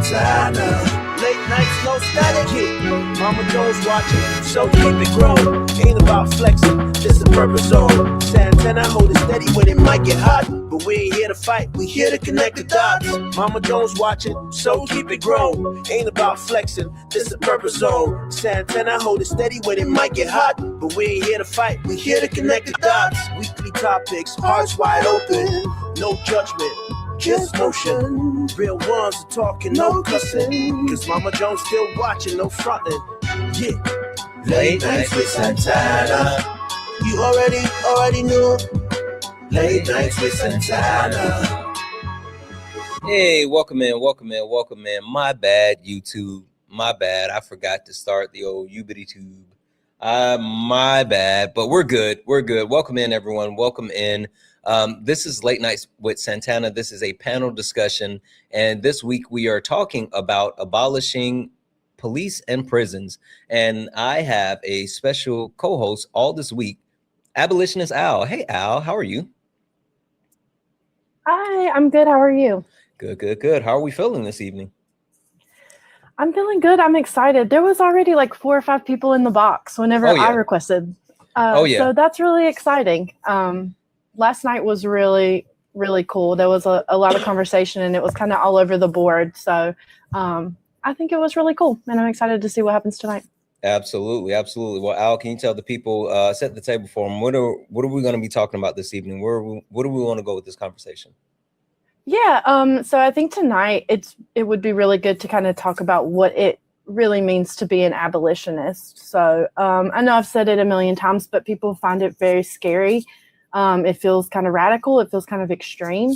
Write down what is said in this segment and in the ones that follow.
Santana. Late nights, no static hit. Mama Jones watching, so keep it growing. Ain't about flexing, this a purpose zone. Santana hold it steady when it might get hot. But we ain't here to fight, we here to connect the dots. Mama Jones watching, so keep it growing. Ain't about flexing, this a purpose zone. Santana hold it steady when it might get hot. But we ain't here to fight, we here to connect the dots. Weekly topics, hearts wide open. No judgment, just motion. Real ones are talking, no cussing. Cause Mama Jones still watching, no frontin'. Yeah. Late nights with Santana. You already knew. Late nights with Santana. Hey, welcome in. My bad, YouTube. My bad. I forgot to start the old Ubity tube. My bad, but we're good. Welcome in, everyone. Welcome in. This is Late Nights with Santana. This is a panel discussion, and this week we are talking about abolishing police and prisons. And I have a special co-host all this week, abolitionist Al. Hey, Al, how are you? Hi, I'm good. How are you? Good. How are we feeling this evening? I'm feeling good. I'm excited. There was already like 4 or 5 people in the box whenever I requested. So that's really exciting. Last night was really, really cool. There was a lot of conversation and it was kind of all over the board. So I think it was really cool and I'm excited to see what happens tonight. Absolutely. Well, Al, can you tell the people, set the table for them? What are we going to be talking about this evening? What do we want to go with this conversation? Yeah. So I think tonight it would be really good to kind of talk about what it really means to be an abolitionist. So I know I've said it a million times, but people find it very scary. It feels kind of radical. It feels kind of extreme.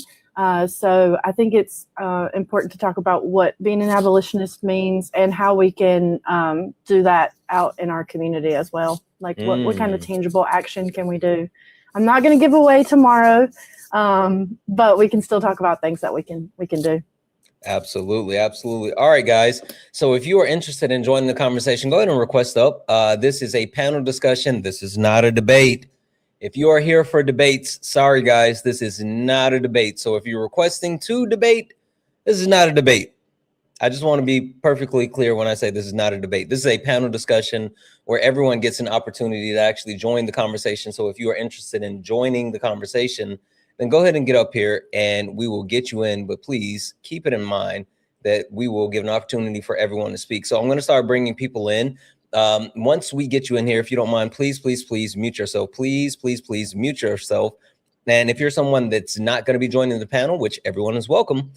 So I think it's important to talk about what being an abolitionist means and how we can do that out in our community as well. Like what kind of tangible action can we do? I'm not going to give away tomorrow, but we can still talk about things that we can do. Absolutely. All right, guys. So if you are interested in joining the conversation, go ahead and request up. This is a panel discussion. This is not a debate. If you are here for debates, sorry, guys, this is not a debate. So if you're requesting to debate, this is not a debate. I just want to be perfectly clear when I say this is not a debate. This is a panel discussion where everyone gets an opportunity to actually join the conversation. So if you are interested in joining the conversation, then go ahead and get up here and we will get you in. But please keep it in mind that we will give an opportunity for everyone to speak. So I'm going to start bringing people in. Once we get you in here, if you don't mind, please mute yourself. Please mute yourself. And if you're someone that's not going to be joining the panel, which everyone is welcome,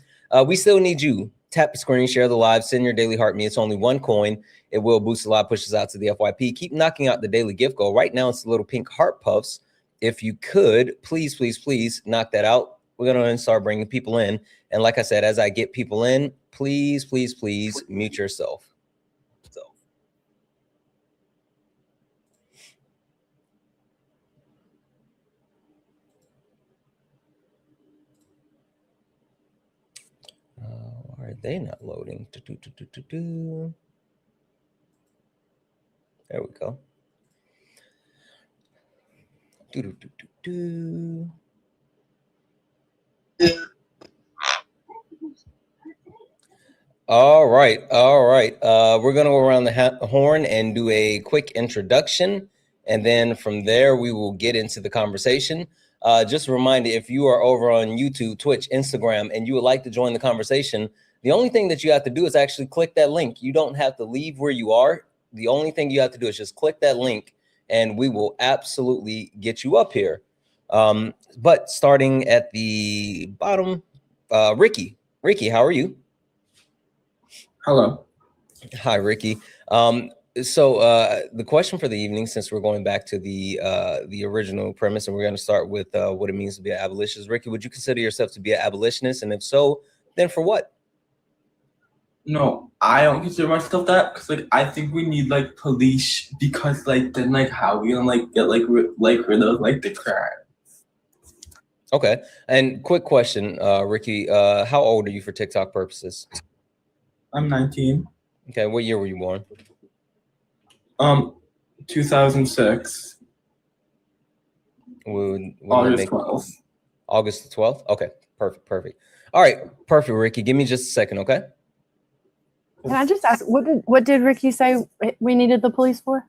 we still need you. Tap the screen, share the live, send your daily heart me. It's only 1 coin. It will boost the live pushes out to the FYP. Keep knocking out the daily gift goal. Right now, it's the little pink heart puffs. If you could, please knock that out. We're going to start bringing people in. And like I said, as I get people in, please mute yourself. Why are they not loading? There we go. All right. We're going to go around the horn and do a quick introduction. And then from there, we will get into the conversation. Just a reminder, if you are over on YouTube, Twitch, Instagram, and you would like to join the conversation, the only thing that you have to do is actually click that link. You don't have to leave where you are. The only thing you have to do is just click that link and we will absolutely get you up here. But starting at the bottom, Ricky, how are you? Hello. Hi, Ricky. So the question for the evening, since we're going back to the original premise, and we're going to start with what it means to be an abolitionist. Ricky, would you consider yourself to be an abolitionist? And if so, then for what? No, I don't consider myself that because I think we need police because then how we gonna get rid of the crime. Okay. And quick question, Ricky, how old are you for TikTok purposes? I'm 19. Okay. What year were you born? 2006. August 12th. August the 12th? Okay. Perfect. All right. Perfect, Ricky. Give me just a second, okay? Can I just ask, what did Ricky say we needed the police for?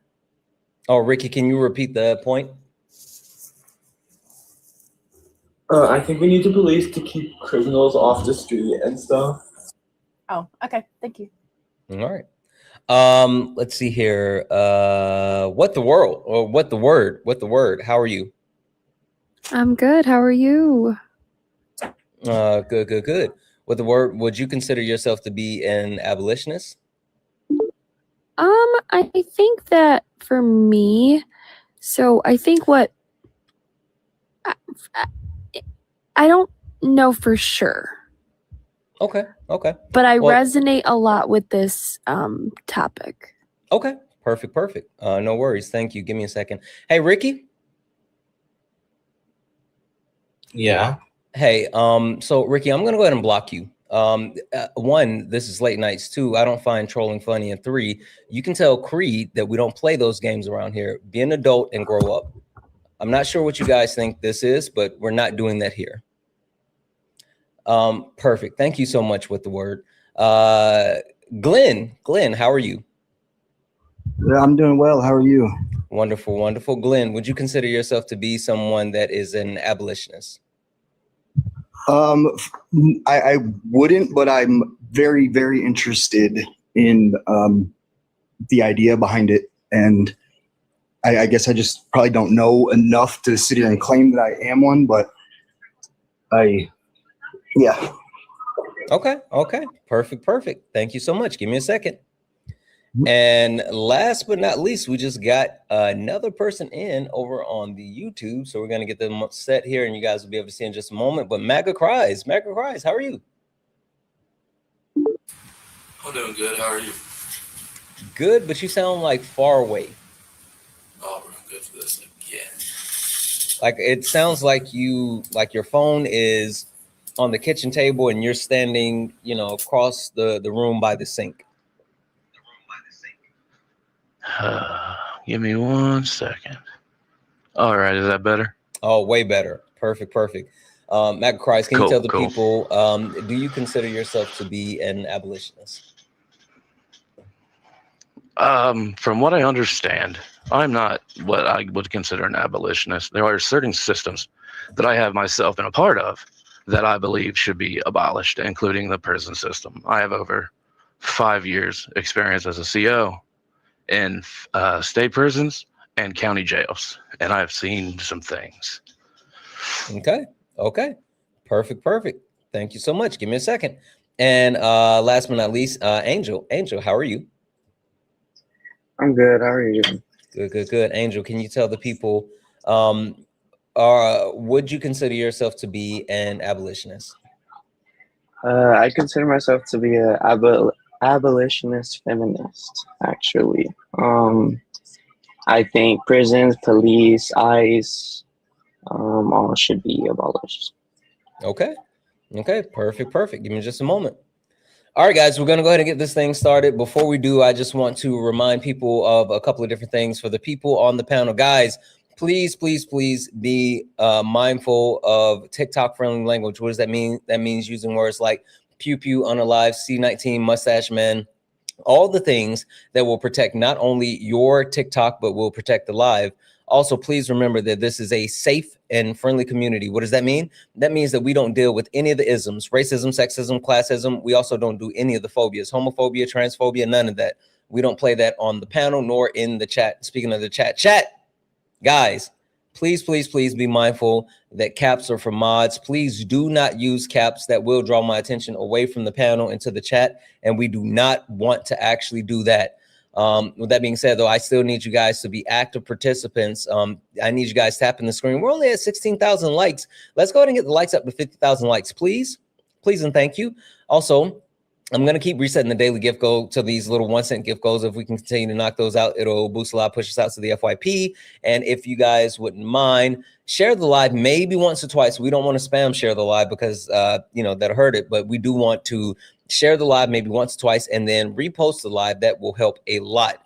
Oh, Ricky, can you repeat the point? I think we need the police to keep criminals off the street and stuff. Oh, okay. Thank you. All right. Let's see here. What the world or what the word? How are you? I'm good. How are you? Good. What the word? Would you consider yourself to be an abolitionist? I think that for me, so I think what I don't know for sure. Okay. But I resonate a lot with this topic. Okay. Perfect. No worries. Thank you. Give me a second. Hey, Ricky. Yeah. Hey, so Ricky, I'm gonna go ahead and block you. One, this is late nights. Two, I don't find trolling funny. And three, you can tell Creed that we don't play those games around here. Be an adult and grow up. I'm not sure what you guys think this is, but we're not doing that here. Perfect. Thank you so much with the word. Glenn, how are you? I'm doing well. How are you? Wonderful. Glenn, would you consider yourself to be someone that is an abolitionist? I wouldn't, but I'm very, very interested in the idea behind it. And I guess I just probably don't know enough to sit here and claim that I am one, but yeah. Okay. Perfect. Thank you so much. Give me a second. And last but not least, we just got another person in over on the YouTube. So we're going to get them set here and you guys will be able to see in just a moment. But Maga Cries, how are you? I'm doing good. How are you? Good, but you sound like far away. Oh, we're good for this again. Like it sounds like your phone is on the kitchen table and you're standing, across the room by the sink. Give me 1 second. All right, is that better? Oh, way better. Perfect. Matt Christ, can you tell the people, do you consider yourself to be an abolitionist? From what I understand, I'm not what I would consider an abolitionist. There are certain systems that I have myself been a part of that I believe should be abolished, including the prison system. I have over 5 years experience as a CO in state prisons and county jails, and I've seen some things. Okay. Perfect. Thank you so much. Give me a second. And last but not least, Angel, how are you? I'm good. How are you? Good. Angel, can you tell the people, would you consider yourself to be an abolitionist? I consider myself to be an abolitionist feminist, actually. I think prisons, police, ICE, all should be abolished. Okay. Perfect. Give me just a moment. All right, guys, we're going to go ahead and get this thing started. Before we do, I just want to remind people of a couple of different things for the people on the panel. Guys, please be mindful of TikTok-friendly language. What does that mean? That means using words like pew pew, unalive, C19, mustache man, all the things that will protect not only your TikTok, but will protect the live. Also, please remember that this is a safe and friendly community. What does that mean? That means that we don't deal with any of the isms, racism, sexism, classism. We also don't do any of the phobias, homophobia, transphobia, none of that. We don't play that on the panel nor in the chat. Speaking of the chat, guys, please be mindful that caps are for mods. Please do not use caps that will draw my attention away from the panel into the chat. And we do not want to actually do that. With that being said, though, I still need you guys to be active participants. I need you guys tapping the screen. We're only at 16,000 likes. Let's go ahead and get the likes up to 50,000 likes, please. And thank you. Also, I'm going to keep resetting the daily gift goal to these little 1 cent gift goals. If we can continue to knock those out, it'll boost a lot, push us out to the FYP. And if you guys wouldn't mind, share the live maybe once or twice. We don't want to spam share the live because, that'll hurt it. But we do want to share the live maybe once or twice and then repost the live. That will help a lot.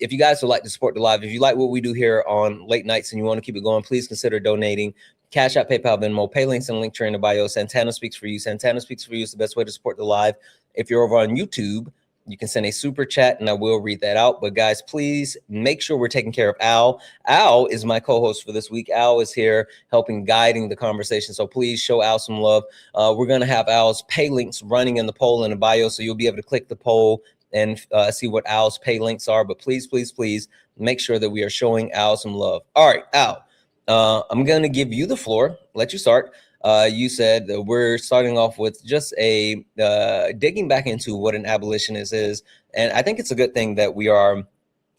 If you guys would like to support the live, if you like what we do here on late nights and you want to keep it going, please consider donating. Cash App, PayPal, Venmo, pay links and link tree in the bio. Santana Speaks For You. Santana Speaks For You is the best way to support the live. If you're over on YouTube, you can send a super chat and I will read that out. But guys, please make sure we're taking care of Al. Al is my co-host for this week. Al is here helping guiding the conversation. So please show Al some love. We're going to have Al's pay links running in the poll in the bio. So you'll be able to click the poll and see what Al's pay links are. But please, please, please make sure that we are showing Al some love. All right, Al, I'm going to give you the floor. Let you start. You said that we're starting off with just a digging back into what an abolitionist is. And I think it's a good thing that we are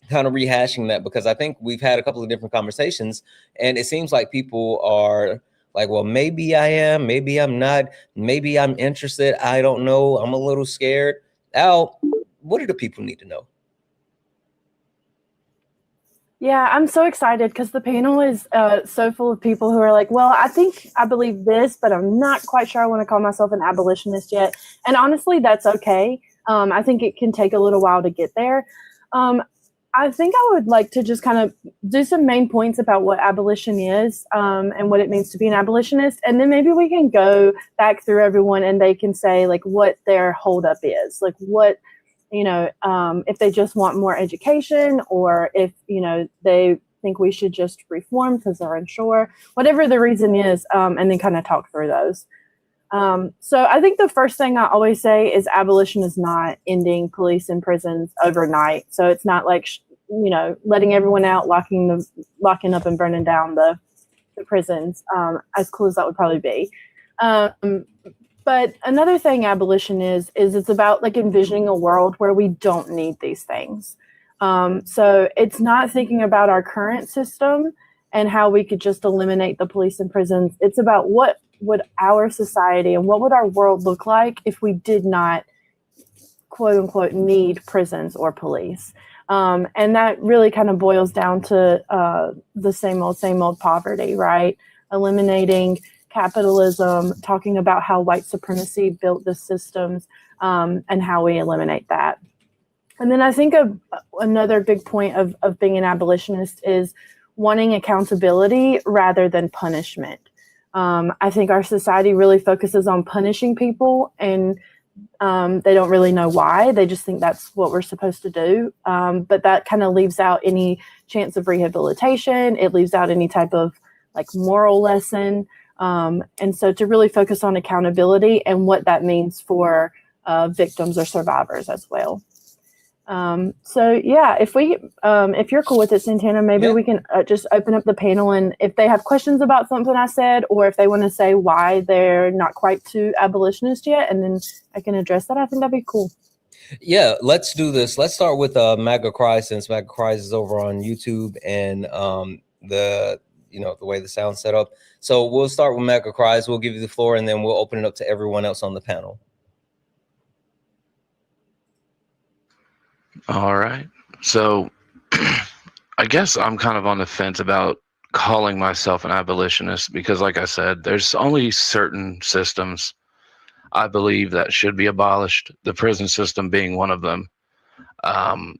kind of rehashing that, because I think we've had a couple of different conversations and it seems like people are like, well, maybe I am, maybe I'm not, maybe I'm interested. I don't know. I'm a little scared. Al, what do the people need to know? Yeah, I'm so excited because the panel is so full of people who are like, well, I believe this, but I'm not quite sure I want to call myself an abolitionist yet. And honestly, that's okay. I think it can take a little while to get there. I think I would like to just kind of do some main points about what abolition is and what it means to be an abolitionist. And then maybe we can go back through everyone and they can say like what their holdup is, like what, if they just want more education, or if, they think we should just reform because they're unsure, whatever the reason is, and then kind of talk through those. So I think the first thing I always say is abolition is not ending police and prisons overnight. So it's not like, letting everyone out, locking up and burning down the prisons, as cool as that would probably be. But another thing abolition is it's about like envisioning a world where we don't need these things. So it's not thinking about our current system and how we could just eliminate the police and prisons. It's about what would our society and what would our world look like if we did not, quote unquote, need prisons or police. And that really kind of boils down to the same old poverty, right? Eliminating capitalism, talking about how white supremacy built the systems, and how we eliminate that. And then I think another big point of being an abolitionist is wanting accountability rather than punishment. I think our society really focuses on punishing people, and they don't really know why. They just think that's what we're supposed to do. But that kind of leaves out any chance of rehabilitation. It leaves out any type of like moral lesson. And so to really focus on accountability and what that means for victims or survivors as well. So yeah, if you're cool with it, Santana, maybe we can just open up the panel, and if they have questions about something I said, or if they want to say why they're not quite to abolitionist yet, and then I can address that. I think that'd be cool. Yeah, let's do this. Let's start with MAGA Cry, since MAGA Cry is over on YouTube and the way the sound's set up. So we'll start with MAGA Cries. We'll give you the floor, and then we'll open it up to everyone else on the panel. All right. So I guess I'm kind of on the fence about calling myself an abolitionist because, like I said, there's only certain systems I believe that should be abolished, the prison system being one of them.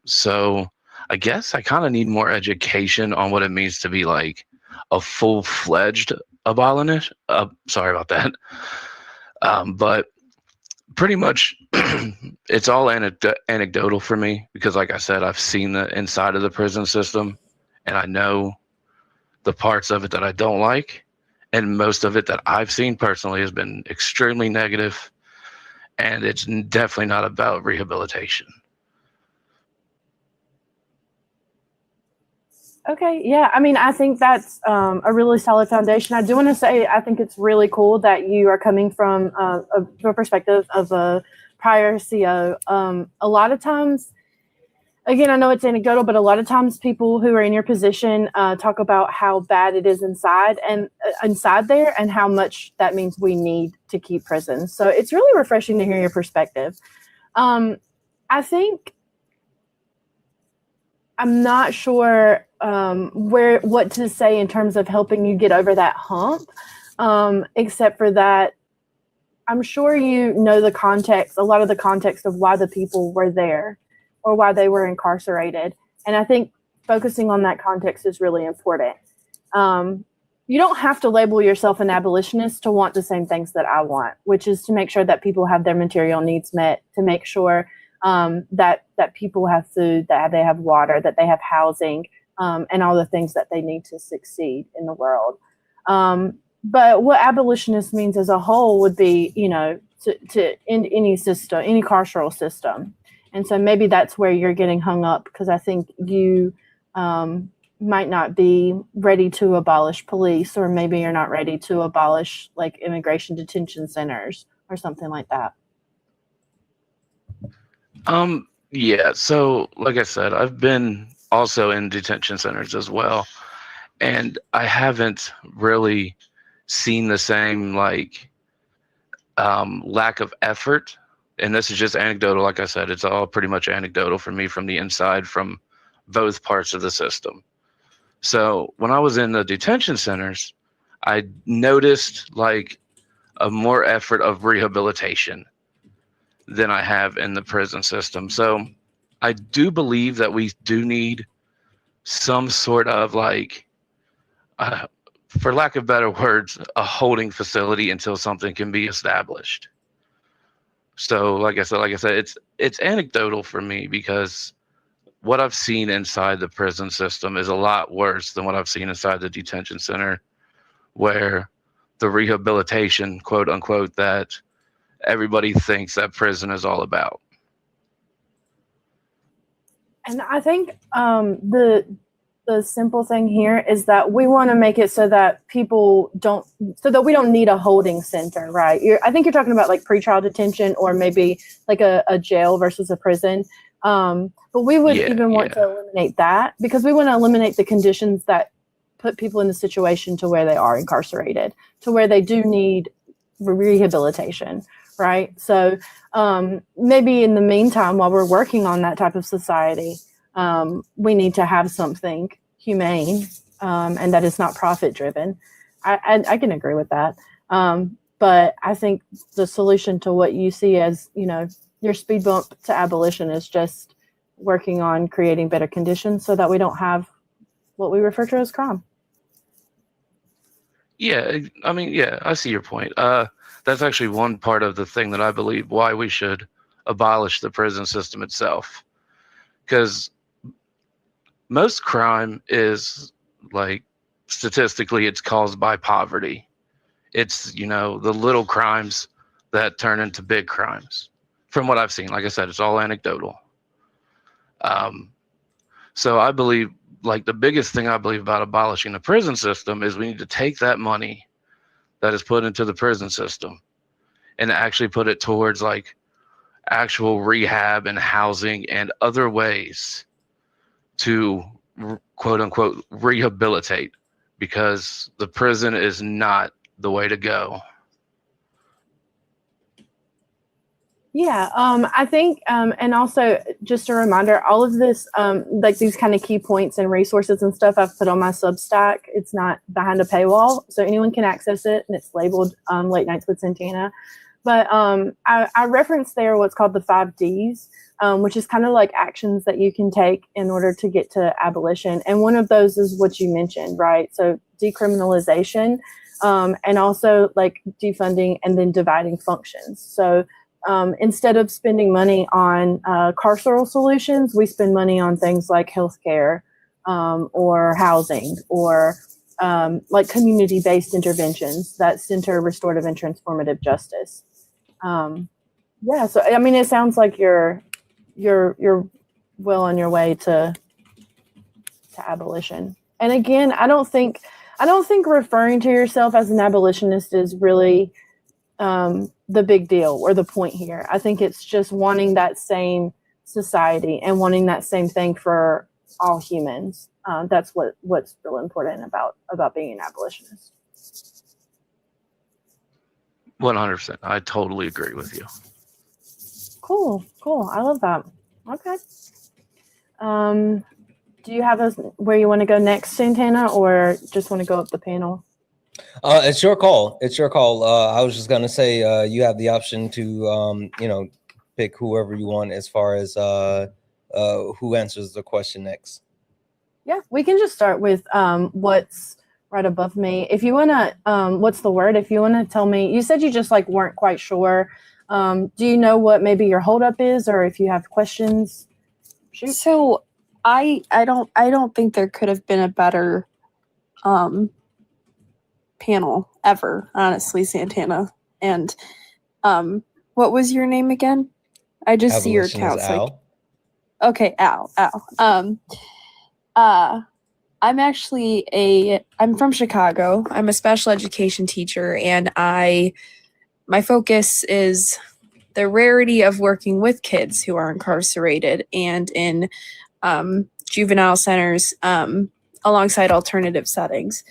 So I guess I kind of need more education on what it means to be like a full-fledged abolitionist. Sorry about that. But pretty much it's all anecdotal for me because, like I said, I've seen the inside of the prison system and I know the parts of it that I don't like, and most of it that I've seen personally has been extremely negative, and it's definitely not about rehabilitation. Okay, yeah. I mean, I think that's a really solid foundation. I do want to say I think it's really cool that you are coming from a perspective of a prior CO. A lot of times, again, I know it's anecdotal, but a lot of times people who are in your position talk about how bad it is inside there and how much that means we need to keep prisons. So it's really refreshing to hear your perspective. I think I'm not sure what to say in terms of helping you get over that hump, except for that I'm sure you know the context, a lot of the context of why the people were there or why they were incarcerated. And I think focusing on that context is really important. You don't have to label yourself an abolitionist to want the same things that I want, which is to make sure that people have their material needs met, to make sure that people have food, that they have water, that they have housing, and all the things that they need to succeed in the world. But what abolitionist means as a whole would be, to end any system, any carceral system. And so maybe that's where you're getting hung up, because I think you might not be ready to abolish police, or maybe you're not ready to abolish like immigration detention centers or something like that. Yeah, so like I said, I've been also in detention centers as well, and I haven't really seen the same like lack of effort. And this is just anecdotal. Like I said, it's all pretty much anecdotal for me from the inside, from both parts of the system. So when I was in the detention centers, I noticed like a more effort of rehabilitation than I have in the prison system. So I do believe that we do need some sort of like, for lack of better words, a holding facility until something can be established. So like I said, it's anecdotal for me, because what I've seen inside the prison system is a lot worse than what I've seen inside the detention center, where the rehabilitation, quote unquote, that everybody thinks that prison is all about. And I think the simple thing here is that we want to make it so that so that we don't need a holding center, right? I think you're talking about like pretrial detention, or maybe like a jail versus a prison. But we would want to eliminate that, because we want to eliminate the conditions that put people in the situation to where they are incarcerated, to where they do need rehabilitation, right? So maybe in the meantime, while we're working on that type of society, we need to have something humane, and that is not profit driven. I can agree with that. But I think the solution to what you see as, your speed bump to abolition is just working on creating better conditions so that we don't have what we refer to as crime. Yeah, I mean, yeah, I see your point. That's actually one part of the thing that I believe why we should abolish the prison system itself. Because most crime is, like, statistically, it's caused by poverty. It's, the little crimes that turn into big crimes. From what I've seen, like I said, it's all anecdotal. So I believe, like, the biggest thing I believe about abolishing the prison system is we need to take that money that is put into the prison system and actually put it towards, like, actual rehab and housing and other ways to, quote unquote, rehabilitate, because the prison is not the way to go. Yeah, I think, and also just a reminder, all of this, like these kind of key points and resources and stuff I've put on my Substack. It's not behind a paywall, so anyone can access it, and it's labeled Late Nights with Santana. But I referenced there what's called the 5 Ds, which is kind of like actions that you can take in order to get to abolition. And one of those is what you mentioned, right? So decriminalization, and also like defunding and then dividing functions. So instead of spending money on carceral solutions, we spend money on things like healthcare, or housing, or like community-based interventions that center restorative and transformative justice. Yeah, so I mean, it sounds like you're well on your way to abolition. And again, I don't think referring to yourself as an abolitionist is really the big deal or the point here. I think it's just wanting that same society and wanting that same thing for all humans. That's what's really important about being an abolitionist. 100%. I totally agree with you. Cool. I love that. Okay. Do you have where you want to go next, Santana, or just want to go up the panel? It's your call. I was just going to say, you have the option to, pick whoever you want as far as who answers the question next. Yeah, we can just start with what's right above me. If you want to, what's the word? If you want to tell me, you said you just like weren't quite sure Do you know what maybe your holdup is, or if you have questions? Shoot. So I don't think there could have been a better panel ever, honestly, Santana. And what was your name again? I just see your Abolition is accounts like Al. okay, Al. I'm from Chicago. I'm a special education teacher, and my focus is the rarity of working with kids who are incarcerated and in juvenile centers alongside alternative settings.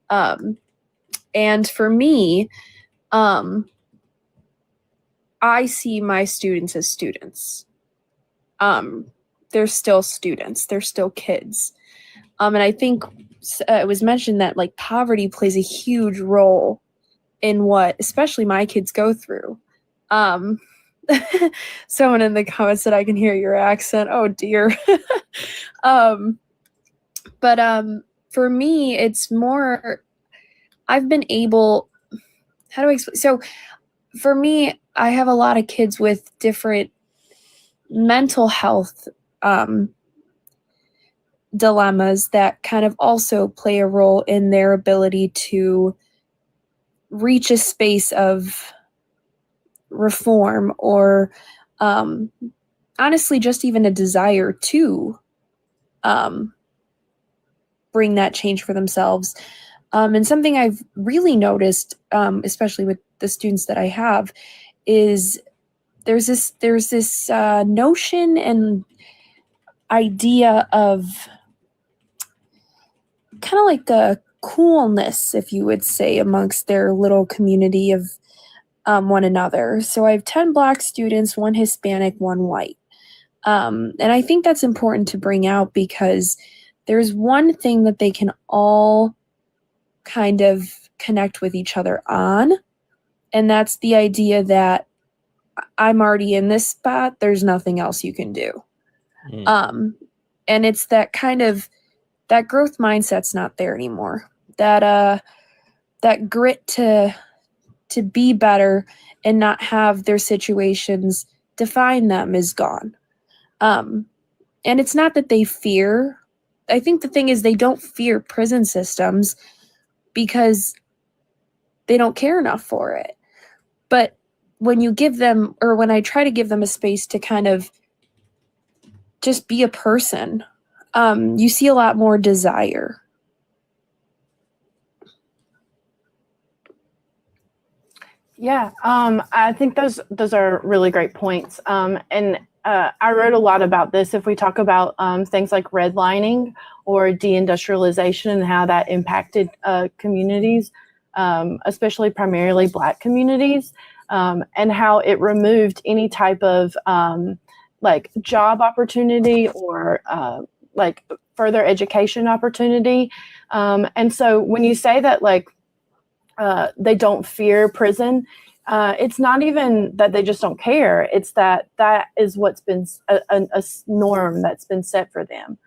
And for me, I see my students as students. They're still students. They're still kids. And I think it was mentioned that like poverty plays a huge role in what especially my kids go through. Someone in the comments said I can hear your accent. Oh dear. But for me, it's more, I've been able, how do I explain? So for me, I have a lot of kids with different mental health dilemmas that kind of also play a role in their ability to reach a space of reform or honestly just even a desire to bring that change for themselves. And something I've really noticed, especially with the students that I have, is there's this notion and idea of kind of like a coolness, if you would say, amongst their little community of one another. So I have 10 Black students, 1 Hispanic, 1 white. And I think that's important to bring out because there's one thing that they can all kind of connect with each other on, and that's the idea that I'm already in this spot, there's nothing else you can do. And it's that kind of, that growth mindset's not there anymore. That grit to be better and not have their situations define them is gone. And it's not that they fear. I think the thing is they don't fear prison systems because they don't care enough for it. But when you give them, or when I try to give them a space to kind of just be a person, you see a lot more desire. Yeah, I think those are really great points. And I wrote a lot about this. If we talk about things like redlining or deindustrialization and how that impacted communities, especially primarily Black communities, and how it removed any type of like job opportunity or like further education opportunity. And so when you say that like they don't fear prison, it's not even that they just don't care. It's that is what's been a norm that's been set for them.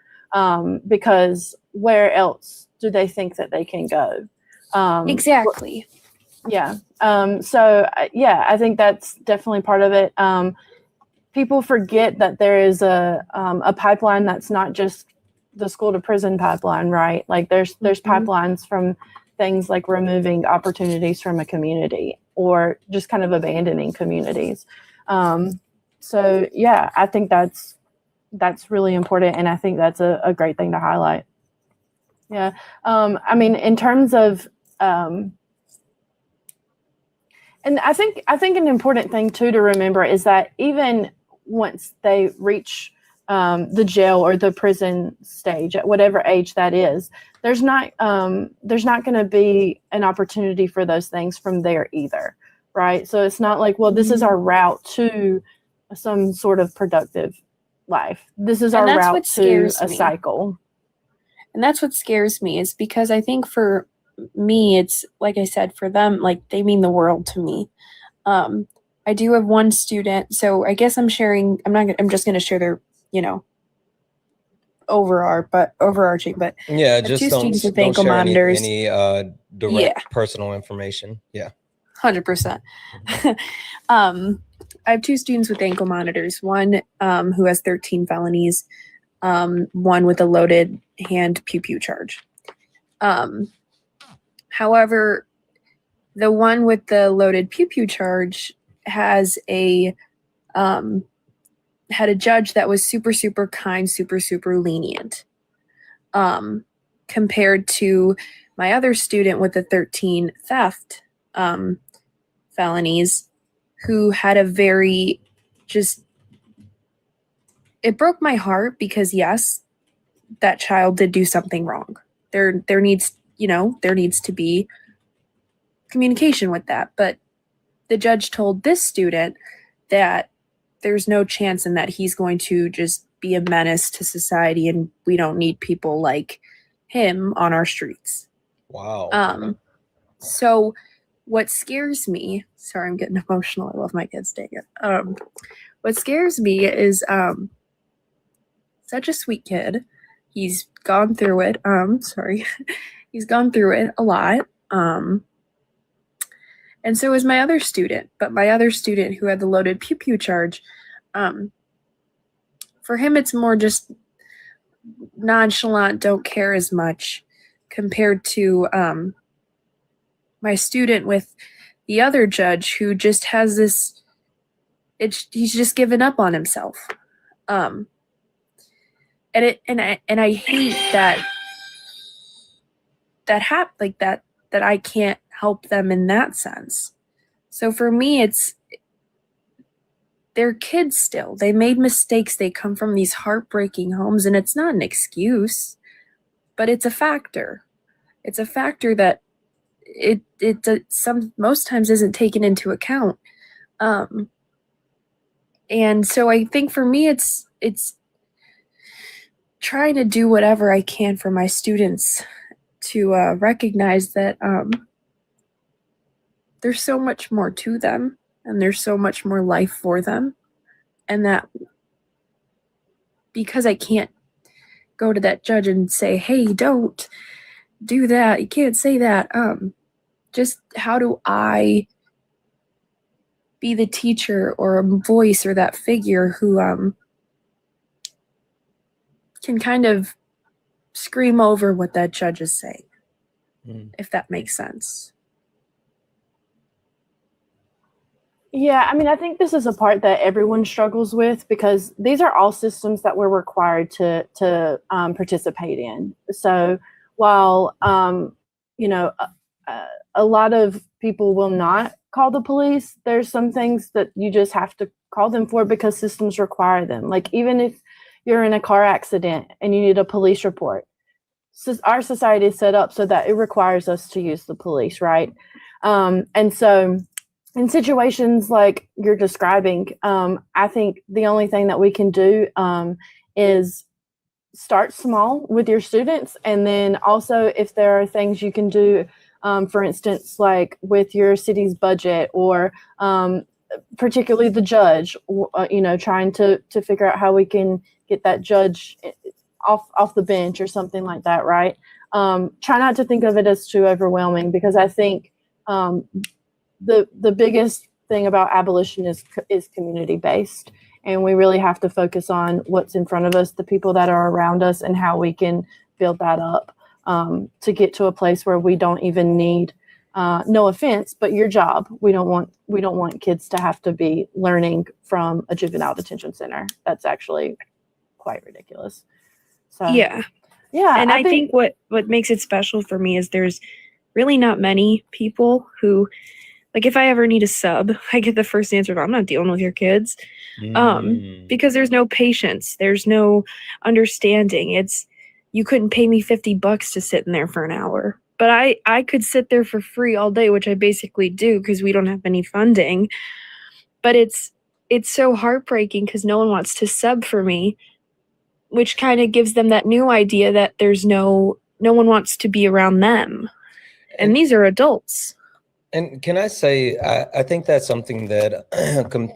Because where else do they think that they can go? Exactly. Yeah. So yeah, I think that's definitely part of it. People forget that there is a pipeline that's not just the school to prison pipeline, right? Like there's pipelines from things like removing opportunities from a community or just kind of abandoning communities. So yeah, I think that's really important, and I think that's a great thing to highlight. Yeah. I mean, in terms of and I think an important thing too to remember is that even once they reach the jail or the prison stage at whatever age that is, there's not going to be an opportunity for those things from there either, right? So it's not like, well, this is our route to some sort of productive life. This is our route to a cycle. And that's what scares me, is because I think for me, it's like I said, for them, like they mean the world to me. I do have one student, so I guess I'm sharing, I'm just going to share their, overarching, but yeah, just two don't students with share ankle monitors. any direct personal information. Yeah. 100%. I have two students with ankle monitors. One who has 13 felonies. One with a loaded hand pew charge. However, the one with the loaded pew charge has had a judge that was super kind, super lenient, compared to my other student with the 13 theft felonies, who had a very it broke my heart, because yes, that child did do something wrong. There needs to be communication with that, but the judge told this student that there's no chance in that he's going to just be a menace to society, and we don't need people like him on our streets. Wow. So what scares me, sorry, I'm getting emotional. I love my kids, dang it. What scares me is such a sweet kid. He's gone through it. He's gone through it a lot. And so is my other student. But my other student who had the loaded pew charge, for him it's more just nonchalant, don't care as much, compared to my student with the other judge, who just has this, he's just given up on himself. And I hate that I can't help them in that sense. So for me, they're kids still. They made mistakes. They come from these heartbreaking homes, and it's not an excuse, but it's a factor. It's a factor that most times isn't taken into account. And so I think for me, it's trying to do whatever I can for my students to recognize that there's so much more to them, and there's so much more life for them, and that because I can't go to that judge and say, hey, don't do that, you can't say that, just how do I be the teacher or a voice or that figure who can kind of scream over what that judge is saying, if that makes sense. Yeah, I mean, I think this is a part that everyone struggles with, because these are all systems that we're required to participate in. So while, a lot of people will not call the police, there's some things that you just have to call them for because systems require them. Like, even if you're in a car accident and you need a police report, our society is set up so that it requires us to use the police, right? And so in situations like you're describing, I think the only thing that we can do is start small with your students. And then also, if there are things you can do, for instance, like with your city's budget, or particularly the judge, trying to figure out how we can get that judge off the bench or something like that, right? Try not to think of it as too overwhelming, because I think the biggest thing about abolition is community based, and we really have to focus on what's in front of us, the people that are around us, and how we can build that up to get to a place where we don't even need, no offense, but your job. We don't want kids to have to be learning from a juvenile detention center. That's actually quite ridiculous. So yeah. And I think what makes it special for me is there's really not many people who, like, if I ever need a sub, I get the first answer of, I'm not dealing with your kids. Because there's no patience. There's no understanding. You couldn't pay me $50 to sit in there for an hour. But I could sit there for free all day, which I basically do because we don't have any funding. But it's so heartbreaking because no one wants to sub for me, which kind of gives them that new idea that there's no one wants to be around them. And these are adults. And can I say, I think that's something that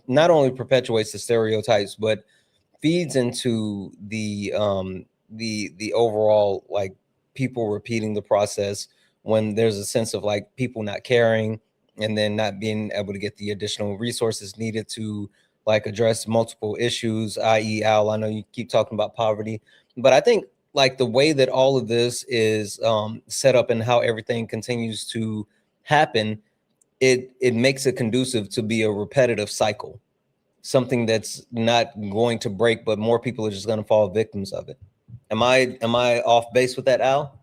not only perpetuates the stereotypes, but feeds into the overall, like, people repeating the process when there's a sense of, like, people not caring and then not being able to get the additional resources needed to like address multiple issues, i.e. Al, I know you keep talking about poverty, but I think like the way that all of this is set up and how everything continues to happen, it makes it conducive to be a repetitive cycle, something that's not going to break, but more people are just going to fall victims of it. Am I off base with that, Al?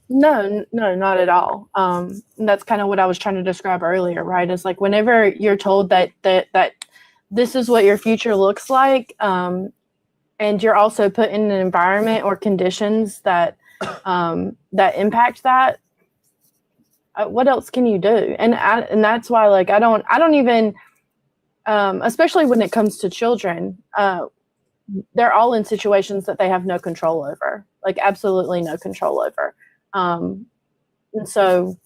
No, not at all. And that's kind of what I was trying to describe earlier, right? It's like whenever you're told that this is what your future looks like, and you're also put in an environment or conditions that that impact that. What else can you do? And that's why, like, I don't even, especially when it comes to children, they're all in situations that they have no control over, like absolutely no control over. And so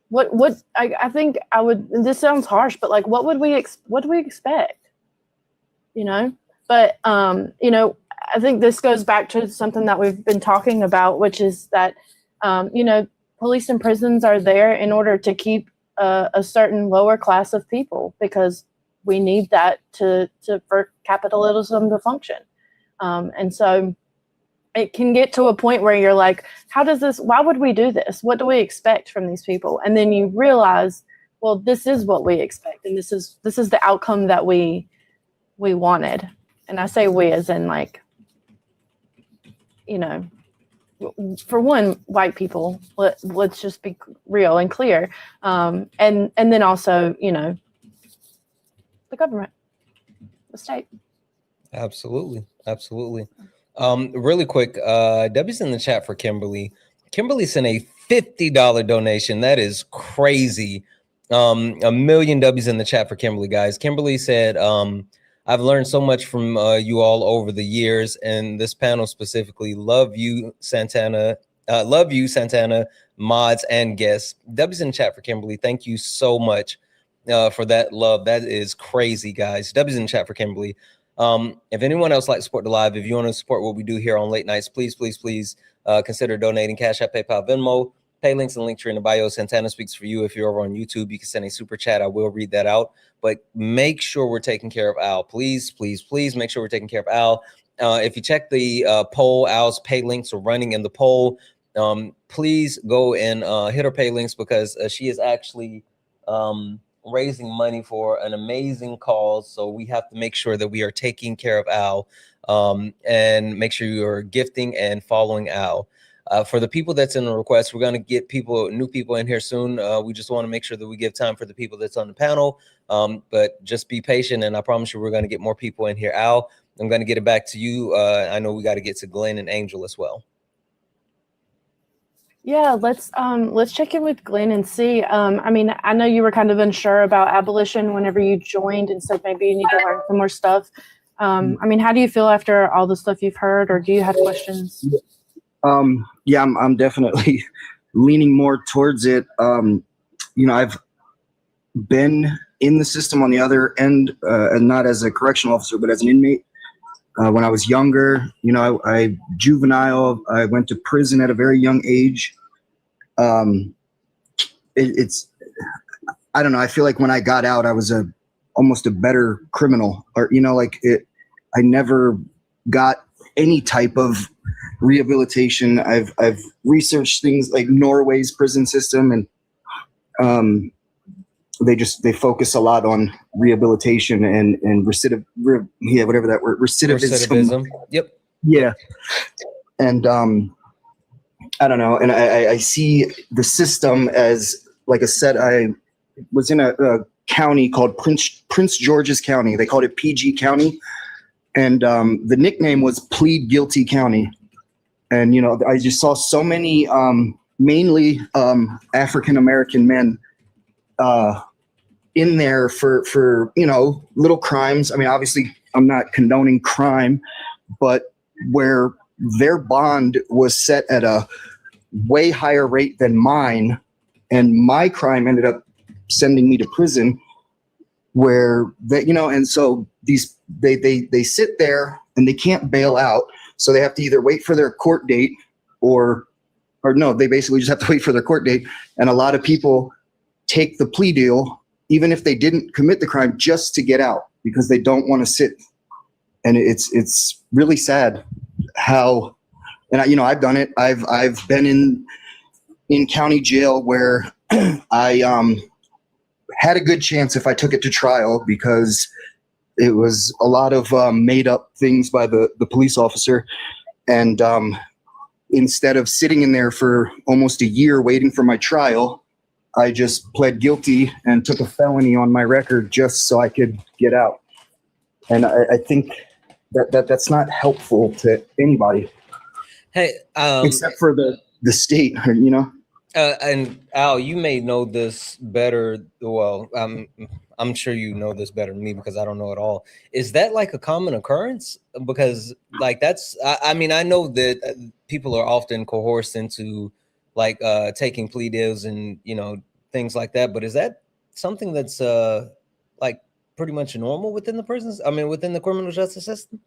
what I think I would, and this sounds harsh, but like, what do we expect? You know, but, you know, I think this goes back to something that we've been talking about, which is that, you know, police and prisons are there in order to keep a certain lower class of people, because we need that for capitalism to function. And so it can get to a point where you're like, why would we do this? What do we expect from these people? And then you realize, well, this is what we expect. And this is the outcome that we wanted. And I say we as in, like, you know, for one, white people, let's just be real and clear. And then also, you know, the government, the state. Absolutely. Really quick, Debbie's in the chat for Kimberly. Kimberly sent a $50 donation. That is crazy. A million W's in the chat for Kimberly, guys. Kimberly said, I've learned so much from you all over the years, and this panel specifically. Love you, Santana. Mods, and guests. W's in the chat for Kimberly. Thank you so much for that love. That is crazy, guys. W's in the chat for Kimberly. If anyone else likes to support the live, if you want to support what we do here on late nights, please consider donating. Cash App, PayPal, Venmo. Pay links and link tree in the bio. Santana speaks for you. If you're over on YouTube, you can send a super chat. I will read that out. But make sure we're taking care of Al. Please make sure we're taking care of Al. If you check the poll, Al's pay links are running in the poll. Please go and hit her pay links, because she is actually raising money for an amazing cause. So we have to make sure that we are taking care of Al, and make sure you are gifting and following Al. For the people that's in the request, we're going to get new people in here soon. We just want to make sure that we give time for the people that's on the panel. But just be patient, and I promise you we're going to get more people in here. Al, I'm going to get it back to you. I know we got to get to Glenn and Angel as well. Yeah, let's check in with Glenn and see. I mean, I know you were kind of unsure about abolition whenever you joined, and said maybe you need to learn some more stuff. I mean, how do you feel after all the stuff you've heard, or do you have questions? Yeah, I'm definitely leaning more towards it. You know, I've been in the system on the other end, and not as a correctional officer, but as an inmate. When I was younger, you know, I juvenile, I went to prison at a very young age. It's, I don't know. I feel like when I got out, I was almost a better criminal, or, you know, like I never got any type of rehabilitation. I've researched things like Norway's prison system, and they focus a lot on rehabilitation and whatever that word, recidivism. Yep. Yeah. And I don't know. And I see the system as, like I said, I was in a county called Prince George's County. They called it PG County. And the nickname was Plead Guilty County. And, you know, I just saw so many, mainly African-American men in there for, you know, little crimes. I mean, obviously, I'm not condoning crime, but where their bond was set at a way higher rate than mine, and my crime ended up sending me to prison, where they, you know, and so these they sit there and they can't bail out, so they have to either wait for their court date or or no, they basically just have to wait for their court date. And a lot of people take the plea deal, even if they didn't commit the crime, just to get out because they don't want to sit. And it's really sad how, and I've done it. I've been in county jail where I had a good chance if I took it to trial because it was a lot of made up things by the police officer. And instead of sitting in there for almost a year waiting for my trial, I just pled guilty and took a felony on my record just so I could get out. And I think that's not helpful to anybody. Hey, except for the state, and Al, you may know this better. Well, I'm sure you know this better than me because I don't know at all. Is that like a common occurrence? Because like that's, I mean, I know that people are often coerced into like taking plea deals and things like that. But is that something that's like pretty much normal within the prisons? I mean, within the criminal justice system?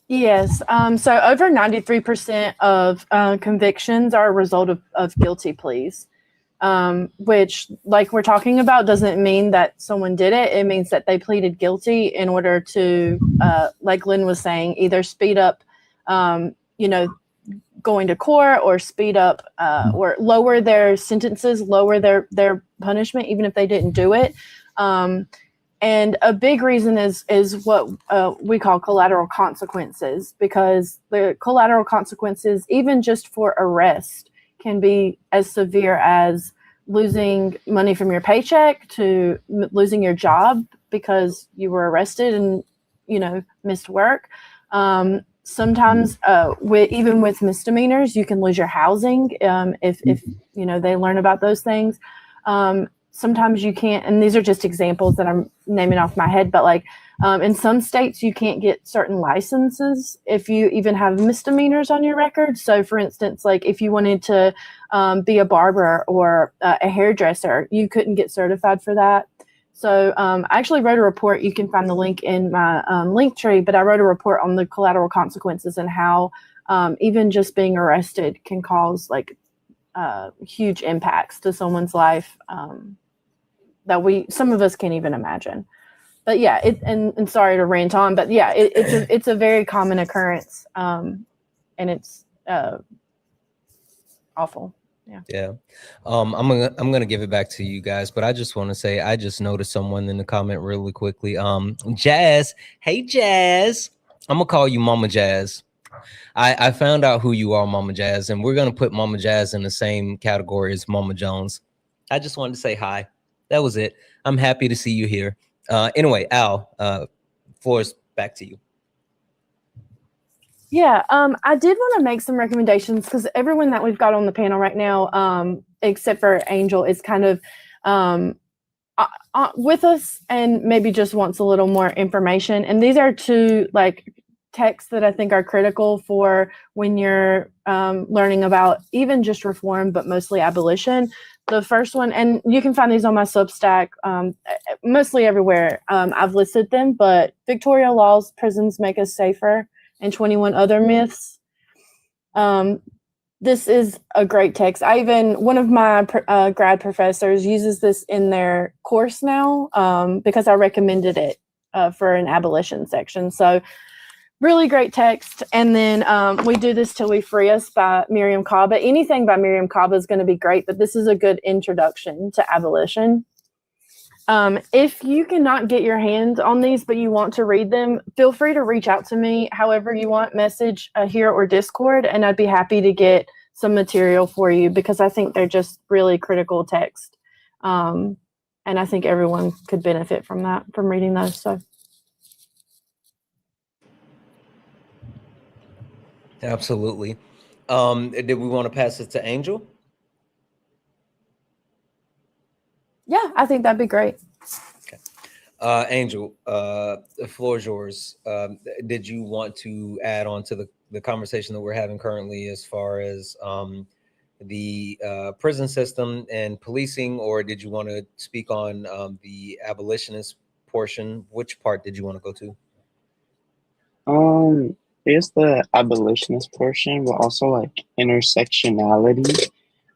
Yes. So over 93% of convictions are a result of guilty pleas, which, like we're talking about, doesn't mean that someone did it. It means that they pleaded guilty in order to, like Lynn was saying, either speed up, going to court, or speed up or lower their sentences, lower their punishment, even if they didn't do it. And a big reason is what we call collateral consequences, because the collateral consequences, even just for arrest, can be as severe as losing money from your paycheck to losing your job because you were arrested and, missed work. Sometimes even with misdemeanors, you can lose your housing if they learn about those things. Sometimes you can't, and these are just examples that I'm naming off my head, but like in some states, you can't get certain licenses if you even have misdemeanors on your record. So for instance, like if you wanted to be a barber or a hairdresser, you couldn't get certified for that. So I actually wrote a report. You can find the link in my link tree, but I wrote a report on the collateral consequences and how even just being arrested can cause like huge impacts to someone's life that some of us can't even imagine. But yeah, and sorry to rant on, but yeah, it's a very common occurrence, and it's awful. Yeah. I'm gonna give it back to you guys, but I just want to say I just noticed someone in the comment really quickly. Jazz, hey Jazz, I'm gonna call you Mama Jazz. I found out who you are, Mama Jazz, and we're gonna put Mama Jazz in the same category as Mama Jones. I just wanted to say hi. That was it. I'm happy to see you here. Anyway, Al, floor is back to you. Yeah, I did want to make some recommendations because everyone that we've got on the panel right now, except for Angel, is kind of with us and maybe just wants a little more information. And these are two like texts that I think are critical for when you're learning about even just reform, but mostly abolition. The first one, and you can find these on my Substack, mostly everywhere. I've listed them, but Victoria Law's Prisons Make Us Safer and 21 Other Myths. This is a great text. One of my grad professors uses this in their course now because I recommended it for an abolition section. So really great text. And then We Do This Till We Free Us by Miriam Kaba. Anything by Miriam Kaba is going to be great, but this is a good introduction to abolition. If you cannot get your hands on these, but you want to read them, feel free to reach out to me however you want, message here or Discord, and I'd be happy to get some material for you because I think they're just really critical text. And I think everyone could benefit from reading those. So. Absolutely. Did we want to pass it to Angel? Yeah, I think that'd be great. Okay. Angel, the floor is yours. Did you want to add on to the conversation that we're having currently as far as the prison system and policing, or did you want to speak on the abolitionist portion? Which part did you want to go to? Here's the abolitionist portion, but also like intersectionality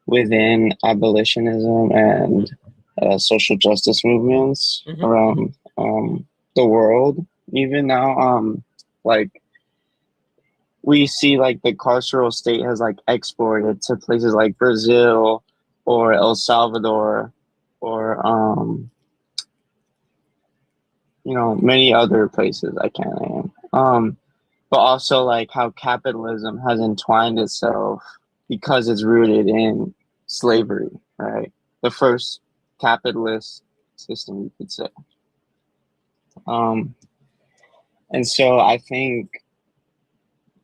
within abolitionism and social justice movements Mhm. around the world. Even now, like we see like the carceral state has like exported to places like Brazil or El Salvador or you know, many other places I can't name. But also like how capitalism has entwined itself because it's rooted in slavery, right? The first capitalist system, you could say. And so I think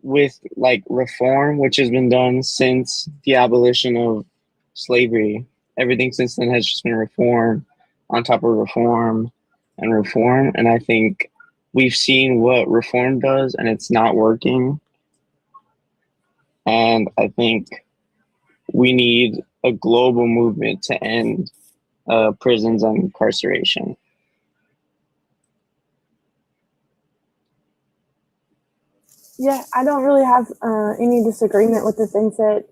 with like reform, which has been done since the abolition of slavery, everything since then has just been reform on top of reform and reform. And I think we've seen what reform does and it's not working. And I think we need a global movement to end prisons and incarceration. Yeah, I don't really have any disagreement with the things that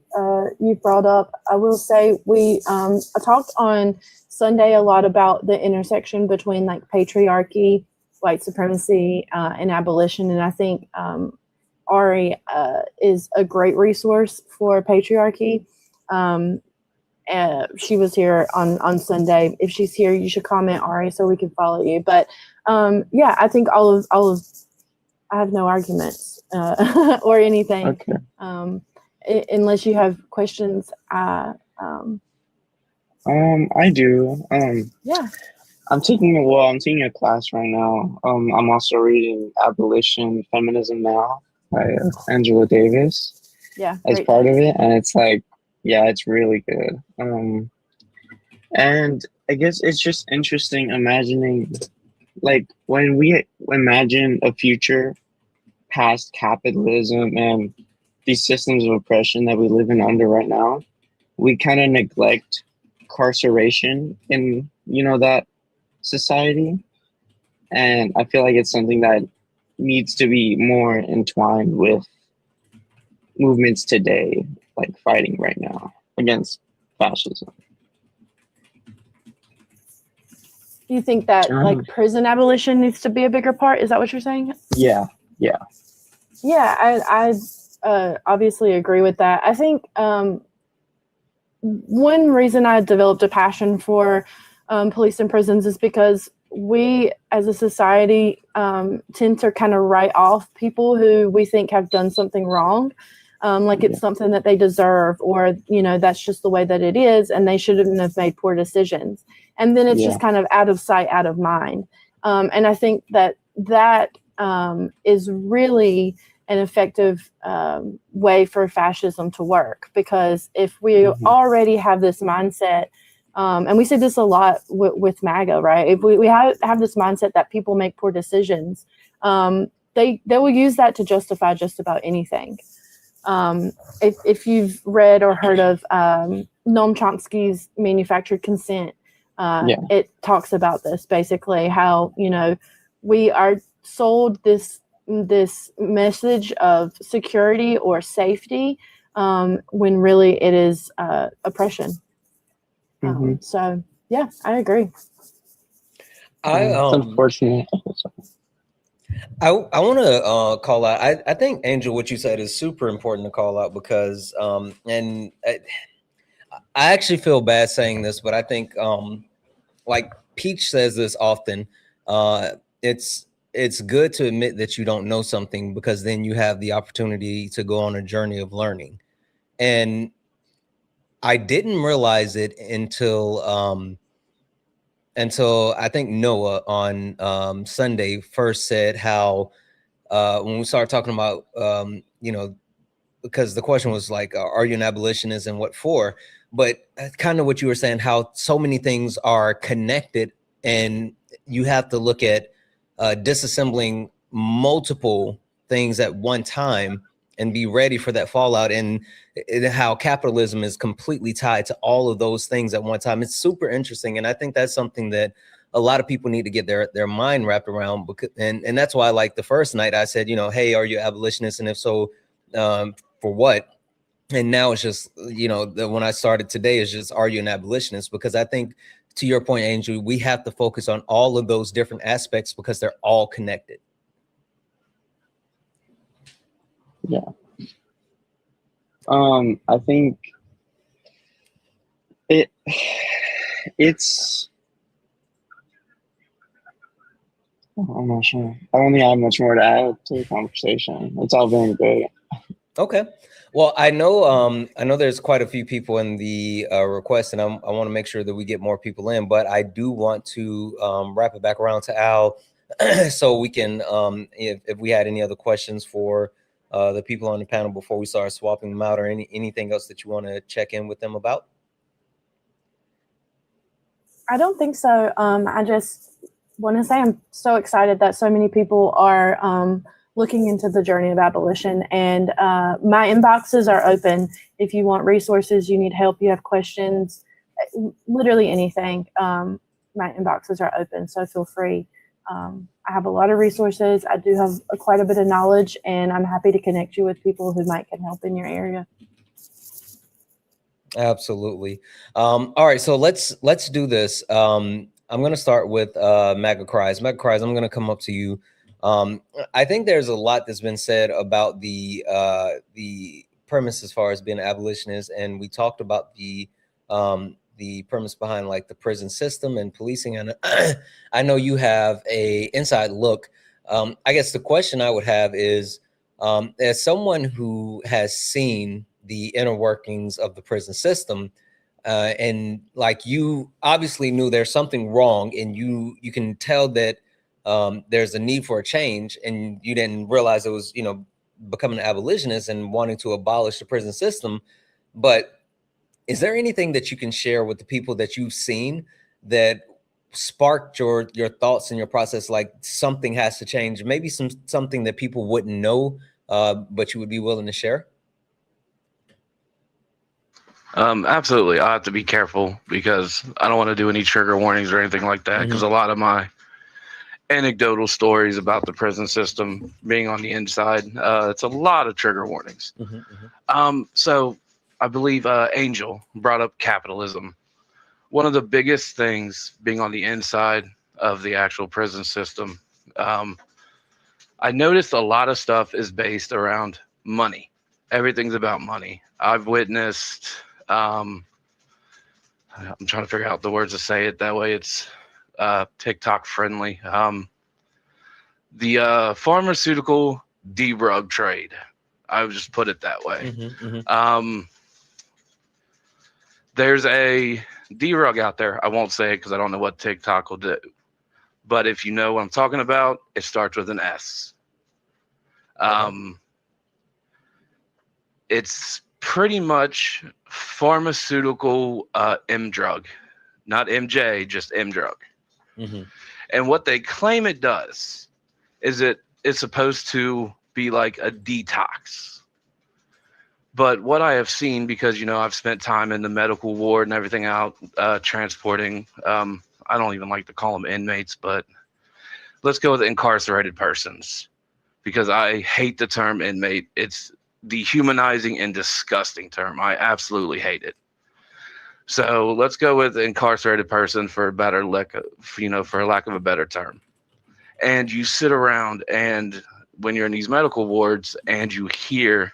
you brought up. I will say I talked on Sunday a lot about the intersection between like patriarchy, white supremacy, and abolition, and I think Ari is a great resource for patriarchy. She was here on Sunday. If she's here, you should comment, Ari, so we can follow you. But yeah, I think all of I have no arguments or anything. Okay. Unless you have questions. I do. Yeah. I'm taking a class right now. I'm also reading Abolition Feminism Now by Angela Davis. Yeah. As part of it, and it's like, yeah, it's really good. And I guess it's just interesting imagining, like, when we imagine a future past capitalism and these systems of oppression that we live in under right now, we kind of neglect incarceration in, you know, that society. And I feel like it's something that needs to be more entwined with movements today, like fighting right now against fascism. Do you think that like prison abolition needs to be a bigger part? Is that what you're saying? Yeah. Yeah, I obviously agree with that. I think one reason I developed a passion for police and prisons is because we as a society tend to kind of write off people who we think have done something wrong. Like it's something that they deserve, or, you know, that's just the way that it is and they shouldn't have made poor decisions. And then it's just kind of out of sight, out of mind. And I think that is really an effective way for fascism to work, because if we already have this mindset, and we say this a lot with MAGA, right? If we have this mindset that people make poor decisions, they will use that to justify just about anything. If you've read or heard of Noam Chomsky's Manufactured Consent, it talks about this, basically how, you know, we are sold this message of security or safety when really it is oppression. So yeah, I agree. It's unfortunate. I want to call out. I think, Angel, what you said is super important to call out, because and I actually feel bad saying this, but I think like Peach says this often. It's good to admit that you don't know something, because then you have the opportunity to go on a journey of learning. And I didn't realize it until I think Noah on Sunday first said how when we started talking about you know, because the question was like, are you an abolitionist and what for? But kind of what you were saying, how so many things are connected, and you have to look at disassembling multiple things at one time and be ready for that fallout, and how capitalism is completely tied to all of those things at one time. It's super interesting. And I think that's something that a lot of people need to get their mind wrapped around. Because, and that's why, like the first night I said, you know, hey, are you abolitionists? And if so, for what? And now it's just, you know, when I started today, is just, are you an abolitionist? Because I think, to your point, Angel, we have to focus on all of those different aspects because they're all connected. Yeah. I think it's I'm not sure. I don't think I have much more to add to the conversation. It's all very good. Okay. Well, I know there's quite a few people in the request, and I want to make sure that we get more people in, but I do want to wrap it back around to Al so we can, if we had any other questions for the people on the panel before we start swapping them out, or anything else that you want to check in with them about. I don't think so. I just want to say I'm so excited that so many people are looking into the journey of abolition, and my inboxes are open. If you want resources, you need help, you have questions, literally anything, my inboxes are open, so feel free. I have a lot of resources. I do have quite a bit of knowledge, and I'm happy to connect you with people who can help in your area. Absolutely. All right, so let's do this. I'm going to start with MAGA Cries. MAGA Cries, I'm going to come up to you. I think there's a lot that's been said about the premise as far as being an abolitionist, and we talked about the premise behind like the prison system and policing. And I know you have a inside look. I guess the question I would have is, as someone who has seen the inner workings of the prison system, and like you obviously knew there's something wrong, and you can tell that there's a need for a change, and you didn't realize it was, you know, becoming an abolitionist and wanting to abolish the prison system. But is there anything that you can share with the people that you've seen that sparked your thoughts and your process, like something has to change, maybe something that people wouldn't know, but you would be willing to share? Absolutely. I have to be careful because I don't want to do any trigger warnings or anything like that, because a lot of my anecdotal stories about the prison system being on the inside, it's a lot of trigger warnings. So I believe Angel brought up capitalism. One of the biggest things being on the inside of the actual prison system, I noticed a lot of stuff is based around money. Everything's about money. I've witnessed, I'm trying to figure out the words to say it that way it's TikTok friendly. The pharmaceutical drug trade. I would just put it that way. There's a drug out there. I won't say it because I don't know what TikTok will do. But if you know what I'm talking about, it starts with an S. It's pretty much pharmaceutical M drug, not MJ, just M drug. And what they claim it does is it's supposed to be like a detox. But what I have seen, because, you know, I've spent time in the medical ward and everything out transporting, I don't even like to call them inmates, but let's go with incarcerated persons, because I hate the term inmate. It's dehumanizing and disgusting term. I absolutely hate it. So let's go with incarcerated person for a better for lack of a better term. And you sit around, and when you're in these medical wards and you hear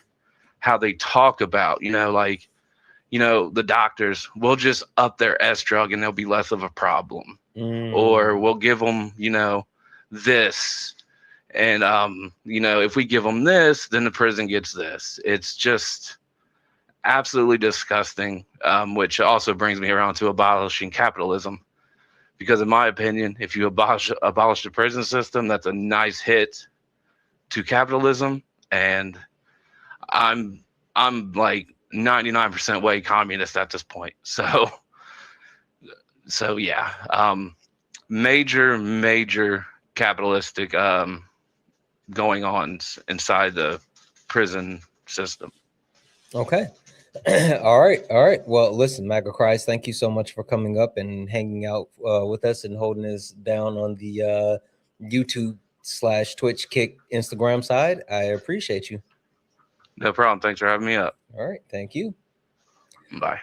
how they talk about, the doctors will just up their S drug and they'll be less of a problem. Or we'll give them, this. And, if we give them this, then the prison gets this. It's just absolutely disgusting, which also brings me around to abolishing capitalism. Because in my opinion, if you abolish the prison system, that's a nice hit to capitalism. And I'm like 99% way communist at this point. So yeah, major capitalistic going on inside the prison system. Okay. All right, all right. Well, listen, Maga Christ, thank you so much for coming up and hanging out with us and holding us down on the YouTube/Twitch Kick Instagram side. I appreciate you. No problem. Thanks for having me up. All right, thank you. Bye.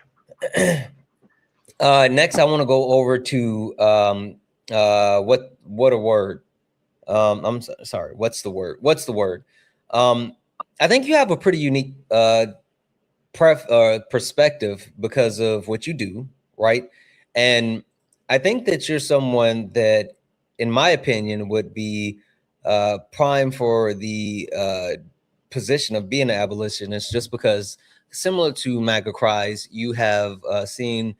Next, I want to go over to what a word. Sorry. What's the word? What's the word? I think you have a pretty unique perspective because of what you do, right? And I think that you're someone that, in my opinion, would be prime for the position of being an abolitionist, just because, similar to MAGA Cries, you have seen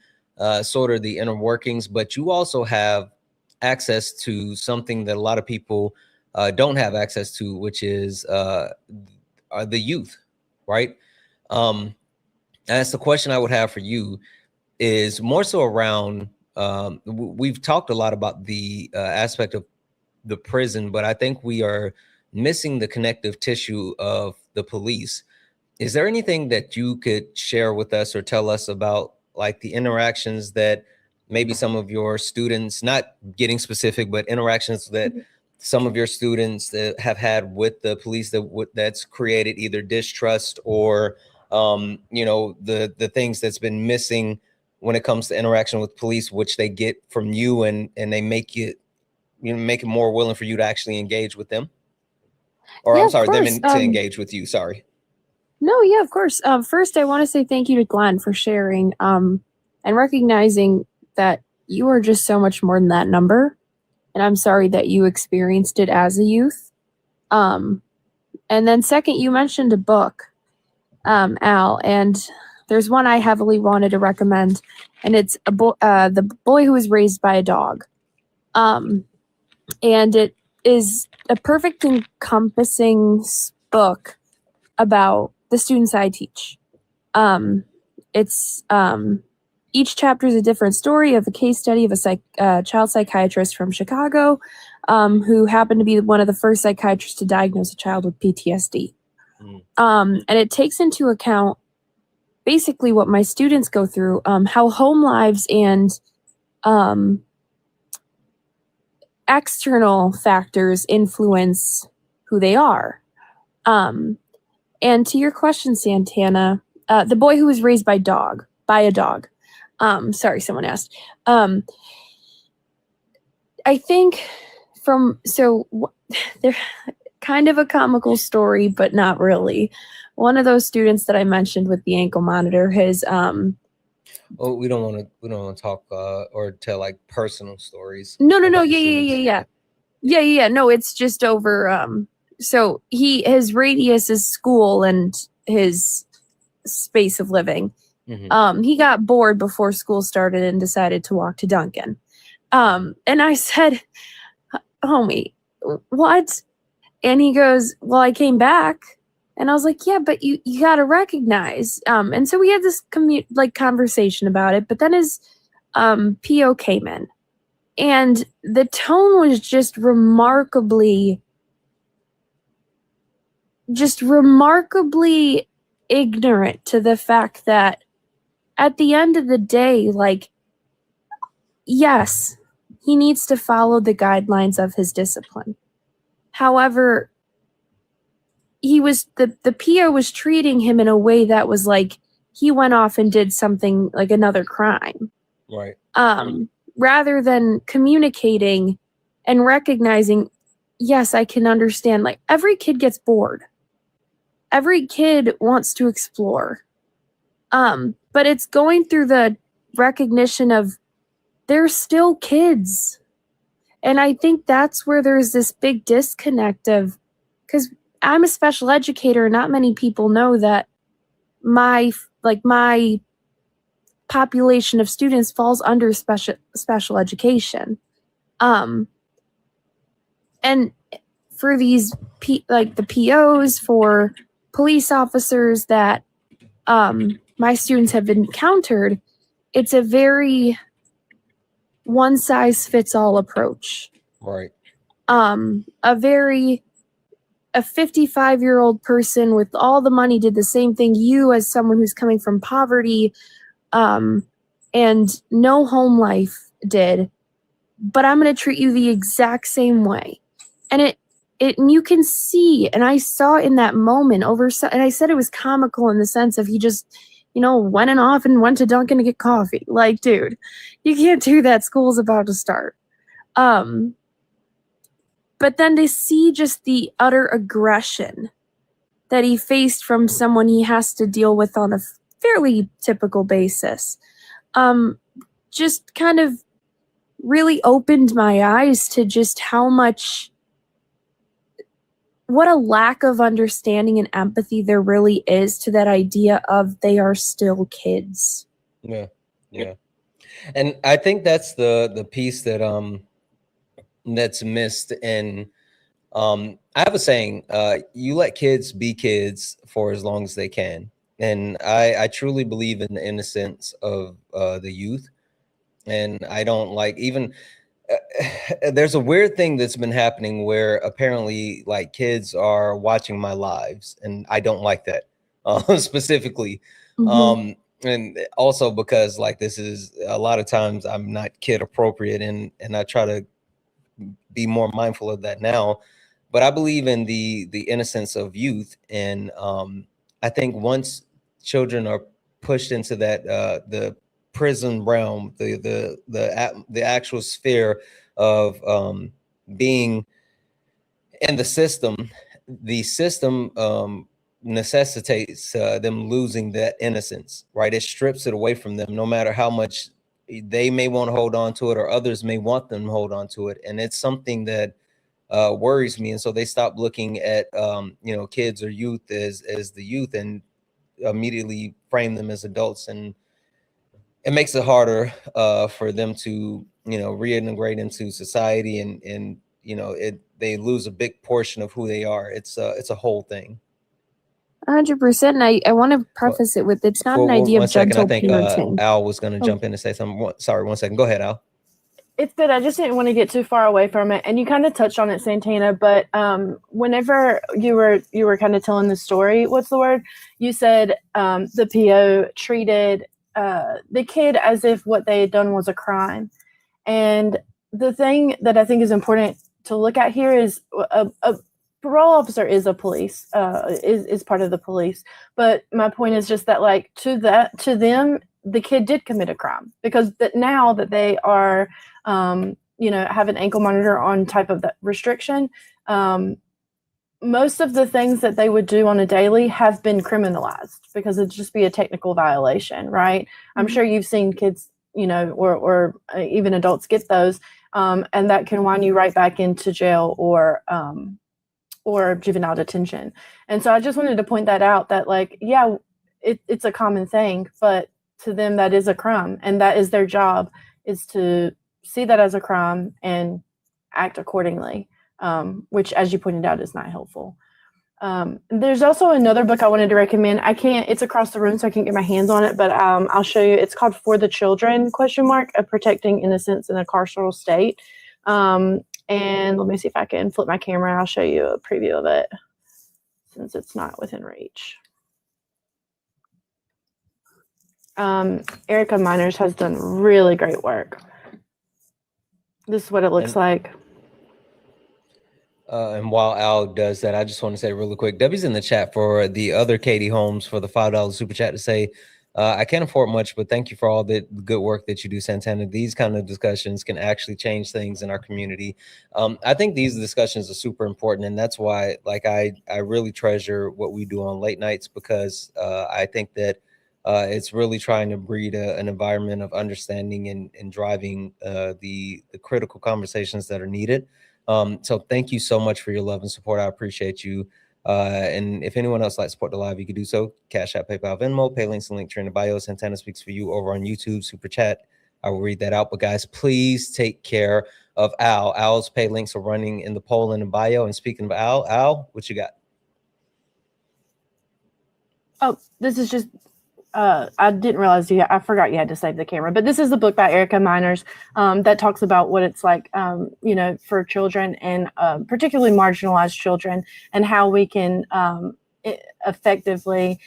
sort of the inner workings, but you also have access to something that a lot of people don't have access to, which is the youth, right? That's the question I would have for you, is more so around, we've talked a lot about the aspect of the prison, but I think we are missing the connective tissue of the police. Is there anything that you could share with us or tell us about, like, the interactions that maybe some of your students, not getting specific, but interactions that some of your students that have had with the police that's created either distrust or you know, the things that's been missing when it comes to interaction with police, which they get from you, and they make it, you know, make it more willing for you to actually engage with them, or Yeah, I'm of sorry, them course. to engage with you. Sorry. No, yeah, of course. First, I want to say thank you to Glenn for sharing and recognizing that you are just so much more than that number. And I'm sorry that you experienced it as a youth. And then second, you mentioned a book, Al, and there's one I heavily wanted to recommend, and it's The Boy Who Was Raised by a Dog. And it is a perfect encompassing book about the students I teach. It's each chapter is a different story of a case study of a child psychiatrist from Chicago who happened to be one of the first psychiatrists to diagnose a child with PTSD. And it takes into account basically what my students go through, how home lives and external factors influence who they are. And to your question, Santana, the boy who was raised by a dog. Sorry, someone asked. I think they're kind of a comical story, but not really. One of those students that I mentioned with the ankle monitor, his Oh, we don't want to talk or tell like personal stories. No. Yeah. No, it's just over. So his radius is school and his space of living. Mm-hmm. He got bored before school started and decided to walk to Dunkin'. And I said, homie, what? And he goes, well, I came back. And I was like, yeah, but you got to recognize. And so we had this conversation about it, but then his PO came in and the tone was just remarkably ignorant to the fact that at the end of the day, like, yes, he needs to follow the guidelines of his discipline. However, the PO was treating him in a way that was like he went off and did something like another crime. Right. Rather than communicating and recognizing, yes, I can understand, like, every kid gets bored. Every kid wants to explore. But it's going through the recognition of they're still kids. And I think that's where there's this big disconnect of, because I'm a special educator, and not many people know that my population of students falls under special education. And for these the POs, for police officers that my students have encountered, it's a very one-size-fits-all approach. Right. A very a 55-year-old person with all the money did the same thing you as someone who's coming from poverty and no home life did, but I'm going to treat you the exact same way. And and you can see, and I saw in that moment and I said it was comical in the sense of he just, went off and went to Dunkin' to get coffee. Like, dude, you can't do that. School's about to start. But then to see just the utter aggression that he faced from someone he has to deal with on a fairly typical basis, just kind of really opened my eyes to just what a lack of understanding and empathy there really is to that idea of they are still kids. Yeah. And I think that's the piece that that's missed. And I have a saying, you let kids be kids for as long as they can. And I truly believe in the innocence of the youth. And I don't like even there's a weird thing that's been happening where apparently like kids are watching my lives, and I don't like that specifically. Mm-hmm. And also because like this is a lot of times I'm not kid appropriate, and I try to be more mindful of that now. But I believe in the innocence of youth, and I think once children are pushed into that the prison realm, the actual sphere of being in the system necessitates them losing that innocence, right? It strips it away from them, no matter how much they may want to hold on to it or others may want them to hold on to it. And it's something that worries me. And so they stop looking at kids or youth as the youth and immediately frame them as adults, and it makes it harder for them to reintegrate into society, and they lose a big portion of who they are. It's a whole thing. 100%. And I want to preface it with, it's not an idea of gentle parenting. Al was going to jump in and say something. Sorry, 1 second. Go ahead, Al. It's good. I just didn't want to get too far away from it. And you kind of touched on it, Santana, but whenever you were kind of telling the story, what's the word? You said the PO treated the kid as if what they had done was a crime. And the thing that I think is important to look at here is a parole officer is a police, is part of the police. But my point is just that, like, to them, the kid did commit a crime, because that now that they are, have an ankle monitor on type of that restriction, most of the things that they would do on a daily have been criminalized because it'd just be a technical violation, right? I'm sure you've seen kids, or even adults get those, and that can wind you right back into jail or juvenile detention. And so I just wanted to point that out, that like, yeah, it's a common thing, but to them that is a crime, and that is their job, is to see that as a crime and act accordingly. Which, as you pointed out, is not helpful. There's also another book I wanted to recommend. It's across the room, so I can't get my hands on it, but I'll show you. It's called For the Children, of Protecting Innocence in a Carceral State. And let me see if I can flip my camera and I'll show you a preview of it, since it's not within reach. Erica Miners has done really great work. This is what it looks like. And while Al does that, I just want to say really quick, Debbie's in the chat for the other Katie Holmes for the $5 super chat to say, I can't afford much, but thank you for all the good work that you do, Santana. These kind of discussions can actually change things in our community. I think these discussions are super important, and that's why, like, I really treasure what we do on late nights, because I think that it's really trying to breed an environment of understanding and driving the critical conversations that are needed. So thank you so much for your love and support. I appreciate you. And if anyone else likes to support the live, you can do so. Cash App, PayPal, Venmo, pay links and link tree in the bio. Santana Speaks for You over on YouTube, super chat. I will read that out. But guys, please take care of Al. Al's pay links are running in the poll in the bio. And speaking of Al, what you got? Oh, this is just I didn't realize I forgot you had to save the camera, but this is the book by Erica Miners that talks about what it's like, for children and particularly marginalized children, and how we can effectively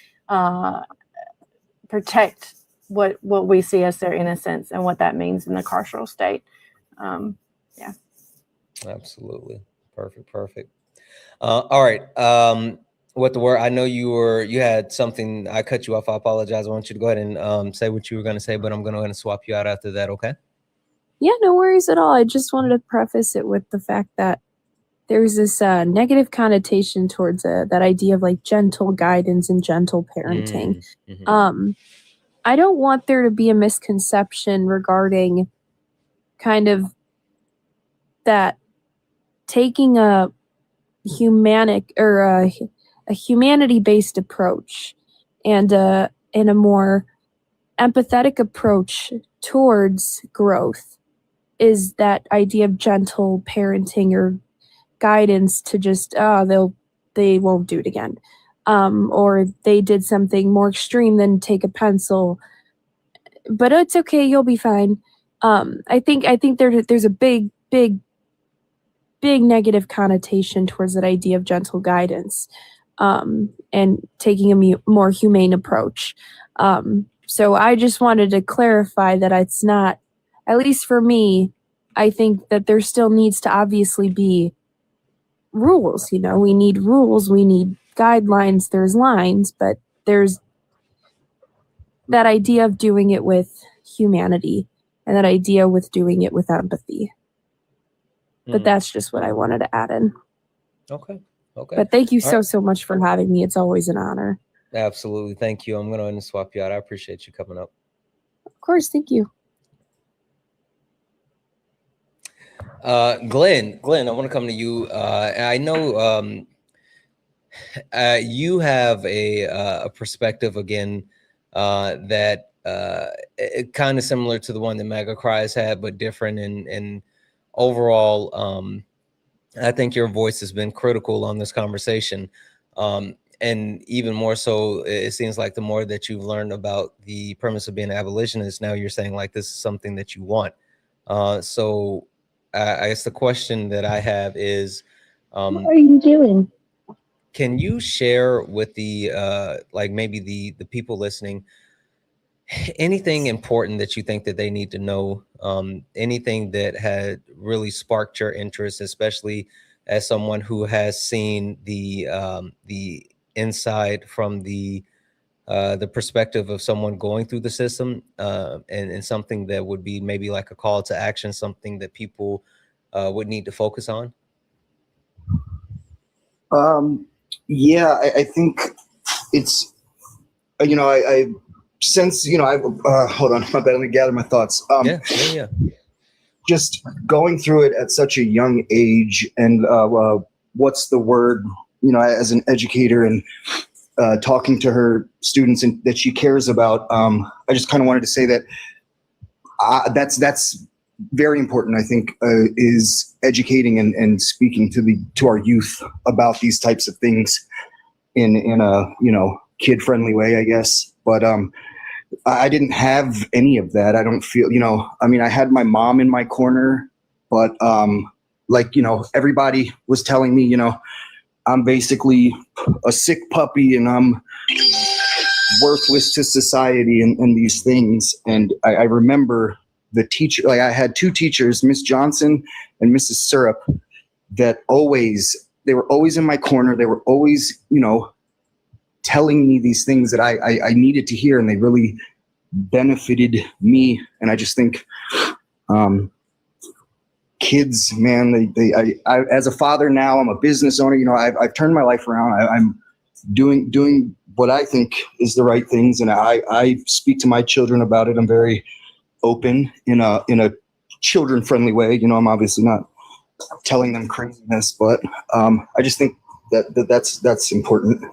protect what we see as their innocence and what that means in the carceral state. Yeah. Absolutely. Perfect. All right. What the word? I know you had something. I cut you off. I apologize. I want you to go ahead and say what you were going to say, but I'm going to go ahead and swap you out after that. Okay. Yeah, no worries at all. I just wanted to preface it with the fact that there's this negative connotation towards that idea of like gentle guidance and gentle parenting. Mm-hmm. I don't want there to be a misconception regarding kind of that taking a humanic or a humanity-based approach and a more empathetic approach towards growth is that idea of gentle parenting or guidance to just they won't do it again, or they did something more extreme than take a pencil, but it's okay, you'll be fine. I think there's a big negative connotation towards that idea of gentle guidance, and taking a more humane approach. So I just wanted to clarify that it's not, at least for me, I think that there still needs to obviously be rules. We need rules, we need guidelines, there's lines, but there's that idea of doing it with humanity and that idea with doing it with empathy. But that's just what I wanted to add in. Okay. But thank you so much for having me. It's always an honor. Absolutely. Thank you. I'm going to go ahead and swap you out. I appreciate you coming up. Of course. Thank you. Glenn, I want to come to you. I know you have a perspective again that kind of similar to the one that Mega Cries had, but different. And overall, I think your voice has been critical on this conversation. And even more so, it seems like the more that you've learned about the premise of being an abolitionist, now you're saying like this is something that you want. So I guess the question that I have is, what are you doing? Can you share with the like maybe the people listening anything important that you think that they need to know, anything that had really sparked your interest, especially as someone who has seen the inside from the perspective of someone going through the system, and something that would be maybe like a call to action, something that people would need to focus on? Yeah, I think it's, I since, I've, hold on, my bad, let me gather my thoughts. Yeah. Just going through it at such a young age, and what's the word, as an educator and talking to her students and that she cares about, I just kind of wanted to say that that's very important. I think is educating and speaking to our youth about these types of things in a kid-friendly way, I guess. But I didn't have any of that. I don't feel, I had my mom in my corner, but everybody was telling me, I'm basically a sick puppy and I'm worthless to society and these things. And I remember the teacher, I had two teachers, Miss Johnson and Mrs. Syrup, that they were always in my corner. They were always, telling me these things that I needed to hear, and they really benefited me. And I just think, kids, man, I as a father now, I'm a business owner. I've turned my life around. I'm doing what I think is the right things, and I speak to my children about it. I'm very open in a children-friendly way. I'm obviously not telling them craziness, but I just think that's important.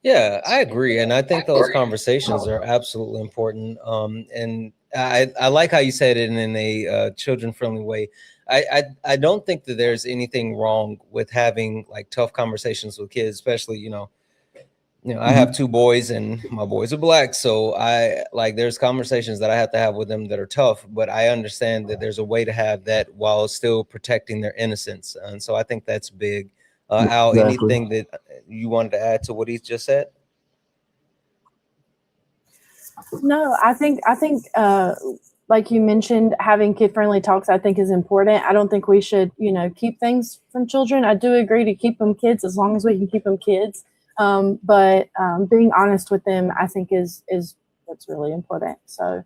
Yeah, I agree. And I think those conversations are absolutely important. And I like how you said it in a children-friendly way. I don't think that there's anything wrong with having like tough conversations with kids, especially, you know, I have two boys and my boys are black. So I like, there's conversations that I have to have with them that are tough, but I understand that there's a way to have that while still protecting their innocence. And so I think that's big. Al, Exactly. anything that you wanted to add to what he just said? No, I think like you mentioned, having kid friendly talks I think is important. I don't think we should, keep things from children. I do agree to keep them kids as long as we can keep them kids. But being honest with them, I think is what's really important. So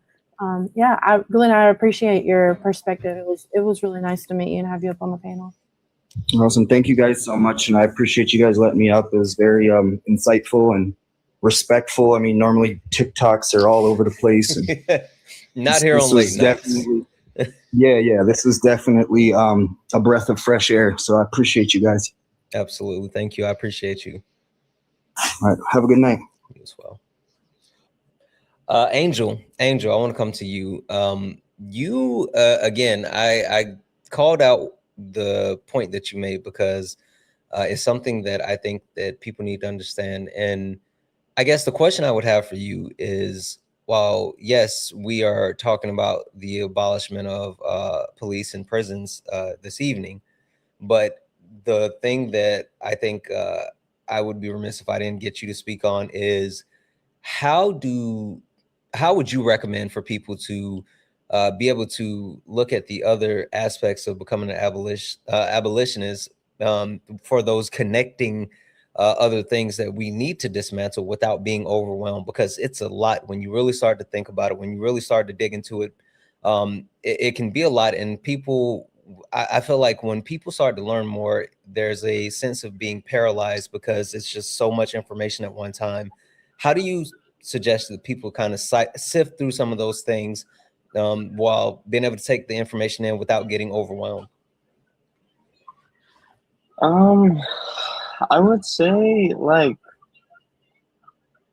yeah, Glenn, I appreciate your perspective. It was really nice to meet you and have you up on the panel. Awesome. Thank you guys so much. And I appreciate you guys letting me up. It was very insightful and respectful. I mean, normally TikToks are all over the place. And Not here on late nights. Yeah. This is definitely a breath of fresh air. So I appreciate you guys. Absolutely. Thank you. I appreciate you. All right. Have a good night. You as well. Angel, I want to come to you. You again, I called out the point that you made because it's something that I think that people need to understand. And I guess the question I would have for you is, while yes, we are talking about the abolishment of police and prisons this evening, but the thing that I think I would be remiss if I didn't get you to speak on is how would you recommend for people to be able to look at the other aspects of becoming an abolitionist for those connecting other things that we need to dismantle without being overwhelmed? Because it's a lot when you really start to think about it, when you really start to dig into it. It can be a lot, and people, I feel like when people start to learn more, there's a sense of being paralyzed because it's just so much information at one time. How do you suggest that people kind of sift through some of those things while being able to take the information in without getting overwhelmed? I would say, like,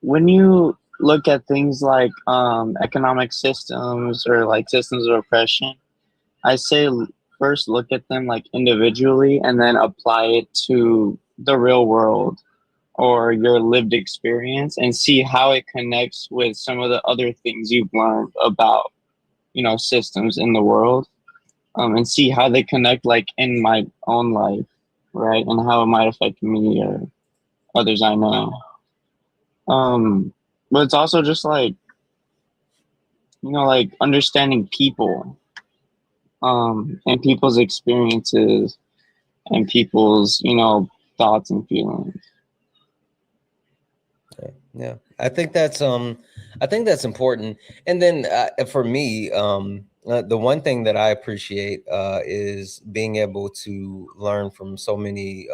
when you look at things like economic systems or like systems of oppression, I say first look at them like individually and then apply it to the real world or your lived experience and see how it connects with some of the other things you've learned about, systems in the world, and see how they connect like in my own life, right? And how it might affect me or others I know. But it's also just like, like understanding people, and people's experiences and people's, thoughts and feelings. Yeah, I think that's important. And then for me, the one thing that I appreciate is being able to learn from so many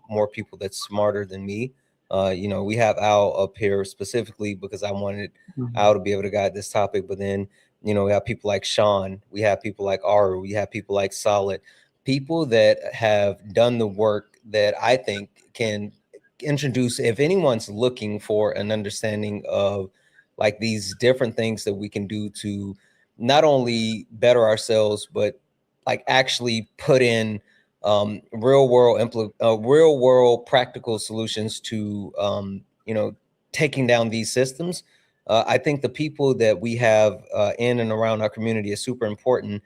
more people that's smarter than me. We have Al up here specifically because I wanted Al to be able to guide this topic, but then we have people like Sean, we have people like Aru, we have people like Solid, people that have done the work that I think can introduce, if anyone's looking for an understanding of like these different things that we can do to not only better ourselves, but like actually put in real world practical solutions to taking down these systems. I think the people that we have in and around our community is super important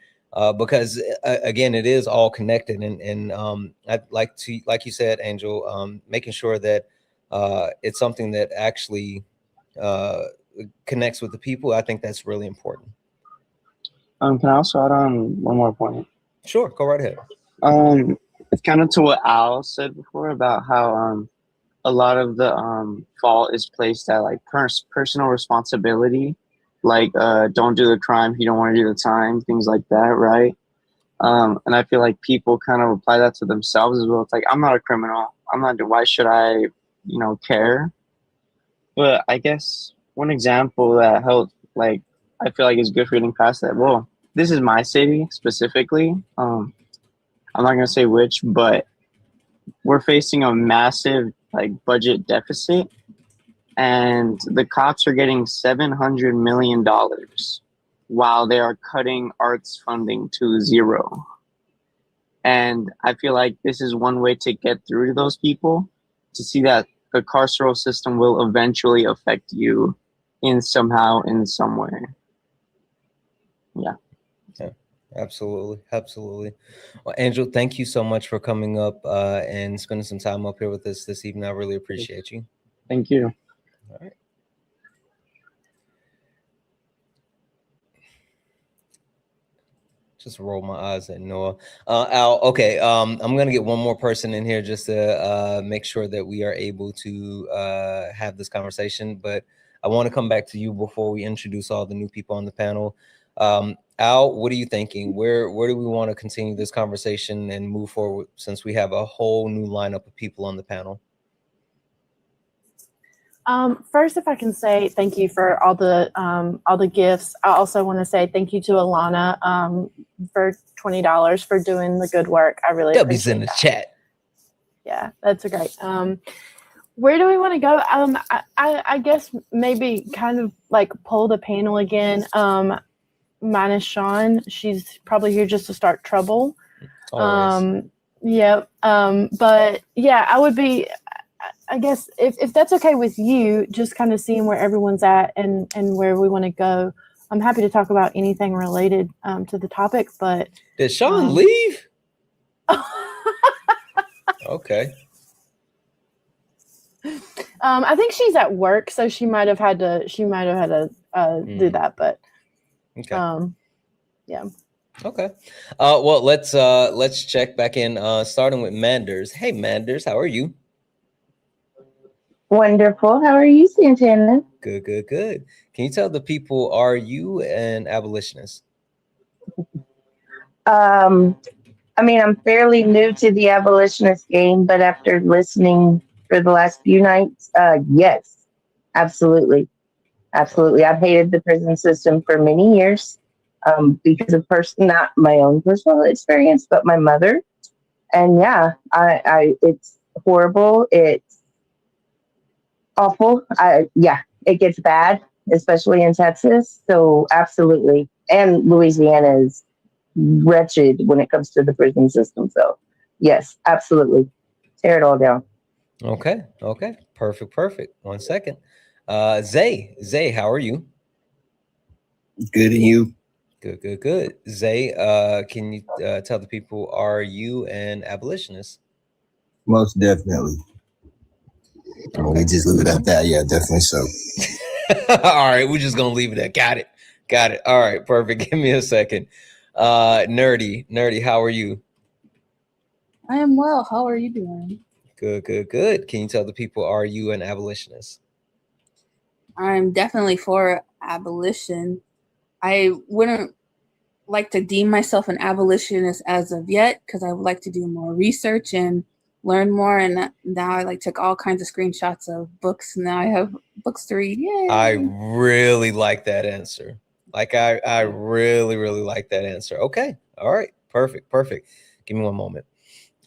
because again, it is all connected, and I'd like to, like you said, Angel, making sure that it's something that actually connects with the people. I think that's really important. Can I also add on one more point? Sure, go right ahead. It's kind of to what Al said before about how a lot of the fault is placed at like personal responsibility, like don't do the crime if you don't want to do the time, things like that, right? And I feel like people kind of apply that to themselves as well. It's like, I'm not a criminal. Why should I, care? But I guess one example that helped, like, I feel like is good for getting past that. Well, this is my city specifically. I'm not going to say which, but we're facing a massive, like, budget deficit. And the cops are getting $700 million while they are cutting arts funding to zero. And I feel like this is one way to get through to those people, to see that the carceral system will eventually affect you in somehow, in some way. Yeah. Yeah, absolutely. Absolutely. Well, Angel, thank you so much for coming up and spending some time up here with us this evening. I really appreciate you. Thank you. All right. Just roll my eyes at Noah. Al, okay. I'm gonna get one more person in here just to make sure that we are able to have this conversation. But I want to come back to you before we introduce all the new people on the panel. Al, what are you thinking? Where do we want to continue this conversation and move forward since we have a whole new lineup of people on the panel? First, if I can say thank you for all the gifts. I also want to say thank you to Alana for $20 for doing the good work. I really W's appreciate in the that. chat. Yeah, that's a great. Where do we want to go? I guess maybe kind of like poll the panel again. Minus Sean, she's probably here just to start trouble. Always. Yep. But yeah, I would be. I guess if that's okay with you, just kind of seeing where everyone's at and where we want to go. I'm happy to talk about anything related to the topic, but did Sean leave? Okay. I think she's at work, so she might have had to do that, but okay. Yeah. Okay. Well, let's check back in, starting with Manders. Hey, Manders, how are you? Wonderful. How are you, Santana? Good, good, good. Can you tell the people, are you an abolitionist? I mean, I'm fairly new to the abolitionist game, but after listening for the last few nights, yes, absolutely. Absolutely. I've hated the prison system for many years because of not my own personal experience, but my mother. And yeah, I it's horrible. It's awful. It gets bad, especially in Texas. So absolutely. And Louisiana is wretched when it comes to the prison system. So yes, absolutely. Tear it all down. Okay. Okay. Perfect. 1 second. Zay, how are you? Good, and you? Good. Zay, can you tell the people, are you an abolitionist? Most definitely. We just leave it at that. Yeah, definitely so. All right, we're just gonna leave it at got it. All right, perfect. Give me a second. Nerdy, how are you? I am well. How are you doing? Good. Can you tell the people, are you an abolitionist? I'm definitely for abolition. I wouldn't like to deem myself an abolitionist as of yet because I would like to do more research and learn more. And now I took all kinds of screenshots of books. Now I have books to read. Yay! I really like that answer. I really like that answer. Okay. All right. Perfect. Give me one moment.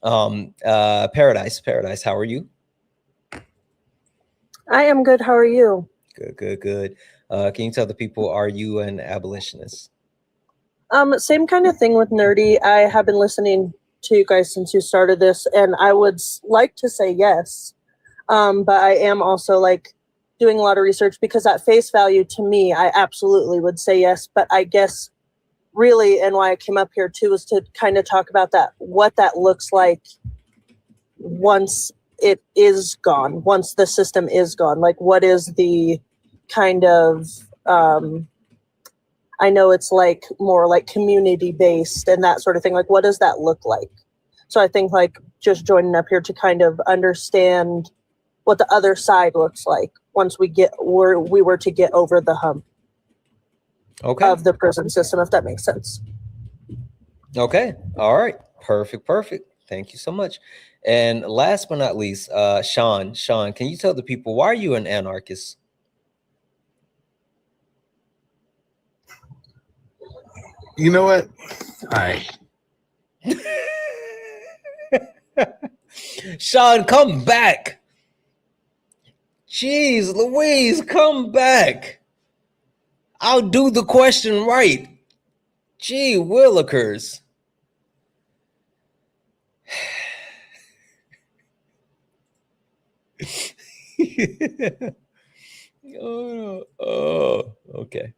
Paradise, how are you? I am good. How are you? Good. Can you tell the people, are you an abolitionist? Same kind of thing with Nerdy. I have been listening to you guys since you started this, and I would like to say yes. But I am also doing a lot of research because at face value, to me, I absolutely would say yes. But I guess really, and why I came up here too, was to kind of talk about what that looks like once it is gone, once the system is gone. What is the kind of, I know it's more community based and that sort of thing. What does that look like? So I think just joining up here to kind of understand what the other side looks like once we were to get over the hump of the prison system, if that makes sense. Okay. All right. Perfect. Thank you so much. And last but not least, Sean, can you tell the people, why are you an anarchist? You know what? All right. Sean, come back. Jeez Louise, come back. I'll do the question right. Gee willikers. Oh, okay.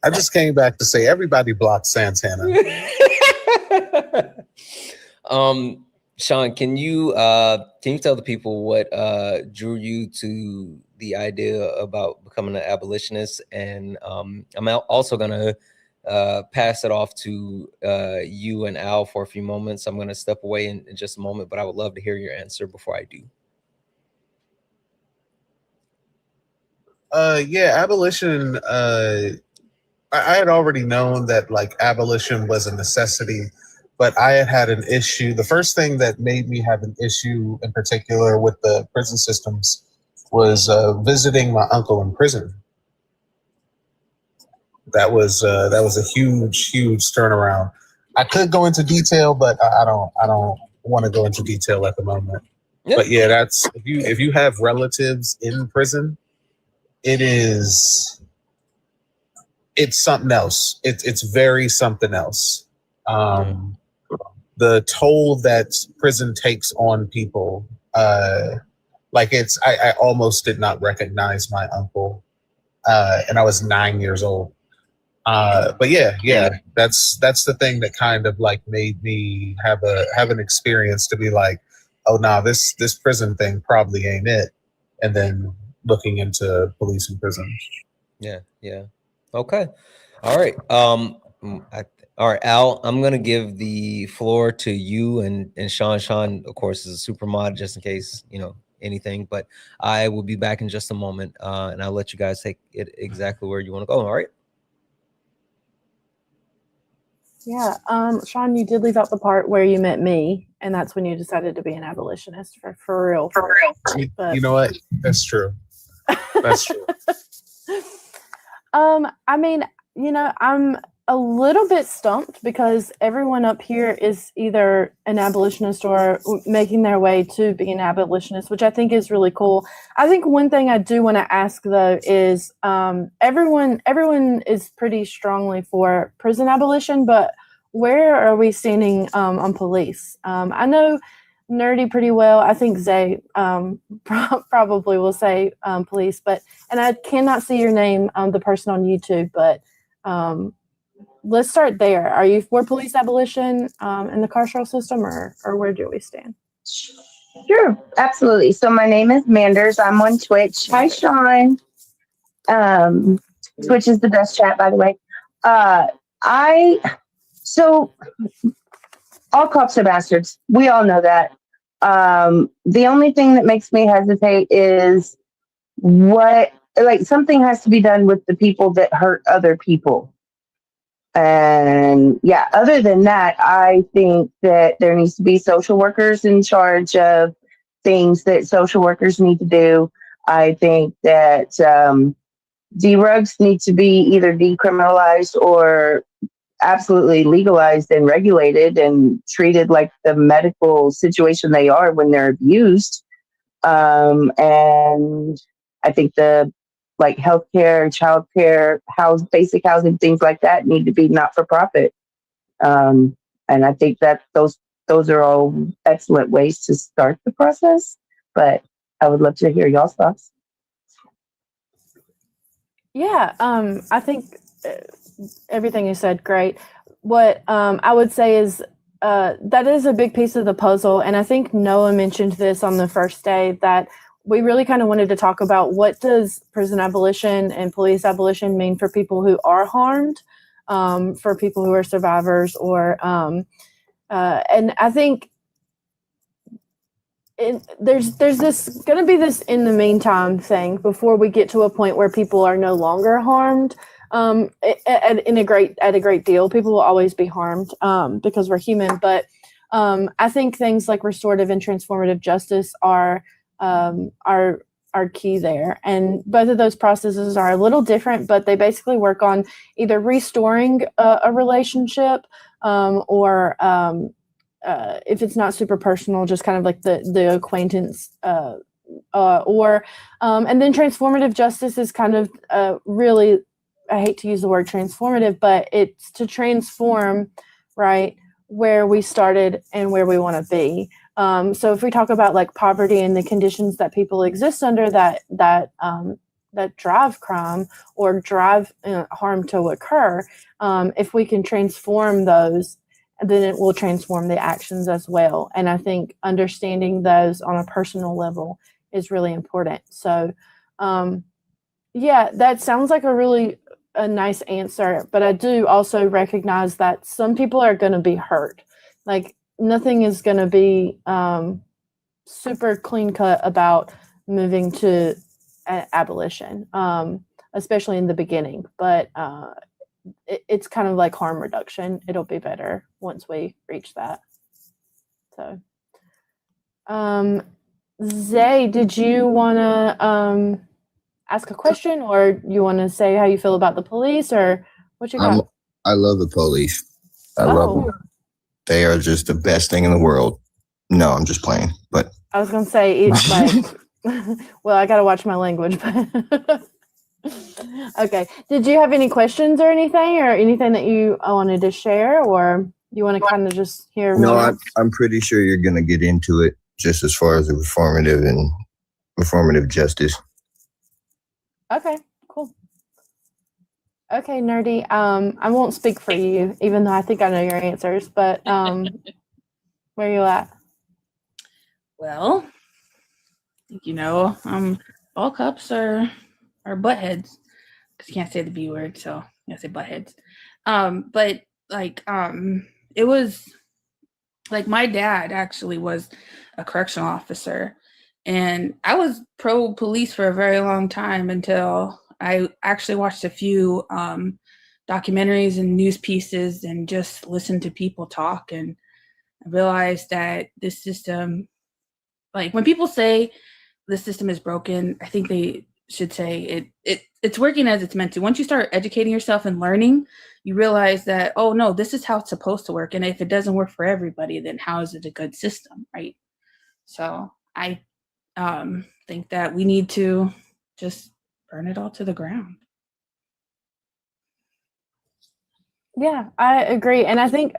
I just came back to say everybody blocked Santana. Sean, can you tell the people what drew you to the idea about becoming an abolitionist? And I'm also gonna pass it off to you and Al for a few moments. I'm gonna step away in just a moment, but I would love to hear your answer before I do. Yeah, abolition. I had already known that like abolition was a necessity, but I had an issue. The first thing that made me have an issue in particular with the prison systems was visiting my uncle in prison. That was a huge turnaround. I could go into detail, but I don't want to go into detail at the moment. Yeah. But yeah, that's if you have relatives in prison, it's something else. It's very something else. The toll that prison takes on people, like I almost did not recognize my uncle, and I was 9 years old. But yeah, that's the thing that kind of like made me have an experience to be like, oh nah, this prison thing probably ain't it. And then looking into police and prisons. Yeah. Okay. All right. All right, Al, I'm gonna give the floor to you and Sean. Sean, of course, is a super mod just in case, anything, but I will be back in just a moment, and I'll let you guys take it exactly where you want to go. All right. Yeah. Sean, you did leave out the part where you met me, and that's when you decided to be an abolitionist for real. But, you know what? That's true. That's true. I mean, I'm a little bit stumped because everyone up here is either an abolitionist or making their way to being an abolitionist, which I think is really cool. I think one thing I do want to ask though is everyone is pretty strongly for prison abolition, but where are we standing on police? I know Nerdy pretty well. I think Zay probably will say police, and I cannot see your name, the person on YouTube, but let's start there. Are you for police abolition in the carceral system, or where do we stand? Sure, absolutely. So my name is Manders. I'm on Twitch. Hi, Sean. Twitch is the best chat, by the way. So all cops are bastards. We all know that. The only thing that makes me hesitate is something has to be done with the people that hurt other people. And yeah, other than that, I think that there needs to be social workers in charge of things that social workers need to do. I think that drugs need to be either decriminalized or absolutely legalized and regulated and treated like the medical situation they are when they're abused. And I think healthcare, childcare, basic housing, things like that need to be not for profit. And I think that those are all excellent ways to start the process. But I would love to hear y'all's thoughts. Yeah, I think everything you said, great. What I would say is that is a big piece of the puzzle. And I think Noah mentioned this on the first day, that we really kind of wanted to talk about what does prison abolition and police abolition mean for people who are harmed, for people who are survivors, or and I think there's this going to be this in the meantime thing before we get to a point where people are no longer harmed. At a great deal, people will always be harmed because we're human. But I think things like restorative and transformative justice are key there, and both of those processes are a little different, but they basically work on either restoring a relationship or if it's not super personal, just kind of like the acquaintance, or and then transformative justice is kind of really, I hate to use the word transformative, but it's to transform right? Where we started and where we want to be. So if we talk about like poverty and the conditions that people exist under that drive crime or drive harm to occur, if we can transform those, then it will transform the actions as well. And I think understanding those on a personal level is really important. So, yeah, that sounds like a nice answer, but I do also recognize that some people are going to be hurt. Like nothing is going to be super clean cut about moving to abolition, especially in the beginning. But it's kind of like harm reduction. It'll be better once we reach that. So, Zay, did you want to ask a question, or you want to say how you feel about the police, or what you got? I love the police. I love them. They are just the best thing in the world. No, I'm just playing. But I was gonna say it's like, well, I gotta watch my language. But okay, did you have any questions or anything that you wanted to share, or you want to kind of just hear? No, I'm pretty sure you're gonna get into it, just as far as the reformative justice. Okay, cool. Okay, Nerdy. I won't speak for you, even though I think I know your answers. But where are you at? Well, all cups are buttheads, because you can't say the B word, so you say buttheads. But it was like my dad actually was a correctional officer, and I was pro police for a very long time until I actually watched a few documentaries and news pieces and just listened to people talk, and I realized that this system, like when people say the system is broken, I think they should say it's working as it's meant to. Once you start educating yourself and learning, you realize that, oh no, this is how it's supposed to work. And if it doesn't work for everybody, then how is it a good system, right? So I think that we need to just burn it all to the ground. Yeah, I agree. And I think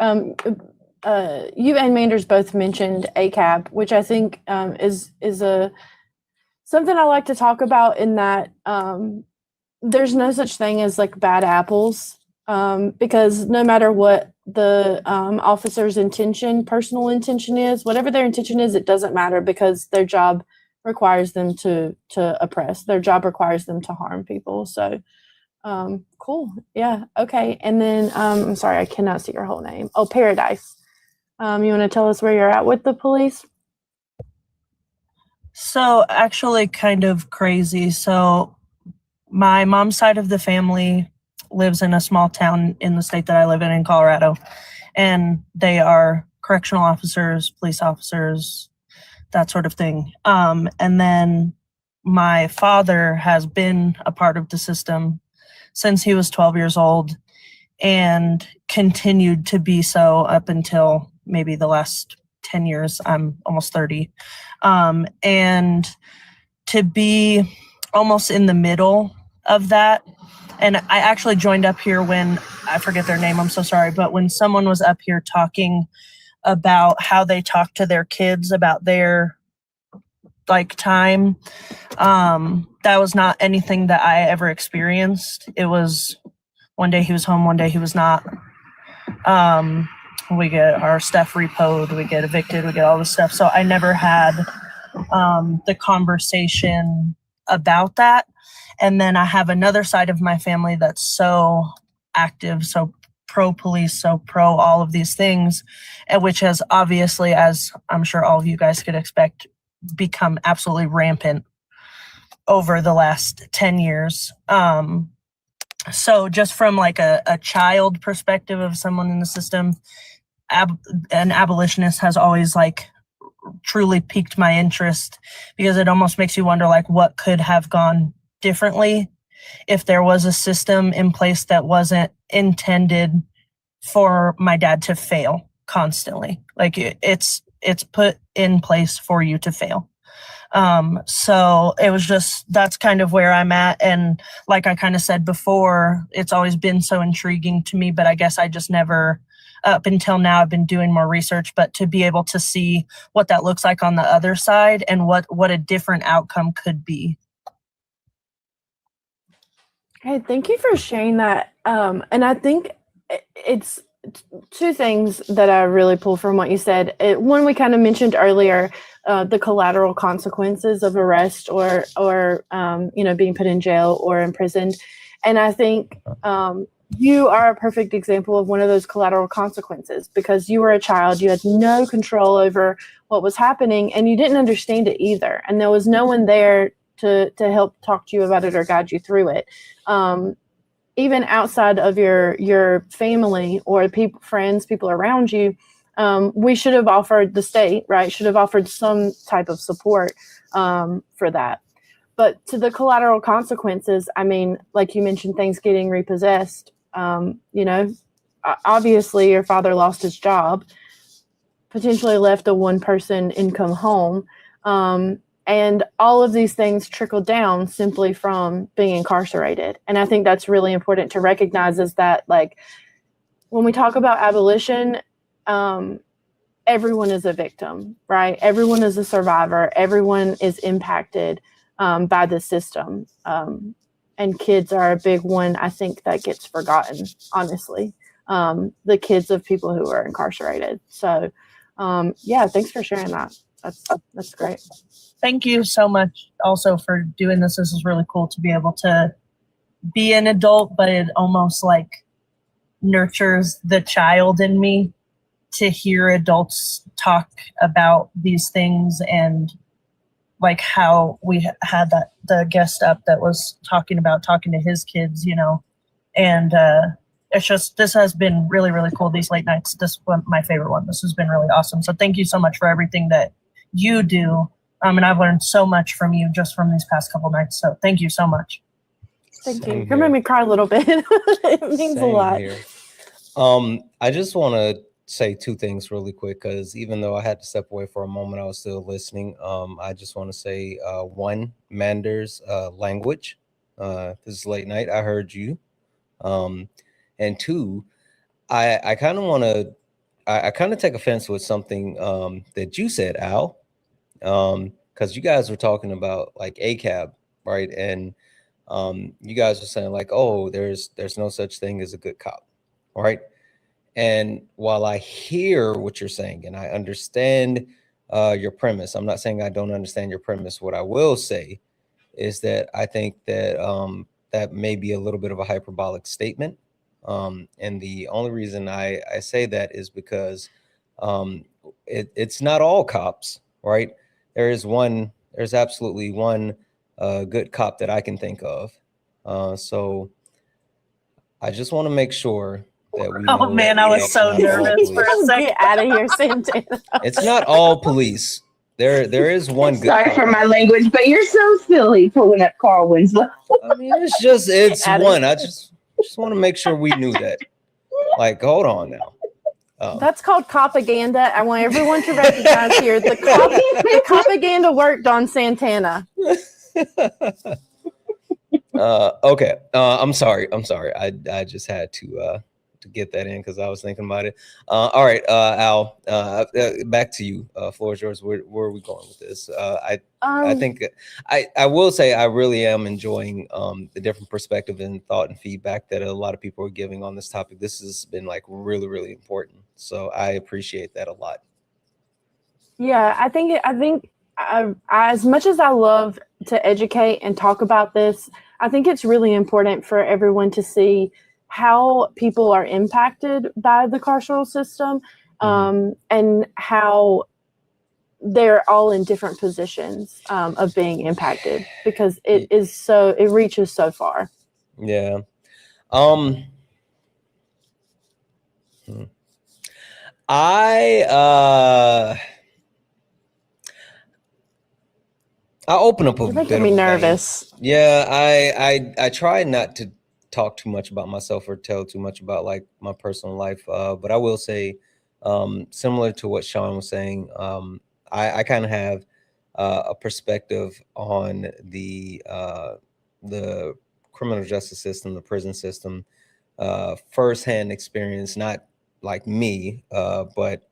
you and Manders both mentioned ACAB, which I think is something I like to talk about, in that there's no such thing as like bad apples, because no matter what the officer's personal intention is, whatever their intention is, it doesn't matter, because their job requires them to oppress. Their job requires them to harm people. So cool. Yeah. Okay. And then I'm sorry, I cannot see your whole name. Oh, Paradise. You want to tell us where you're at with the police? So actually kind of crazy. So my mom's side of the family lives in a small town in the state that I live in Colorado. And they are correctional officers, police officers, that sort of thing. And then my father has been a part of the system since he was 12 years old and continued to be so up until maybe the last 10 years. I'm almost 30. And to be almost in the middle of that. And I actually joined up here when, I forget their name, I'm so sorry, but when someone was up here talking about how they talk to their kids about their time, that was not anything that I ever experienced. It was one day he was home, one day he was not. We get our stuff repoed, we get evicted, we get all this stuff. So I never had the conversation about that. And then I have another side of my family that's so active, so pro-police, so pro all of these things, and which has obviously, as I'm sure all of you guys could expect, become absolutely rampant over the last 10 years. So just from like a child perspective of someone in the system, an abolitionist has always truly piqued my interest, because it almost makes you wonder what could have gone differently if there was a system in place that wasn't intended for my dad to fail constantly. It's put in place for you to fail. So it was just, that's kind of where I'm at. And like I kind of said before, it's always been so intriguing to me, but I guess I just never, up until now, I've been doing more research, but to be able to see what that looks like on the other side and what a different outcome could be. Hey, thank you for sharing that. And I think it's two things that I really pull from what you said. One, we kind of mentioned earlier, the collateral consequences of arrest or being put in jail or imprisoned. And I think you are a perfect example of one of those collateral consequences, because you were a child, you had no control over what was happening, and you didn't understand it either. And there was no one there to help talk to you about it or guide you through it. Even outside of your family or friends, people around you, we should have offered, the state, right, should have offered some type of support for that. But to the collateral consequences, I mean, like you mentioned, things getting repossessed, obviously your father lost his job, potentially left a one-person income home, and all of these things trickle down simply from being incarcerated. And I think that's really important to recognize, is that, like, when we talk about abolition, everyone is a victim, right? Everyone is a survivor. Everyone is impacted by the system. And kids are a big one, I think, that gets forgotten, honestly. The kids of people who are incarcerated. So, thanks for sharing that. That's great. Thank you so much also for doing this. This is really cool to be able to be an adult, but it almost like nurtures the child in me to hear adults talk about these things, and like how we had the guest up that was talking to his kids, and it's just, this has been really, really cool. These late nights, this was my favorite one. This has been really awesome. So thank you so much for everything that you do. And I've learned so much from you just from these past couple nights. So thank you so much. Thank you. You made me cry a little bit. It means a lot. Here. I just want to say two things really quick, because even though I had to step away for a moment, I was still listening. I just want to say, one, Mander's language. This is late night. I heard you. And two, I kind of want to, I kind of take offense with something that you said, Al. Because you guys were talking about like ACAB, right? And you guys were saying like, oh, there's no such thing as a good cop, right? And while I hear what you're saying and I understand your premise, I'm not saying I don't understand your premise. What I will say is that I think that that may be a little bit of a hyperbolic statement. And the only reason I say that is because it's not all cops, right? There's absolutely one good cop that I can think of. So I just want to make sure that we Oh man, I was so nervous for a second. Get out of here, Santana. It's not all police. There is one good Sorry cop. for my language, but you're so silly pulling up Carl Winslow. I mean, it's one. I just want to make sure we knew that. Like, hold on now. That's called propaganda. I want everyone to recognize here the propaganda worked on Santana. Okay. I'm sorry. I just had to get that in because I was thinking about it. All right, Al. Back to you. Floor is yours. Where are we going with this? I think I will say I really am enjoying the different perspective and thought and feedback that a lot of people are giving on this topic. This has been like really, really important. So I appreciate that a lot. Yeah, I think as much as I love to educate and talk about this, I think it's really important for everyone to see how people are impacted by the carceral system, and how they're all in different positions of being impacted, because it reaches so far. Yeah. I open up a bit. Making me nervous. Yeah, I try not to talk too much about myself or tell too much about like my personal life. But I will say, similar to what Sean was saying, I kind of have a perspective on the criminal justice system, the prison system, firsthand experience, not like me, but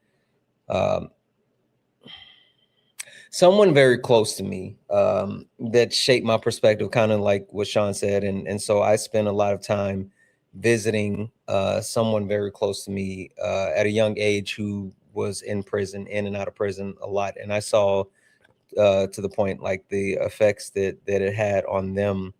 someone very close to me that shaped my perspective, kind of like what Sean said. And so I spent a lot of time visiting someone very close to me at a young age who was in prison, in and out of prison a lot. And I saw to the point like the effects that it had on them,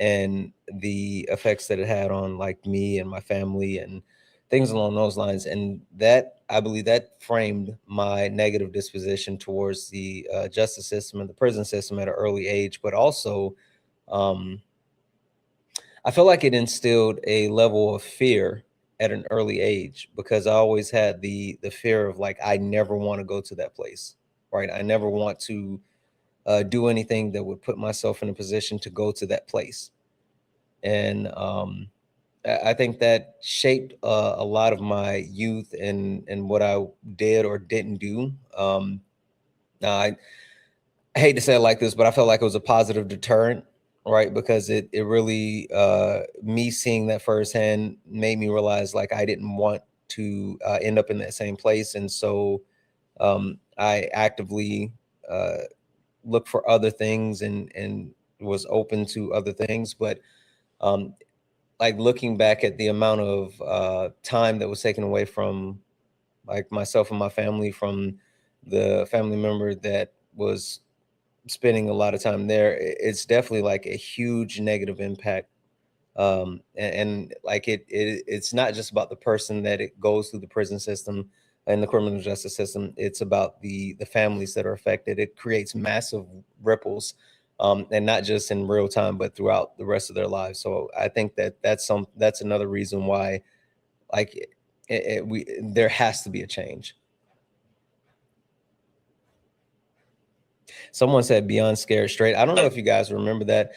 and the effects that it had on like me and my family and things along those lines. And that, I believe, that framed my negative disposition towards the justice system and the prison system at an early age. But also, I feel like it instilled a level of fear at an early age, because I always had the fear of like, I never want to go to that place, right? I never want to do anything that would put myself in a position to go to that place. And I think that shaped a lot of my youth and what I did or didn't do. Now, I hate to say it like this, but I felt like it was a positive deterrent, right? Because it really, me seeing that firsthand made me realize like I didn't want to end up in that same place. And so I actively looked for other things and was open to other things. But like looking back at the amount of time that was taken away from like myself and my family, from the family member that was spending a lot of time there, it's definitely like a huge negative impact. And like it's not just about the person that it goes through the prison system and the criminal justice system. It's about the families that are affected. It creates massive ripples, and not just in real time, but throughout the rest of their lives. So I think that's another reason why, like, there has to be a change. Someone said beyond scared straight. I don't know if you guys remember that.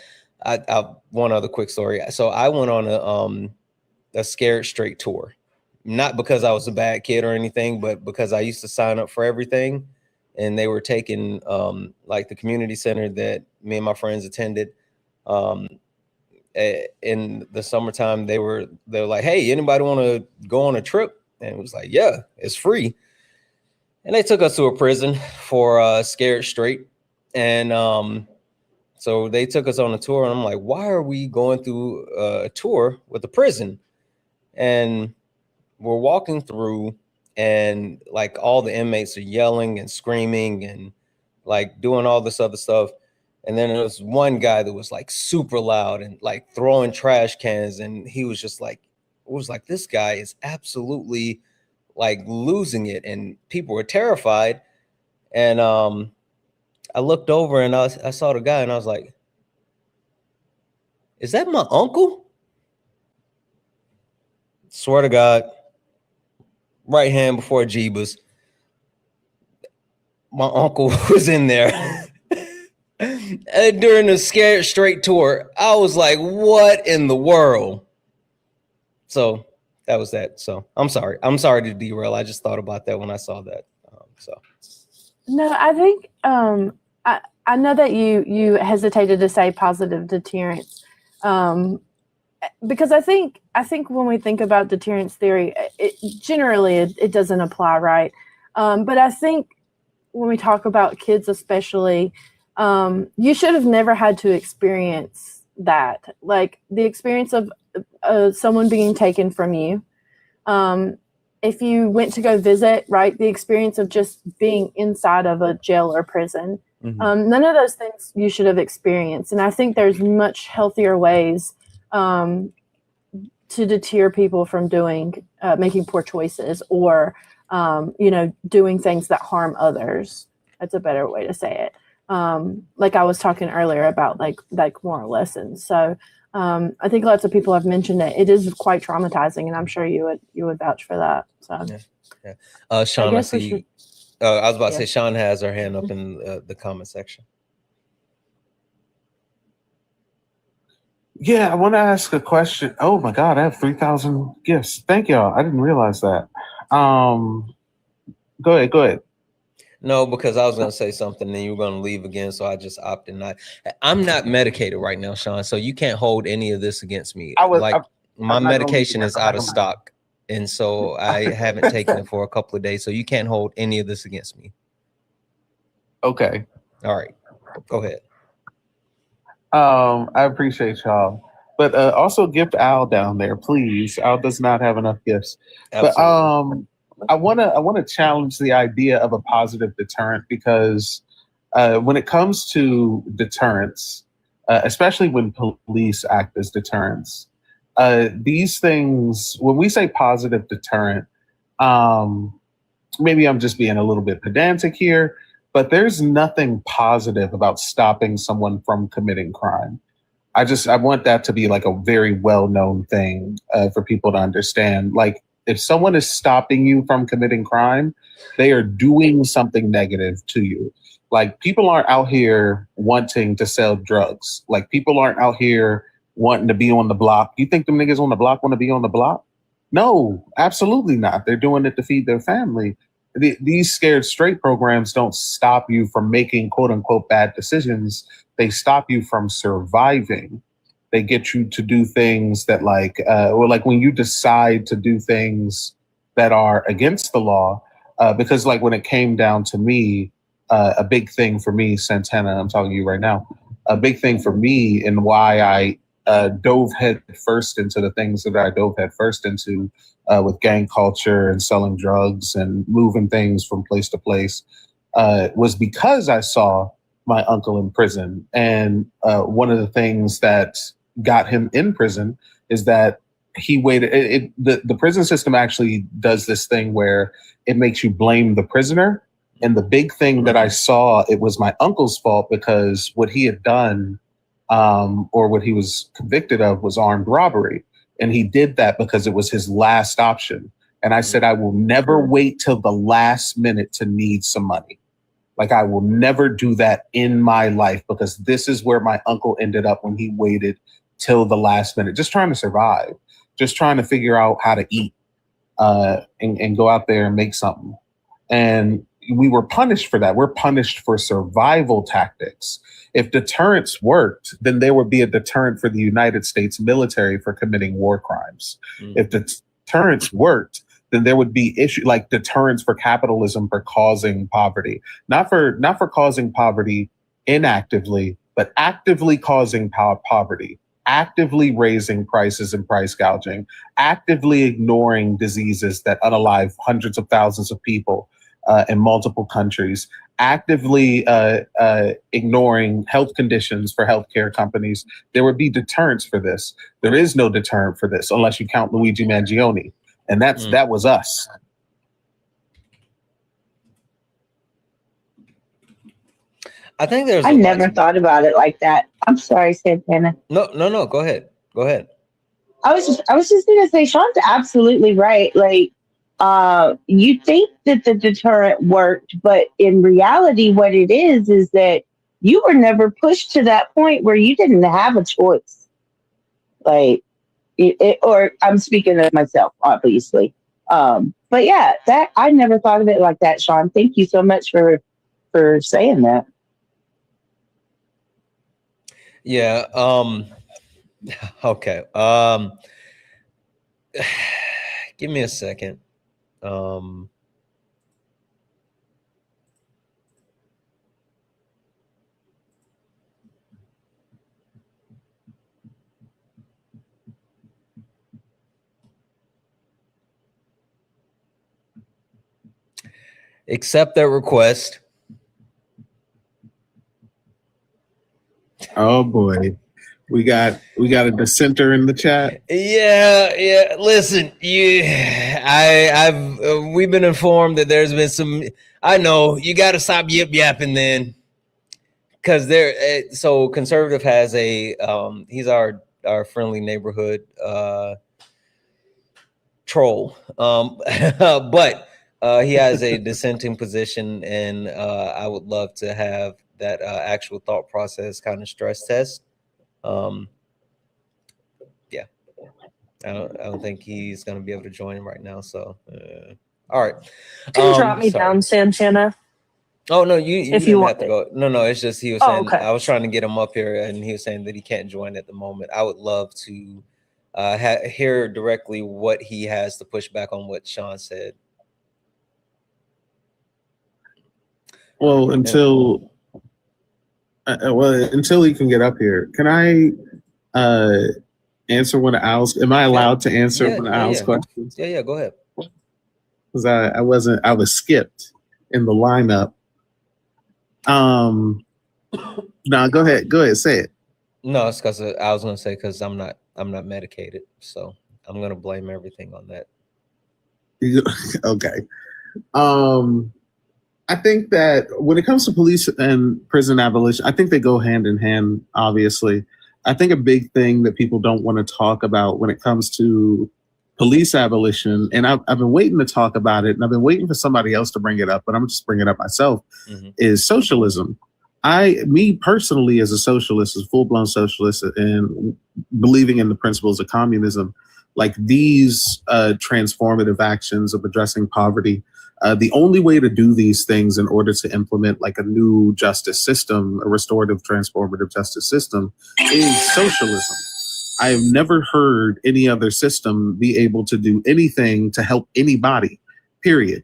One other quick story. So I went on a scared straight tour, not because I was a bad kid or anything, but because I used to sign up for everything. And they were taking like the community center that me and my friends attended. In the summertime, they were like, "Hey, anybody want to go on a trip?" And it was like, "Yeah, it's free." And they took us to a prison for scared straight. And so they took us on a tour, and I'm like, "Why are we going through a tour with a prison?" And we're walking through, and like all the inmates are yelling and screaming and like doing all this other stuff. And then there was one guy that was like super loud and like throwing trash cans, and he was just like, it was like, this guy is absolutely like losing it, and people were terrified. And I looked over and I saw the guy, and I was like, "Is that my uncle?" Swear to God, right hand before Jeebus, my uncle was in there. And during the scared straight tour, I was like, "What in the world?" So that was that. So I'm sorry to derail. I just thought about that when I saw that. No, I think I know that you hesitated to say positive deterrence, because I think when we think about deterrence theory, generally it doesn't apply, right? But I think when we talk about kids especially, you should have never had to experience that, like the experience of someone being taken from you. If you went to go visit, right, the experience of just being inside of a jail or prison, none of those things you should have experienced. And I think there's much healthier ways to deter people from making poor choices or, doing things that harm others. That's a better way to say it. Like I was talking earlier about like moral lessons. So I think lots of people have mentioned it. It is quite traumatizing, and I'm sure you would vouch for that. So yeah. Sean, I see. I was about to say Sean has her hand up in the comment section. Yeah, I want to ask a question. Oh my God, I have 3,000 gifts. Thank y'all. I didn't realize that. Go ahead. No, because I was gonna say something, and you were gonna leave again, so I just opted not. I'm not medicated right now, Sean, so you can't hold any of this against me. My I'm not gonna leave medication again. is out of stock, and so I haven't taken it for a couple of days, so you can't hold any of this against me. Okay. All right, go ahead. I appreciate y'all. But also gift Al down there, please. Al does not have enough gifts. Absolutely. But I wanna challenge the idea of a positive deterrent, because when it comes to deterrence, especially when police act as deterrents, these things, when we say positive deterrent, maybe I'm just being a little bit pedantic here, but there's nothing positive about stopping someone from committing crime. I want that to be like a very well-known thing for people to understand. Like, if someone is stopping you from committing crime, they are doing something negative to you. Like, people aren't out here wanting to sell drugs. Like, people aren't out here wanting to be on the block. You think them niggas on the block want to be on the block? No, absolutely not. They're doing it to feed their family. These scared straight programs don't stop you from making quote unquote bad decisions. They stop you from surviving. They get you to do things that or like when you decide to do things that are against the law, because like when it came down to me, a big thing for me, Santana, I'm talking to you right now, a big thing for me and why I dove head first into the things that I dove head first into with gang culture and selling drugs and moving things from place to place was because I saw my uncle in prison. And one of the things that got him in prison is that he waited. The prison system actually does this thing where it makes you blame the prisoner. And the big thing that I saw, it was my uncle's fault, because what he had done or what he was convicted of was armed robbery. And he did that because it was his last option. And I said, I will never wait till the last minute to need some money. Like, I will never do that in my life, because this is where my uncle ended up when he waited till the last minute, just trying to survive, just trying to figure out how to eat and go out there and make something. And we were punished for that. We're punished for survival tactics. If deterrence worked, then there would be a deterrent for the United States military for committing war crimes. If deterrence worked, then there would be issue like deterrence for capitalism for causing poverty, not for causing poverty inactively, but actively causing poverty, actively raising prices and price gouging, actively ignoring diseases that unalive hundreds of thousands of people in multiple countries, actively ignoring health conditions for healthcare companies. There would be deterrence for this. There is no deterrent for this unless you count Luigi Mangione. And that was us. I think there's. I never thought about it like that. I'm sorry, Santana. No. Go ahead. I was just gonna say, Sean's absolutely right. Like, you think that the deterrent worked, but in reality, what it is that you were never pushed to that point where you didn't have a choice. Like, or I'm speaking of myself, obviously. But yeah, that I never thought of it like that, Sean. Thank you so much for saying that. Yeah. Okay. Give me a second. Accept that request. Oh boy. We got a dissenter in the chat. Yeah. Listen, we've been informed that there's been some. I know you got to stop yip yapping then, because so conservative has a he's our friendly neighborhood troll, but he has a dissenting position, and I would love to have that actual thought process kind of stress test. Yeah, I don't think he's going to be able to join him right now. So, all right. Can you drop me down, Santana? Oh no, you If you didn't want have to go. No, it's just he was Oh, saying okay. I was trying to get him up here, and he was saying that he can't join at the moment. I would love to hear directly what he has to push back on what Sean said. Well, until he can get up here, can I answer one of Al's? Am I allowed to answer one of Al's questions? Yeah, go ahead. Because I was skipped in the lineup. No, go ahead, say it. No, it's because I was gonna say because I'm not medicated, so I'm gonna blame everything on that. Okay. I think that when it comes to police and prison abolition, I think they go hand in hand, obviously. I think a big thing that people don't want to talk about when it comes to police abolition, and I've been waiting to talk about it, and I've been waiting for somebody else to bring it up, but I'm just bringing it up myself, is socialism. Me personally, as a socialist, as a full-blown socialist, and believing in the principles of communism, like these transformative actions of addressing poverty, the only way to do these things in order to implement like a new justice system, a restorative transformative justice system, is socialism. I have never heard any other system be able to do anything to help anybody, period.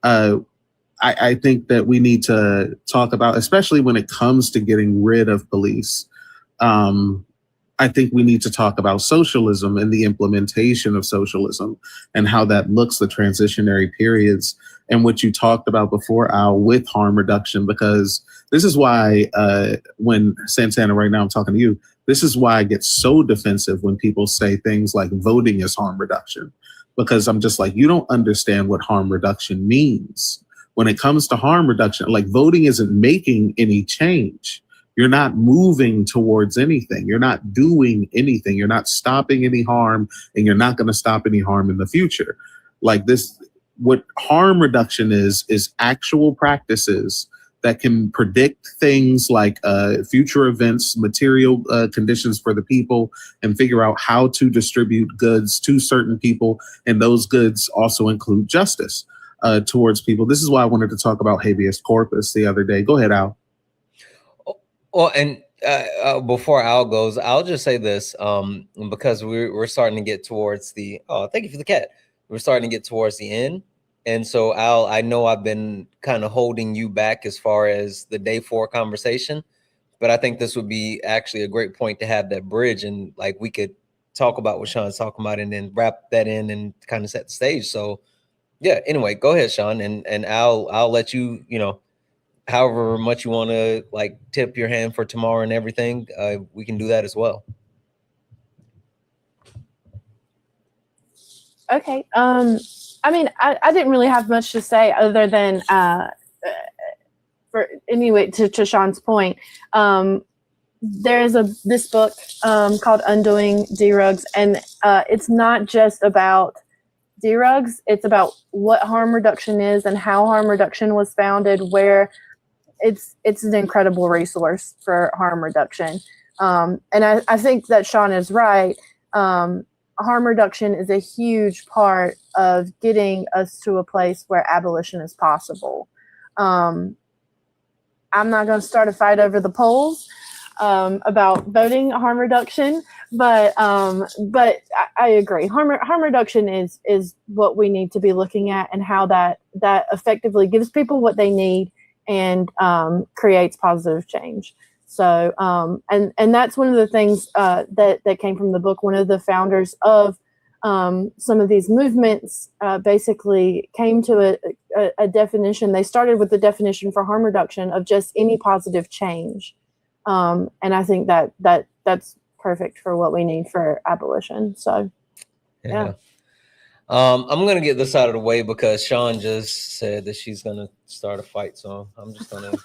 I think that we need to talk about, especially when it comes to getting rid of police, I think we need to talk about socialism and the implementation of socialism and how that looks, the transitionary periods, and what you talked about before, Al, with harm reduction, because this is why when Santana, right now I'm talking to you, this is why I get so defensive when people say things like voting is harm reduction, because I'm just like, you don't understand what harm reduction means. When it comes to harm reduction, like voting isn't making any change. You're not moving towards anything. You're not doing anything. You're not stopping any harm, and you're not going to stop any harm in the future. Like this, what harm reduction is actual practices that can predict things like future events, material conditions for the people, and figure out how to distribute goods to certain people. And those goods also include justice towards people. This is why I wanted to talk about habeas corpus the other day. Go ahead, Al. Well, and before Al goes, I'll just say this, because we're starting to get towards the, thank you for the cat. We're starting to get towards the end. And so Al, I know I've been kind of holding you back as far as the day 4 conversation, but I think this would be actually a great point to have that bridge, and like we could talk about what Sean's talking about and then wrap that in and kind of set the stage. So yeah, anyway, go ahead, Sean, and I'll let you, however much you want to like tip your hand for tomorrow and everything, we can do that as well. Okay. I mean, I didn't really have much to say other than to Sean's point. There is this book called Undoing Derugs, and it's not just about derugs. It's about what harm reduction is and how harm reduction was founded, where it's an incredible resource for harm reduction. And I think that Sean is right. Harm reduction is a huge part of getting us to a place where abolition is possible. I'm not going to start a fight over the polls about voting harm reduction, but I agree. Harm reduction is what we need to be looking at, and how that effectively gives people what they need and creates positive change. So, and that's one of the things that came from the book. One of the founders of some of these movements basically came to a definition. They started with the definition for harm reduction of just any positive change. And I think that's perfect for what we need for abolition. So, yeah. I'm going to get this out of the way because Sean just said that she's going to start a fight. So I'm just going to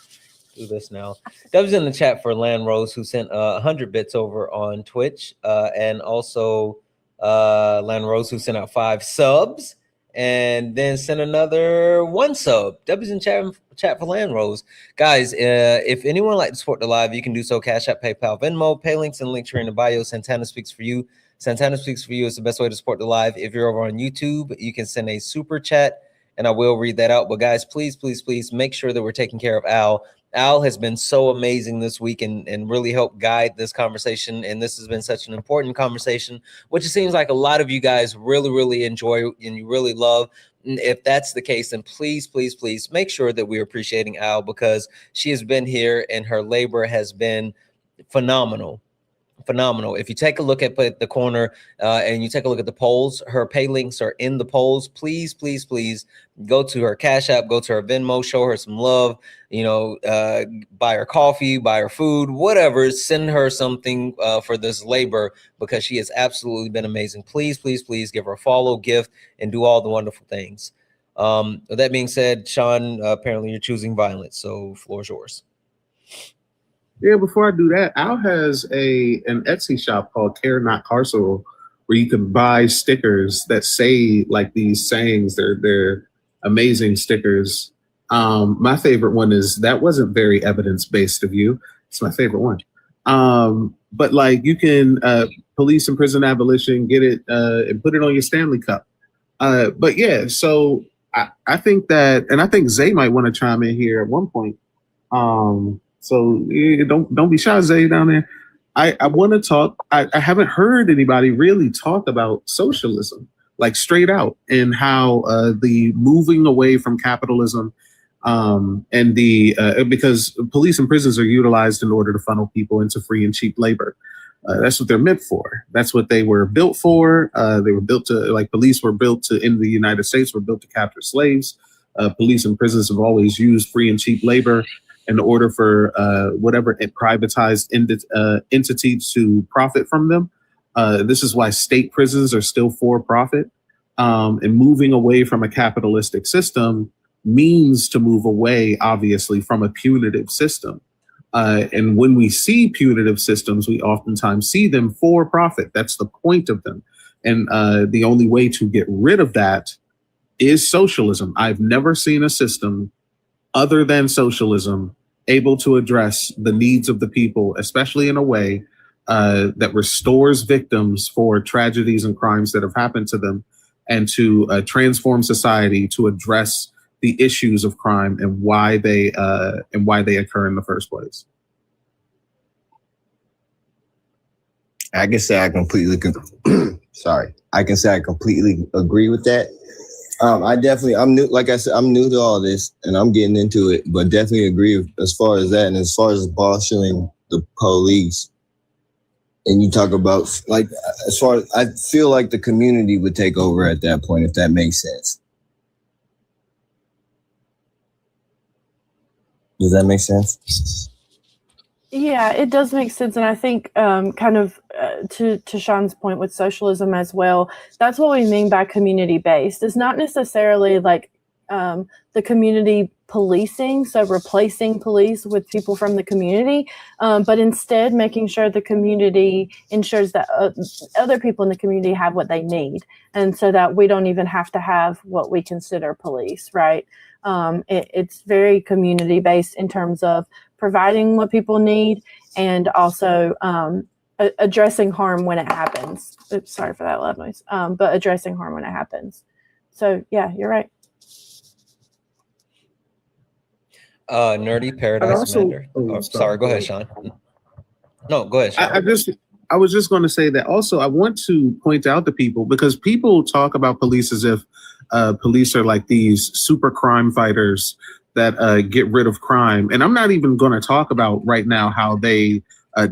do this now. That was in the chat for Land Rose, who sent 100 bits over on Twitch, and also Land Rose, who sent out 5 subs and then sent another 1 sub. W's in chat for Land Rose. Guys, if anyone would like to support the live, you can do so. Cash App, PayPal, Venmo, pay links and link tree in the bio. Santana Speaks For You. Santana Speaks For You is the best way to support the live. If you're over on YouTube, you can send a super chat and I will read that out. But guys, please, please, please make sure that we're taking care of Al. Al has been so amazing this week and really helped guide this conversation. And this has been such an important conversation, which it seems like a lot of you guys really, really enjoy and you really love. And if that's the case, then please, please, please make sure that we're appreciating Al, because she has been here and her labor has been phenomenal. If you take a look at the corner and you take a look at the polls, her pay links are in the polls. Please, please, please go to her Cash App, go to her Venmo, show her some love, buy her coffee, buy her food, whatever, send her something for this labor, because she has absolutely been amazing. Please, please, please give her a follow, gift, and do all the wonderful things. With that being said, Sean, apparently you're choosing violence, so floor is yours. Yeah, before I do that, Al has an Etsy shop called Care Not Carceral, where you can buy stickers that say like these sayings. They're amazing stickers. My favorite one is, "That wasn't very evidence-based of you." It's my favorite one. But like, you can police and prison abolition, get it and put it on your Stanley Cup. But yeah, so I think that, and I think Zay might want to chime in here at one point. So yeah, don't be shy, Zay, down there. I want to talk. I haven't heard anybody really talk about socialism, like straight out, and how the moving away from capitalism and because police and prisons are utilized in order to funnel people into free and cheap labor. That's what they're meant for. That's what they were built for. They were built to, like, police were built to, in the United States, were built to capture slaves. Police and prisons have always used free and cheap labor in order for whatever privatized entity to profit from them. This is why state prisons are still for profit. And moving away from a capitalistic system means to move away, obviously, from a punitive system. And when we see punitive systems, we oftentimes see them for profit. That's the point of them. And the only way to get rid of that is socialism. I've never seen a system other than socialism able to address the needs of the people, especially in a way that restores victims for tragedies and crimes that have happened to them, and to transform society to address the issues of crime and why they occur in the first place. I can say I completely I can say I completely agree with that. I'm new, like I said, I'm new to all this and I'm getting into it, but definitely agree with, as far as that. And as far as abolishing the police, and you talk about, like, as far as, I feel like the community would take over at that point, if that makes sense. Does that make sense? Yeah, it does make sense. And I think kind of to Sean's point with socialism as well, that's what we mean by community-based. It's not necessarily like the community policing, so replacing police with people from the community, but instead making sure the community ensures that other people in the community have what they need, and so that we don't even have to have what we consider police, right? It's very community-based in terms of providing what people need, and also addressing harm when it happens. Oops, sorry for that loud noise. But addressing harm when it happens. So yeah, you're right. Nerdy Paradise also, Mender. Oh, sorry, go ahead, Sean. No, go ahead, Sean. I was just going to say that also I want to point out to people, because people talk about police as if police are like these super crime fighters that get rid of crime. And I'm not even going to talk about right now how they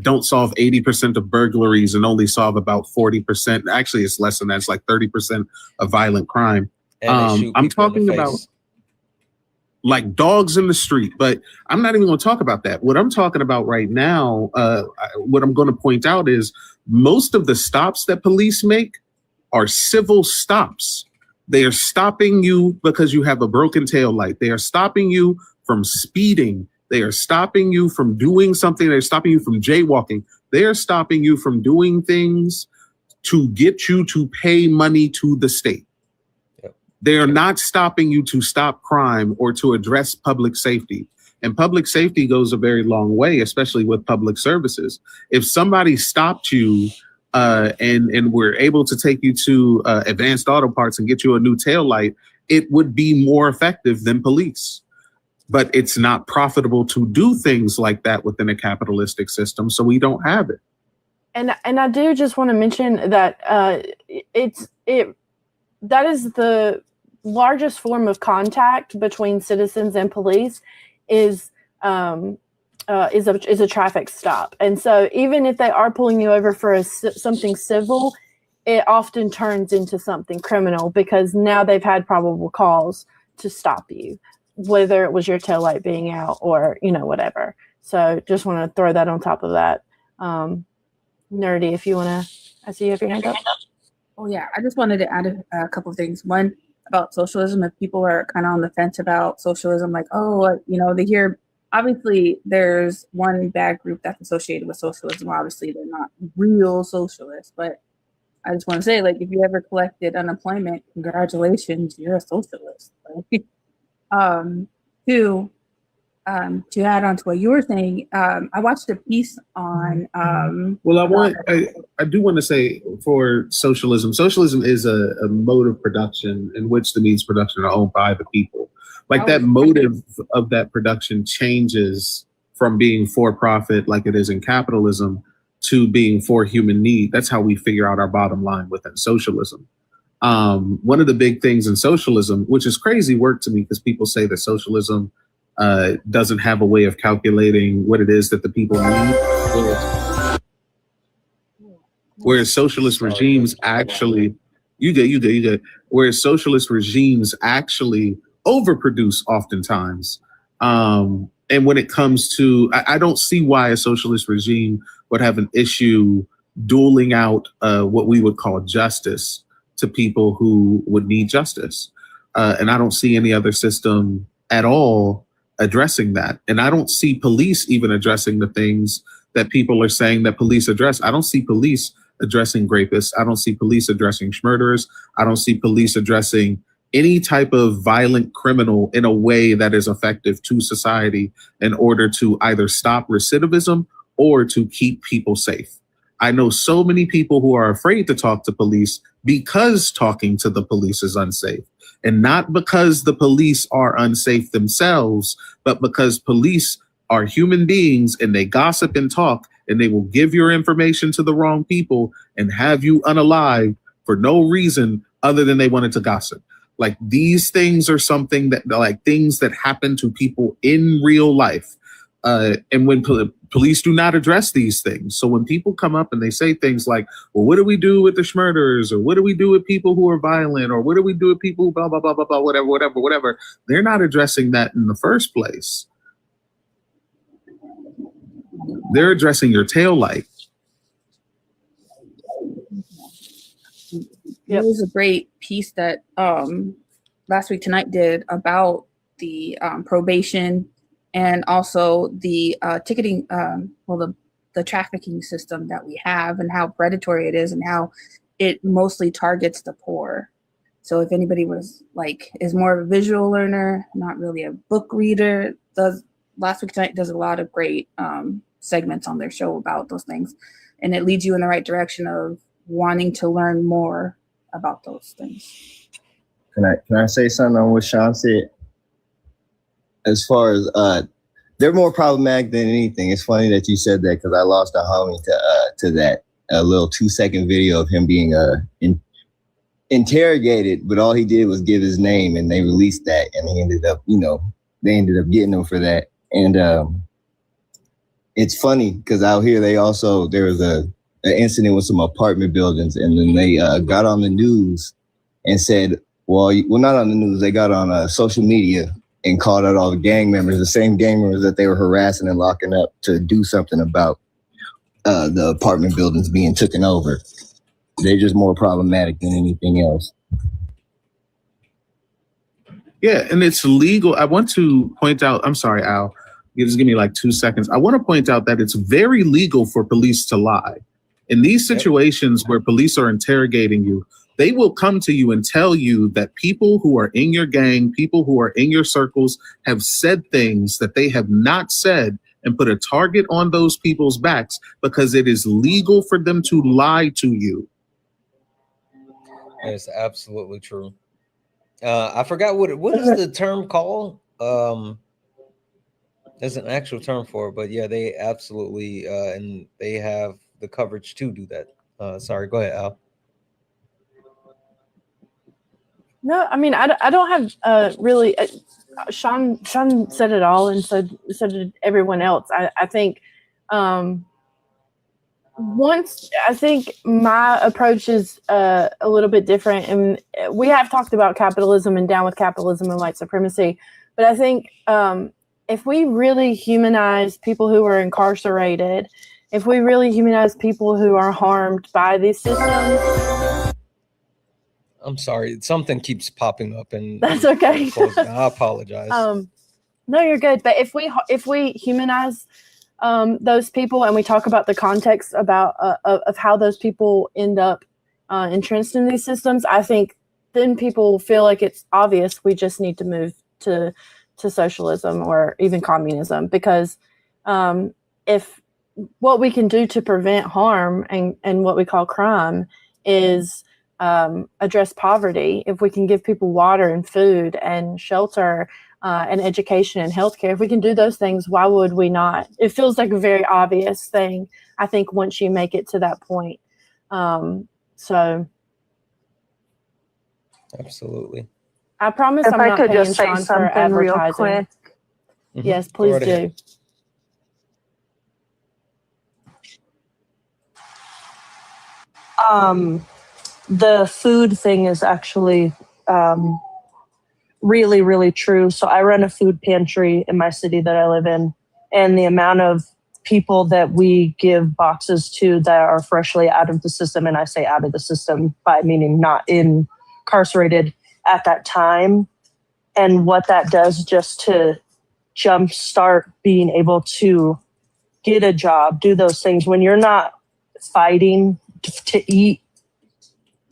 don't solve 80% of burglaries and only solve about 40%. Actually, it's less than that. It's like 30% of violent crime. I'm talking about like dogs in the street, but I'm not even going to talk about that. What I'm talking about right now, what I'm going to point out is most of the stops that police make are civil stops. They are stopping you because you have a broken tail light. They are stopping you from speeding. They are stopping you from doing something. They're stopping you from jaywalking. They are stopping you from doing things to get you to pay money to the state. They are not stopping you to stop crime or to address public safety. And public safety goes a very long way, especially with public services. If somebody stopped you and we're able to take you to Advanced Auto Parts and get you a new tail light, it would be more effective than police. But it's not profitable to do things like that within a capitalistic system, so we don't have it. And I do just want to mention that that is the largest form of contact between citizens and police is a traffic stop. And so even if they are pulling you over for something civil, it often turns into something criminal because now they've had probable cause to stop you, whether it was your taillight being out or, whatever. So just want to throw that on top of that. Nerdy, if you want to, I see you have your hand up. Oh yeah, I just wanted to add a couple of things. One, about socialism. If people are kind of on the fence about socialism, like, they hear, obviously there's one bad group that's associated with socialism. Obviously they're not real socialists, but I just want to say, like, if you ever collected unemployment, congratulations, you're a socialist. Right? Two, to add on to what you were saying, I watched a piece on. I do want to say for socialism is a mode of production in which the means production are owned by the people. Like that motive of that production changes from being for profit, like it is in capitalism, to being for human need. That's how we figure out our bottom line within socialism. One of the big things in socialism, which is crazy work to me because people say that socialism doesn't have a way of calculating what it is that the people need. Whereas socialist regimes actually, whereas socialist regimes actually overproduce oftentimes. And when it comes to, I don't see why a socialist regime would have an issue doling out what we would call justice to people who would need justice. And I don't see any other system at all addressing that. And I don't see police even addressing the things that people are saying that police address. I don't see police addressing rapists. I don't see police addressing murderers. I don't see police addressing any type of violent criminal in a way that is effective to society in order to either stop recidivism or to keep people safe. I know so many people who are afraid to talk to police because talking to the police is unsafe. And not because the police are unsafe themselves, but because police are human beings and they gossip and talk and they will give your information to the wrong people and have you unalived for no reason other than they wanted to gossip. Like these things are something that like things that happen to people in real life. And when police do not address these things. So when people come up and they say things like, well, what do we do with the murderers? Or what do we do with people who are violent? Or what do we do with people who blah, blah, blah, blah, blah, whatever. They're not addressing that in the first place. They're addressing your taillight. It was a great piece that Last Week Tonight did about the probation and also the ticketing, the trafficking system that we have and how predatory it is and how it mostly targets the poor. So if anybody was like, is more of a visual learner, not really a book reader, Last Week Tonight does a lot of great segments on their show about those things. And it leads you in the right direction of wanting to learn more about those things. Can I say something on what Sean said? As far as they're more problematic than anything. It's funny that you said that because I lost a homie to that a little 2-second video of him being interrogated, but all he did was give his name and they released that, and he ended up, they ended up getting him for that. And it's funny because out here there was an incident with some apartment buildings, and then they got on the news and said, well, not on the news, they got on social media and called out all the gang members, the same gang members that they were harassing and locking up, to do something about the apartment buildings being taken over. They're just more problematic than anything else. Yeah, and it's legal. I want to point out, I'm sorry, Al, just give me like 2 seconds. I want to point out that it's very legal for police to lie. In these situations where police are interrogating you, they will come to you and tell you that people who are in your gang, people who are in your circles have said things that they have not said and put a target on those people's backs because it is legal for them to lie to you. That is absolutely true. I forgot what is the term called. There's an actual term for it, but yeah, they absolutely and they have the coverage to do that. Sorry, go ahead, Al. No, I mean, I don't have really. Sean said it all, and so did everyone else. I think I think my approach is a little bit different, and we have talked about capitalism and down with capitalism and white supremacy, but I think if we really humanize people who are incarcerated, if we really humanize people who are harmed by these systems. I'm sorry, something keeps popping up, and that's okay. I apologize. No, you're good. But if we humanize those people and we talk about the context about of how those people end up entrenched in these systems, I think then people feel like it's obvious we just need to move to socialism or even communism, because if what we can do to prevent harm and what we call crime is address poverty, if we can give people water and food and shelter and education and healthcare, if we can do those things, why would we not? It feels like a very obvious thing, I think, once you make it to that point. So absolutely. I promise if I'm I not could paying just say Sean for something real advertising. quick. Yes, please do. The food thing is actually really, really true. So I run a food pantry in my city that I live in, and the amount of people that we give boxes to that are freshly out of the system, and I say out of the system by meaning not incarcerated at that time, and what that does just to jumpstart being able to get a job, do those things when you're not fighting to eat,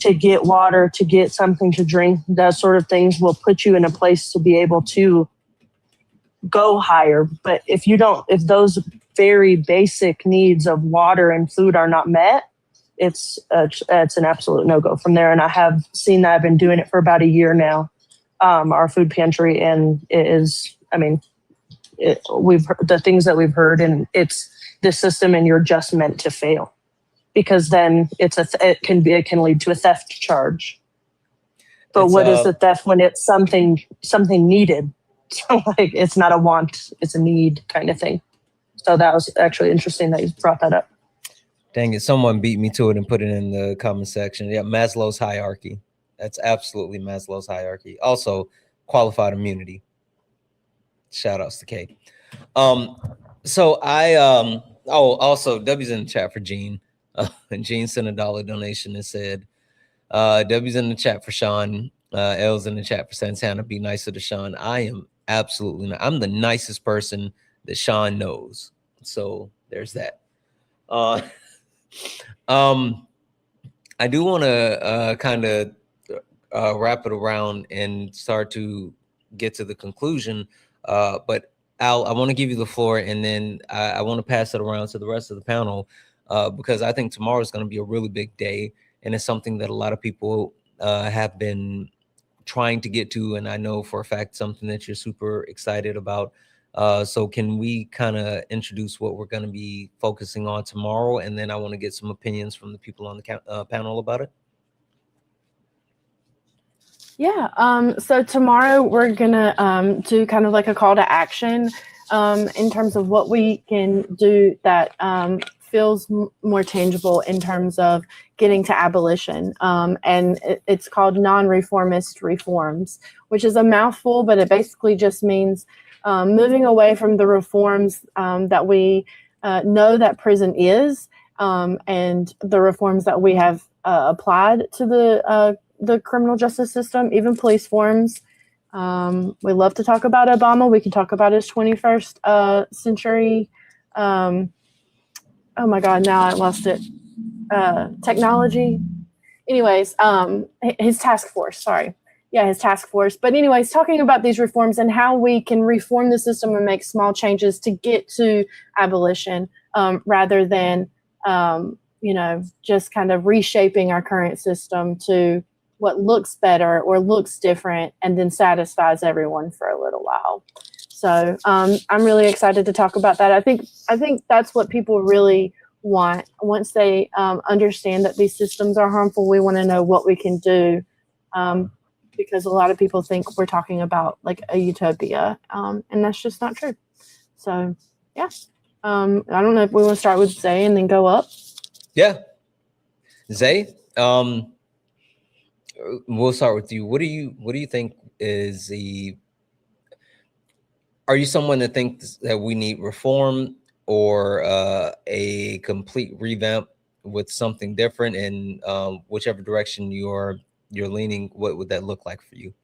to get water, to get something to drink, that sort of things will put you in a place to be able to go higher. But if those very basic needs of water and food are not met, it's an absolute no-go from there. And I have seen that. I've been doing it for about a year now, our food pantry, and it is, I mean, we've heard the things that we've heard, and it's the system, and you're just meant to fail, because then it can lead to a theft charge. But what is the theft when it's something needed? So like, it's not a want, it's a need kind of thing. So that was actually interesting that you brought that up. Dang it, someone beat me to it and put it in the comment section. Yeah, Maslow's hierarchy. That's absolutely Maslow's hierarchy. Also, qualified immunity. Shout outs to Kay. So I also W's in the chat for Gene. And Gene sent a $1 donation and said, W's in the chat for Sean, L's in the chat for Santana. Be nicer to Sean. I am absolutely not. I'm the nicest person that Sean knows. So there's that. I do want to kind of wrap it around and start to get to the conclusion. But Al, I want to give you the floor, and then I want to pass it around to the rest of the panel. Because I think tomorrow is going to be a really big day, and it's something that a lot of people have been trying to get to, and I know for a fact something that you're super excited about. So can we kind of introduce what we're going to be focusing on tomorrow, and then I want to get some opinions from the people on the panel about it. Yeah. So tomorrow we're gonna do kind of like a call to action in terms of what we can do that feels more tangible in terms of getting to abolition. And it's called non-reformist reforms, which is a mouthful, but it basically just means moving away from the reforms that we know that prison is, and the reforms that we have applied to the criminal justice system, even police forms. We love to talk about Obama. We can talk about his 21st century. Oh my God, now I lost it. Technology. Anyways, his task force, sorry. Yeah, his task force. But anyways, talking about these reforms and how we can reform the system and make small changes to get to abolition, rather than, just kind of reshaping our current system to what looks better or looks different and then satisfies everyone for a little while. So I'm really excited to talk about that. I think that's what people really want. Once they understand that these systems are harmful, we want to know what we can do, because a lot of people think we're talking about like a utopia, and that's just not true. So yeah, I don't know if we want to start with Zay and then go up. Yeah, Zay, we'll start with you. What do you think is the? Are you someone that thinks that we need reform or a complete revamp with something different? And whichever direction you're leaning, what would that look like for you?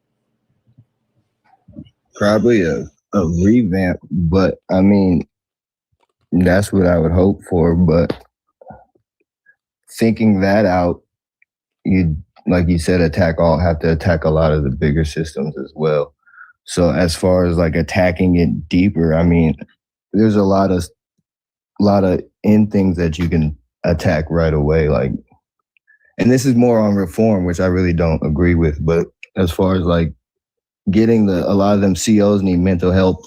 Probably a revamp, but I mean, that's what I would hope for. But thinking that out, you, like you said, have to attack a lot of the bigger systems as well. So as far as like attacking it deeper, I mean, there's a lot of in things that you can attack right away. Like, and this is more on reform, which I really don't agree with. But as far as like getting a lot of them COs need mental health.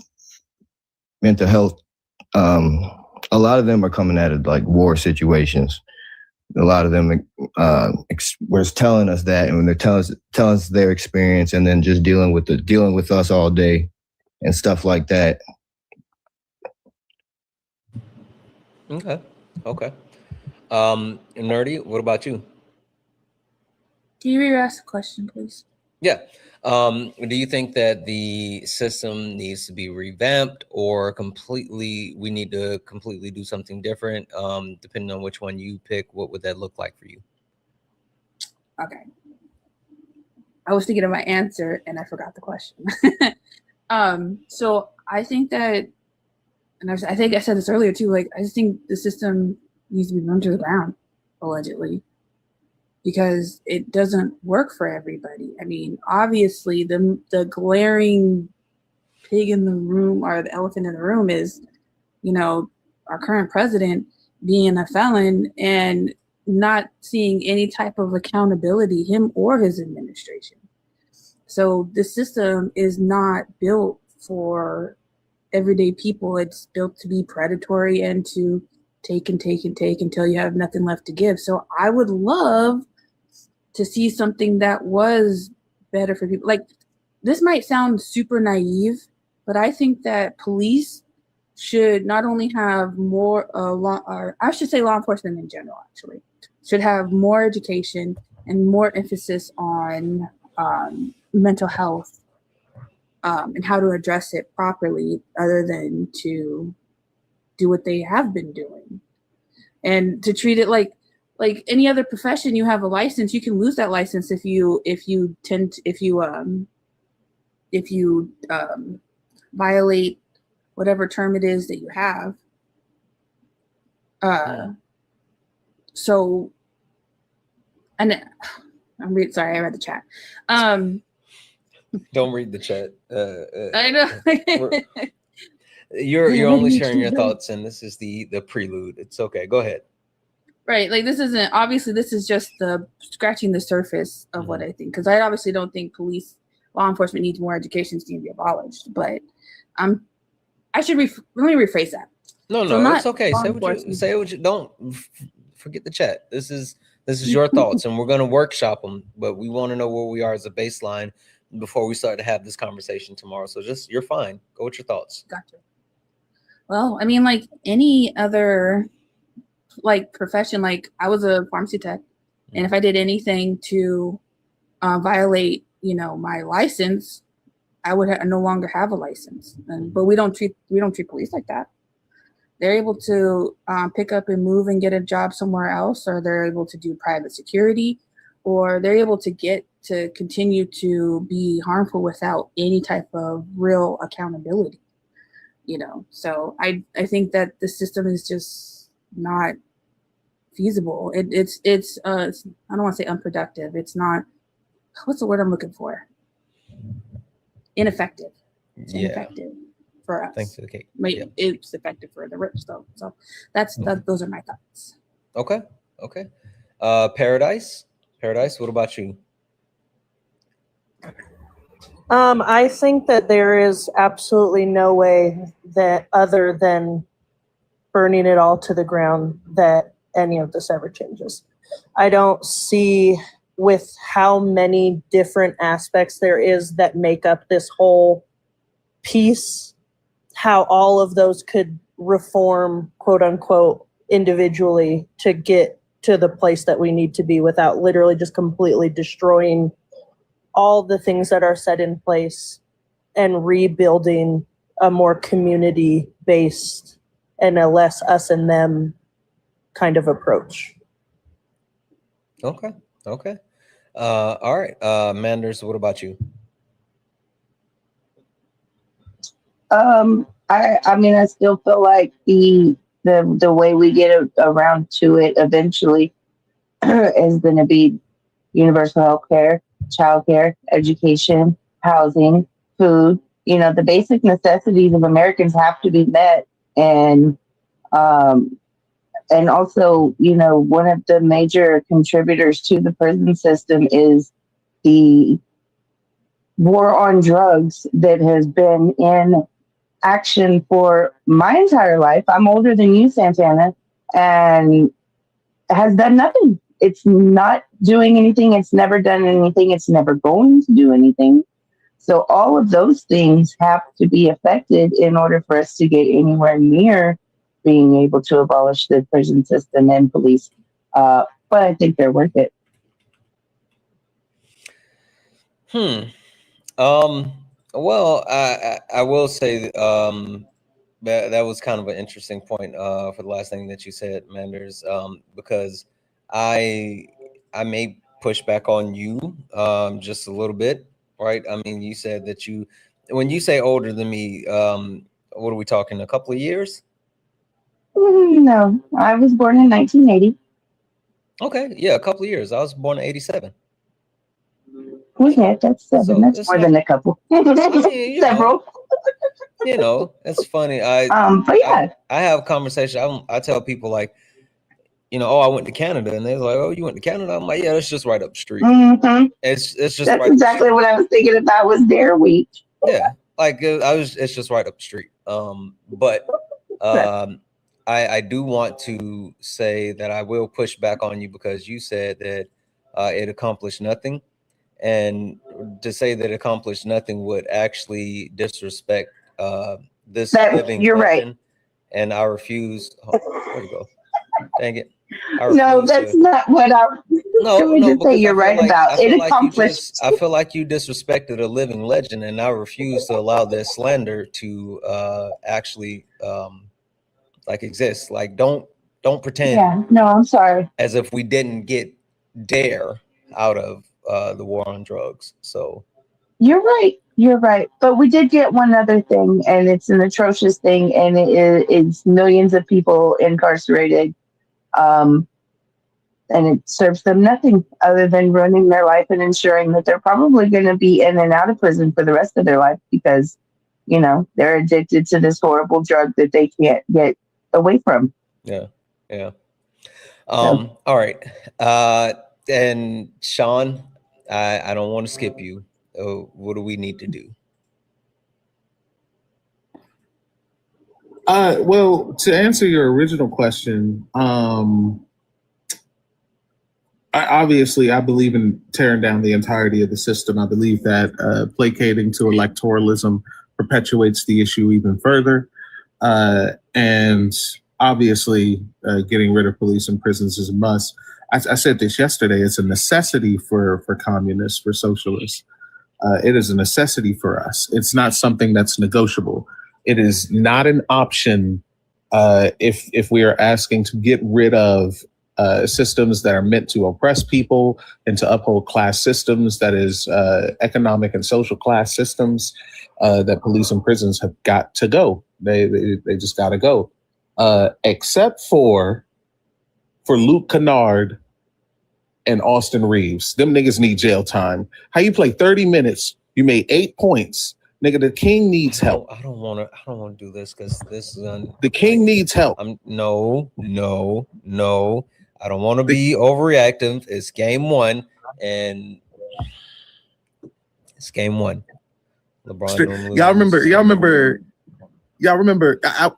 A lot of them are coming out of like war situations. A lot of them was telling us that, and when they tell us their experience, and then just dealing with us all day and stuff like that. Okay. Nerdy, what about you? Can you re-ask the question, please? Yeah. Do you think that the system needs to be revamped, or we need to completely do something different? Depending on which one you pick, what would that look like for you? Okay. I was thinking of my answer and I forgot the question. So I think that, and I think I said this earlier too, like, I just think the system needs to be run to the ground, allegedly, because it doesn't work for everybody. I mean, obviously the glaring pig in the room, or the elephant in the room, is, our current president being a felon and not seeing any type of accountability, him or his administration. So the system is not built for everyday people. It's built to be predatory and to take and take and take until you have nothing left to give. So I would love to see something that was better for people. Like, this might sound super naive, but I think that police should not only have more law enforcement in general, actually, should have more education and more emphasis on mental health and how to address it properly, other than to do what they have been doing, and to treat it like any other profession. You have a license, you can lose that license if you violate whatever term it is that you have. So, and sorry, I read the chat. Don't read the chat. I know. You're only sharing your thoughts, and this is the prelude. It's okay. Go ahead. Right. Like, this is just the scratching the surface of what I think, because I obviously don't think law enforcement needs more education to be abolished, but let me rephrase that. No, it's okay. Say what you don't forget the chat. This is your thoughts, and we're going to workshop them, but we want to know where we are as a baseline before we start to have this conversation tomorrow. So you're fine. Go with your thoughts. Gotcha. Well, I mean, like any other profession, like I was a pharmacy tech, and if I did anything to violate, my license, I would no longer have a license. But we don't treat police like that. They're able to pick up and move and get a job somewhere else, or they're able to do private security, or they're able to continue to be harmful without any type of real accountability. So I think that the system is just not feasible. It's I don't want to say unproductive. It's not, what's the word I'm looking for? Ineffective. It's ineffective for us. Thanks for the cake. It's effective for the rich, though. So those are my thoughts. Okay. Paradise. What about you? I think that there is absolutely no way that other than burning it all to the ground that any of this ever changes. I don't see with how many different aspects there is that make up this whole piece, how all of those could reform, quote unquote, individually to get to the place that we need to be without literally just completely destroying all the things that are set in place and rebuilding a more community-based and a less us and them kind of approach. Okay. All right. Manders, what about you? I mean, I still feel like the way we get around to it eventually is going to be universal health care, child care, education, housing, food. You know, the basic necessities of Americans have to be met. And also, you know, one of the major contributors to the prison system is the war on drugs that has been in action for my entire life. I'm older than you, Santana, and has done nothing. It's not doing anything. It's never done anything. It's never going to do anything. So all of those things have to be affected in order for us to get anywhere near being able to abolish the prison system and police. But I think they're worth it. Well, I will say that was kind of an interesting point for the last thing that you said, Manders, because I may push back on you just a little bit, right? I mean, you said that when you say older than me, what are we talking, a couple of years? No, I was born in 1980. Okay, yeah, a couple of years. I was born in 87. Okay, that's 7. So that's more than a couple. Several. You know, it's funny. But yeah, I have conversations. I tell people like, you know, oh, I went to Canada, and they're like, oh, you went to Canada? I'm like, yeah, that's just right up the street. Mm-hmm. It's just that's right exactly what I was thinking about was Dare Week. Yeah, like it's just right up the street. But I do want to say that I will push back on you because you said that it accomplished nothing. And to say that it accomplished nothing would actually disrespect this living you're legend. right. And I refuse. Oh, where'd it go? Dang it. No, that's not what I just say you're right about. It accomplished. I feel like you disrespected a living legend, and I refuse to allow this slander to actually like exist. Like don't pretend. Yeah, no, I'm sorry. As if we didn't get Dare out of the war on drugs. So you're right, but we did get one other thing, and it's an atrocious thing, and it's millions of people incarcerated, and it serves them nothing other than ruining their life and ensuring that they're probably going to be in and out of prison for the rest of their life because, you know, they're addicted to this horrible drug that they can't get away from. Yeah. All right. And Sean, I don't want to skip you. What do we need to do? Well, to answer your original question, I believe in tearing down the entirety of the system. I believe that placating to electoralism perpetuates the issue even further. And obviously, getting rid of police and prisons is a must. I said this yesterday. It's a necessity for communists, for socialists. It is a necessity for us. It's not something that's negotiable. It is not an option if we are asking to get rid of systems that are meant to oppress people and to uphold class systems, that is economic and social class systems, that police and prisons have got to go. They just got to go. Except for Luke Kennard and Austin Reeves. Them niggas need jail time. How you play 30 minutes, you made 8 points. Nigga, the king needs help. I don't want to do this because this is the king needs help. No. I don't want to be overreactive. It's game one, and it's game one. LeBron Y'all remember.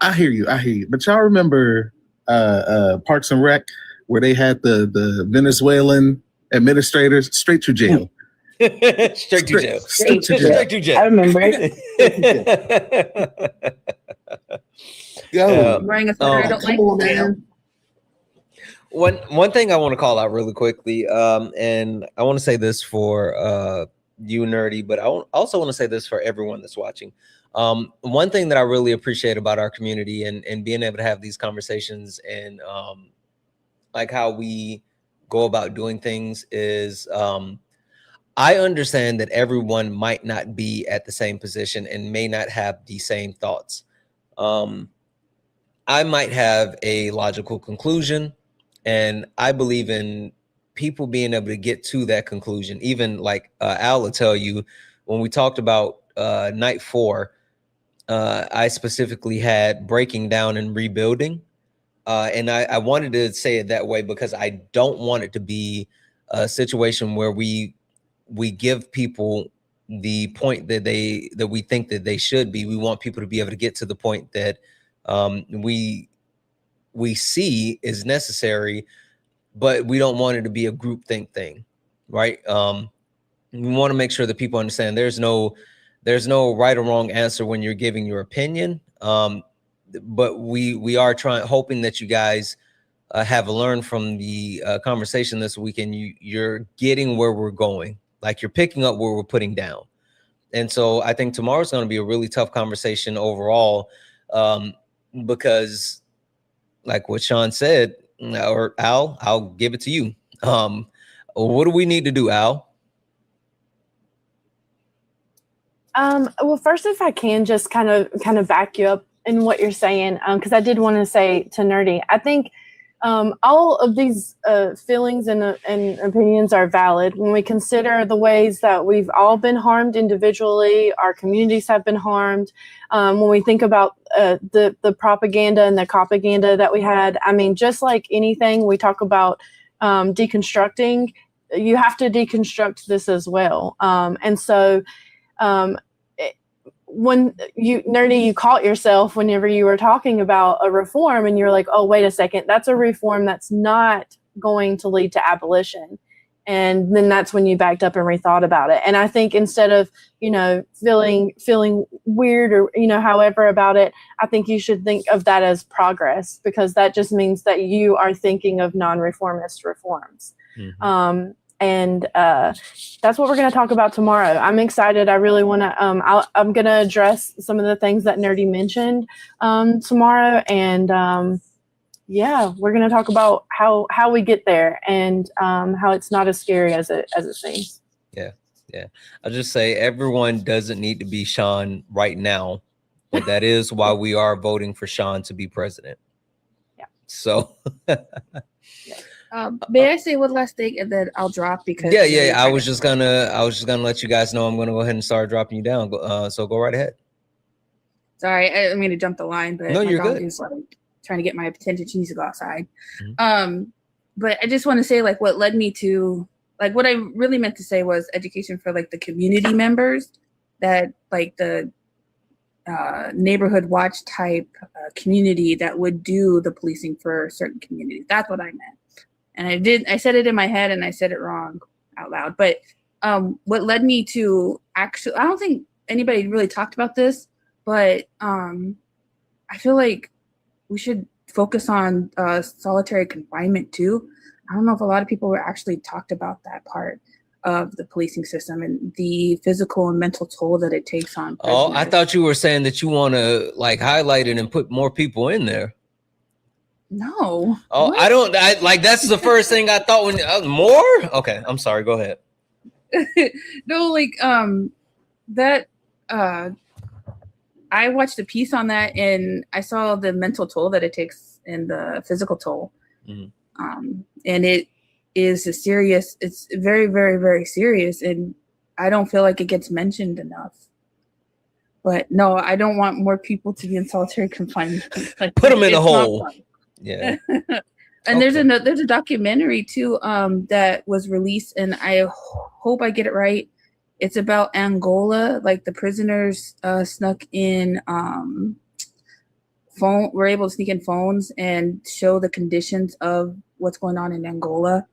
I hear you. But y'all remember Parks and Rec, where they had the Venezuelan administrators straight to jail. Straight to jail. Straight to jail. I remember it. Wearing a sweater I don't like. Man. One thing I want to call out really quickly, and I want to say this for you, Nerdy, but I also want to say this for everyone that's watching. One thing that I really appreciate about our community and being able to have these conversations and like how we go about doing things is I understand that everyone might not be at the same position and may not have the same thoughts. I might have a logical conclusion, and I believe in people being able to get to that conclusion. Even like Al will tell you, when we talked about night 4, I specifically had breaking down and rebuilding. And I wanted to say it that way because I don't want it to be a situation where we give people the point that we think that they should be. We want people to be able to get to the point that we see is necessary, but we don't want it to be a groupthink thing, right? We want to make sure that people understand there's no right or wrong answer when you're giving your opinion. But we are hoping that you guys have learned from the conversation this week, and you're getting where we're going. Like you're picking up where we're putting down. And so I think tomorrow's going to be a really tough conversation overall, because like what Sean said, or Al, I'll give it to you. What do we need to do, Al? Well, first, if I can just kind of back you up in what you're saying, because I did want to say to Nerdy, I think all of these feelings and opinions are valid when we consider the ways that we've all been harmed individually, our communities have been harmed. When we think about the propaganda and the propaganda that we had, I mean, just like anything, we talk about deconstructing, you have to deconstruct this as well. And so when you caught yourself whenever you were talking about a reform and you're like, oh, wait a second, that's a reform that's not going to lead to abolition. And then that's when you backed up and rethought about it. And I think instead of, feeling weird or, however about it, I think you should think of that as progress, because that just means that you are thinking of non-reformist reforms. Mm-hmm. And that's what we're going to talk about tomorrow. I'm excited. I really want to, I'm going to address some of the things that Nerdy mentioned tomorrow. And we're going to talk about how we get there and how it's not as scary as it seems. Yeah. I'll just say everyone doesn't need to be Sean right now, but that is why we are voting for Sean to be president. Yeah. So. May I say one last thing and then I'll drop because I was just gonna let you guys know I'm gonna go ahead and start dropping you down. So go right ahead. Sorry, I'm gonna jump the line, but no, my you're dog good. is like trying to get my attention. She needs to go outside. Mm-hmm. But I just want to say like what led me to like what I really meant to say was education for like the community members, that like the neighborhood watch type community that would do the policing for certain communities. That's what I meant. And I said it in my head and I said it wrong out loud. But what led me to actually, I don't think anybody really talked about this, but I feel like we should focus on solitary confinement too. I don't know if a lot of people were actually talked about that part of the policing system and the physical and mental toll that it takes on prisoners. Oh, I thought you were saying that you want to like highlight it and put more people in there. No. Oh, what? That's the first thing I thought when more? Okay, I'm sorry. Go ahead. No, like that I watched a piece on that and I saw the mental toll that it takes and the physical toll. Mm-hmm. And it is it's very, very, very serious. And I don't feel like it gets mentioned enough. But no, I don't want more people to be in solitary confinement. Like, put them in a hole. Yeah. And there's a documentary too that was released, and I hope I get it right. It's about Angola. Like the prisoners snuck in were able to sneak in phones and show the conditions of what's going on in Angola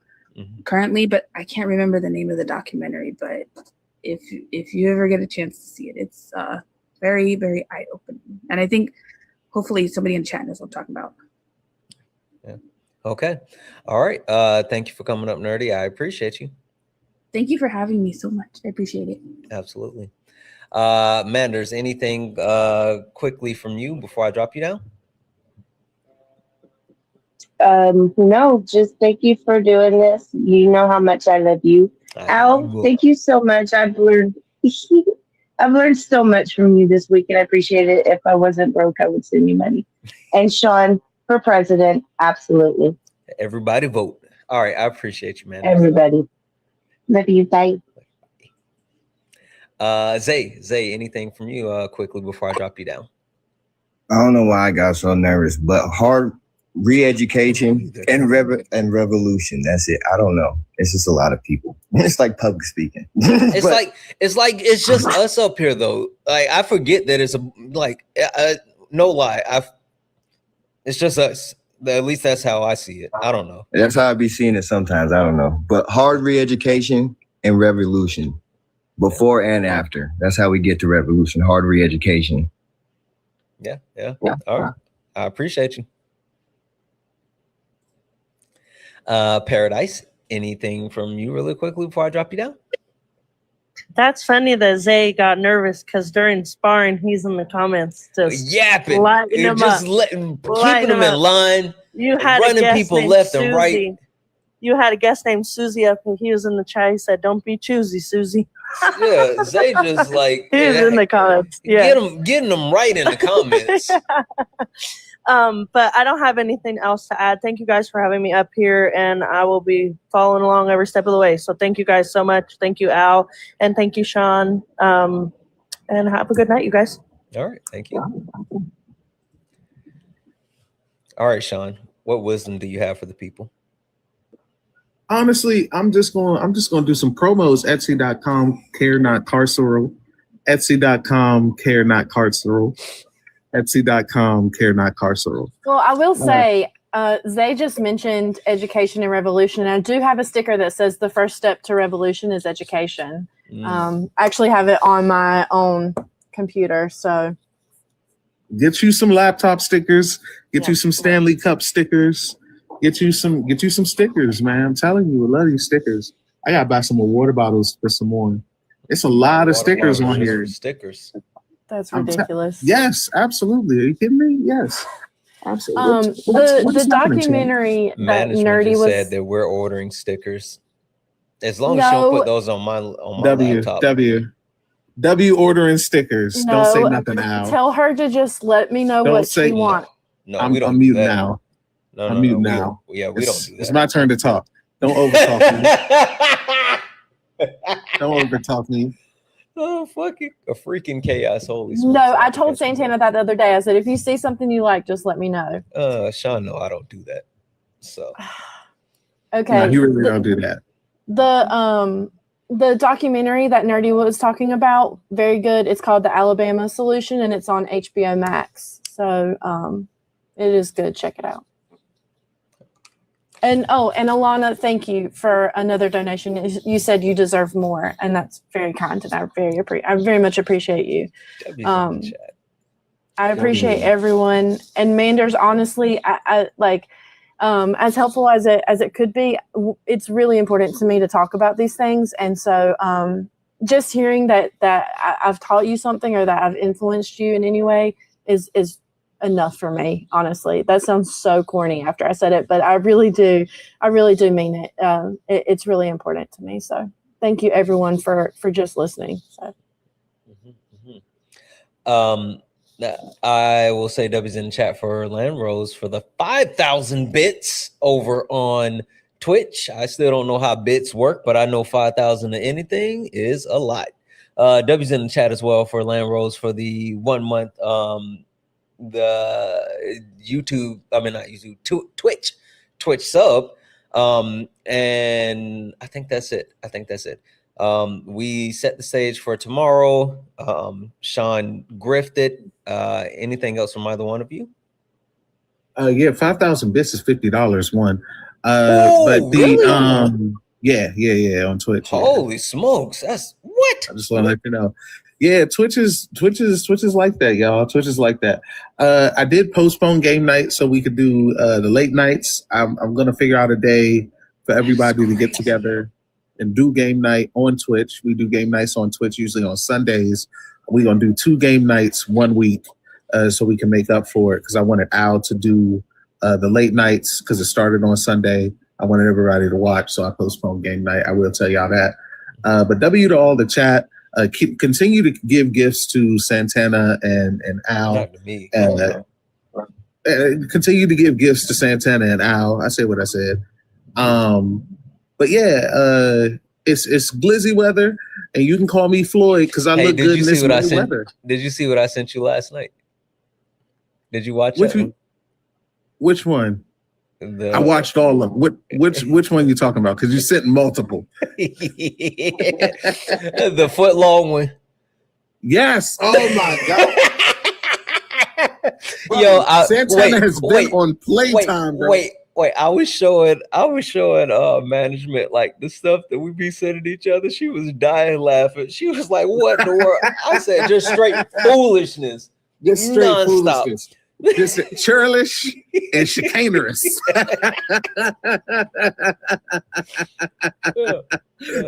currently, but I can't remember the name of the documentary. But if you ever get a chance to see it, it's very, very eye-opening. And I think hopefully somebody in chat knows what I'm talking about. Yeah. Okay. All right. Thank you for coming up, Nerdy. I appreciate you. Thank you for having me so much. I appreciate it. Absolutely. Manders, anything quickly from you before I drop you down? No, just thank you for doing this. You know how much I love you. Al, thank you so much. I've learned so much from you this week, and I appreciate it. If I wasn't broke, I would send you money. And Sean, for president, absolutely. Everybody vote. All right, I appreciate you, man. Everybody. Love you. Bye. Zay, anything from you quickly before I drop you down? I don't know why I got so nervous, but hard re-education and revolution. That's it. I don't know. It's just a lot of people. It's like public speaking. It's just us up here though. Like I forget that it's no lie. It's just us. At least that's how I see it. I don't know. That's how I be seeing it sometimes. I don't know. But hard re-education and revolution. Before and after. That's how we get to revolution. Hard re-education. Yeah. All right. I appreciate you. Paradise, anything from you really quickly before I drop you down? That's funny that Zay got nervous because during sparring, he's in the comments just yapping, keeping them in line. You had running people left and right. You had a guest named Susie up, and he was in the chat. He said, "Don't be choosy, Susie." Yeah, Zay just like he was in the comments. Yeah, getting them right in the comments. But I don't have anything else to add. Thank you guys for having me up here, and I will be following along every step of the way. So thank you guys so much. Thank you, Al, and thank you, Sean. And have a good night, you guys. All right, thank you. All right, Sean, what wisdom do you have for the people? Honestly, I'm just going to do some promos. Etsy.com, care not carceral. Etsy.com, care not carceral. Etsy.com, care not carceral. Well, I will say, Zay just mentioned education and revolution. And I do have a sticker that says the first step to revolution is education. I actually have it on my own computer. So get you some laptop stickers, get you some Stanley Cup stickers, get you some stickers, man. I'm telling you, I love these stickers. I gotta buy some more water bottles for some more. It's a lot of stickers on here. Stickers. That's ridiculous. Yes, absolutely. Are you kidding me? Yes. Absolutely. The documentary that Nerdy was said that we're ordering stickers. As long as you don't put those on my laptop. W ordering stickers. No, don't say nothing now. Tell her to just let me know what she wants. No, I'm we don't. I'm muting now. I'm muting now. We don't do that. It's my turn to talk. Don't overtalk me. Don't overtalk me. Oh, fucking a freaking chaos. Holy smokes. No, I told Santana that the other day. I said, if you see something you like, just let me know. Sean, no, I don't do that. So okay. No, you really don't do that. The documentary that Nerdy was talking about, very good. It's called The Alabama Solution, and it's on HBO Max. So it is good. Check it out. And Alana, thank you for another donation. You said you deserve more, and that's very kind, and I very much appreciate you. I appreciate everyone. And Manders, honestly, I like as helpful as it could be. It's really important to me to talk about these things, and so just hearing that I've taught you something or that I've influenced you in any way is enough for me, honestly. That sounds so corny after I said it, but I really do mean it. It's really important to me. So thank you everyone for just listening. So I will say W's in the chat for Land Rose for the 5,000 bits over on Twitch. I still don't know how bits work, but I know 5,000 to anything is a lot. W's in the chat as well for Land Rose for the 1 month the Twitch sub. And I think that's it. We set the stage for tomorrow. Sean grifted. Anything else from either one of you? Yeah, 5,000 bits is $50 one. Oh, But the really? yeah, on Twitch. Holy smokes, that's what? I just want to let you know. Yeah, Twitch is like that, y'all. Twitch is like that. I did postpone game night so we could do the late nights. I'm gonna figure out a day for everybody to get together and do game night on Twitch. We do game nights on Twitch usually on Sundays. We're gonna do 2 game nights one week so we can make up for it, because I wanted Al to do the late nights because it started on Sunday. I wanted everybody to watch, so I postponed game night. I will tell y'all that. But W to all the chat. Continue to give gifts to Santana and Al. Not to me. Continue to give gifts to Santana and Al. I said what I said. But yeah, it's glizzy weather, and you can call me Floyd because I look good in this weather. Did you see what I sent you last night? Did you watch it? Which one? I watched all of them. Which one you talking about? Because you sent multiple. The foot long one. Yes. Oh my God. Yo, Santana has been on playtime. Wait. I was showing management like the stuff that we be sending each other. She was dying laughing. She was like, "What in the world?" I said, "Just straight foolishness. Just straight nonstop. Foolishness. Just churlish and chicanerous."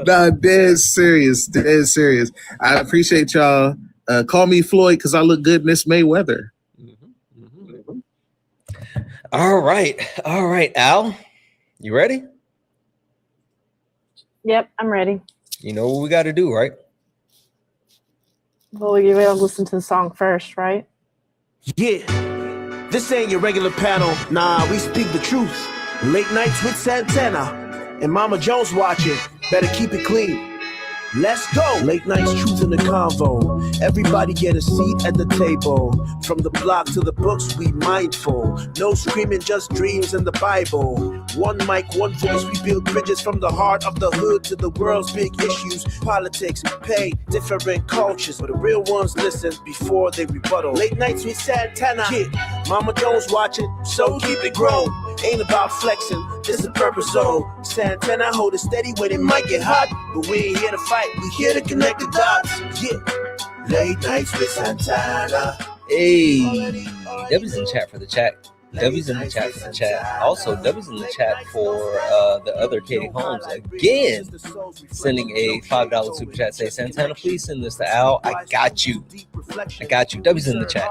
Nah, dead serious. I appreciate y'all. Call me Floyd because I look good in this May weather. All right, Al, you ready? Yep, I'm ready. You know what we got to do, right? Well, you gotta listen to the song first, right? Yeah, this ain't your regular panel. Nah, we speak the truth. Late nights with Santana and Mama Jones watching. Better keep it clean. Let's go. Late nights, truth in the convo. Everybody get a seat at the table. From the block to the books, we mindful. No screaming, just dreams and the Bible. One mic, one voice, we build bridges from the heart of the hood to the world's big issues. Politics, pay, different cultures. But the real ones listen before they rebuttal. Late nights with Santana. Kid, Mama Jones watching, so keep it grown. Ain't about flexing, this is purpose zone. Santana hold it steady when it might get hot. But we ain't here to fight, we here to connect the dots. Yeah, late nights with Santana. Hey, W's in chat for the chat. W's in the chat for the chat. Also, W's in the chat for the other Katie Holmes again, sending a $5 super chat. Say, Santana, please send this to Al. I got you. W's in the chat,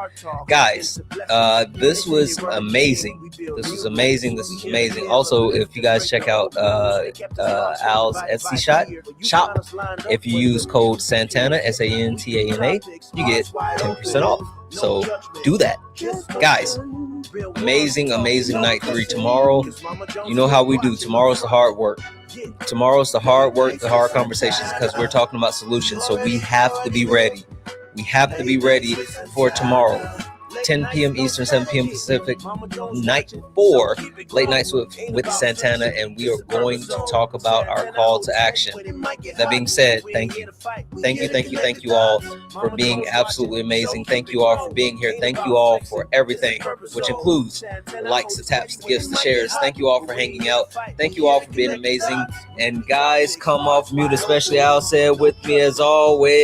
guys. This was amazing. This was amazing. Also, if you guys check out Al's Etsy shop, if you use code Santana SANTANA, you get 10% off. So do that, guys. Amazing night 3 tomorrow. You know how we do. Tomorrow's the hard work. The hard conversations, because we're talking about solutions. So we have to be ready. We have to be ready for tomorrow. 10 p.m. Eastern, 7 p.m. Pacific, night 4, late nights with Santana, and we are going to talk about our call to action. That being said, thank you all for being absolutely amazing. Thank you all for being here. Thank you all for everything, which includes the likes, the taps, the gifts, the shares. Thank you all for hanging out. Thank you all for being amazing. And guys, come off mute, especially Al said, with me as always.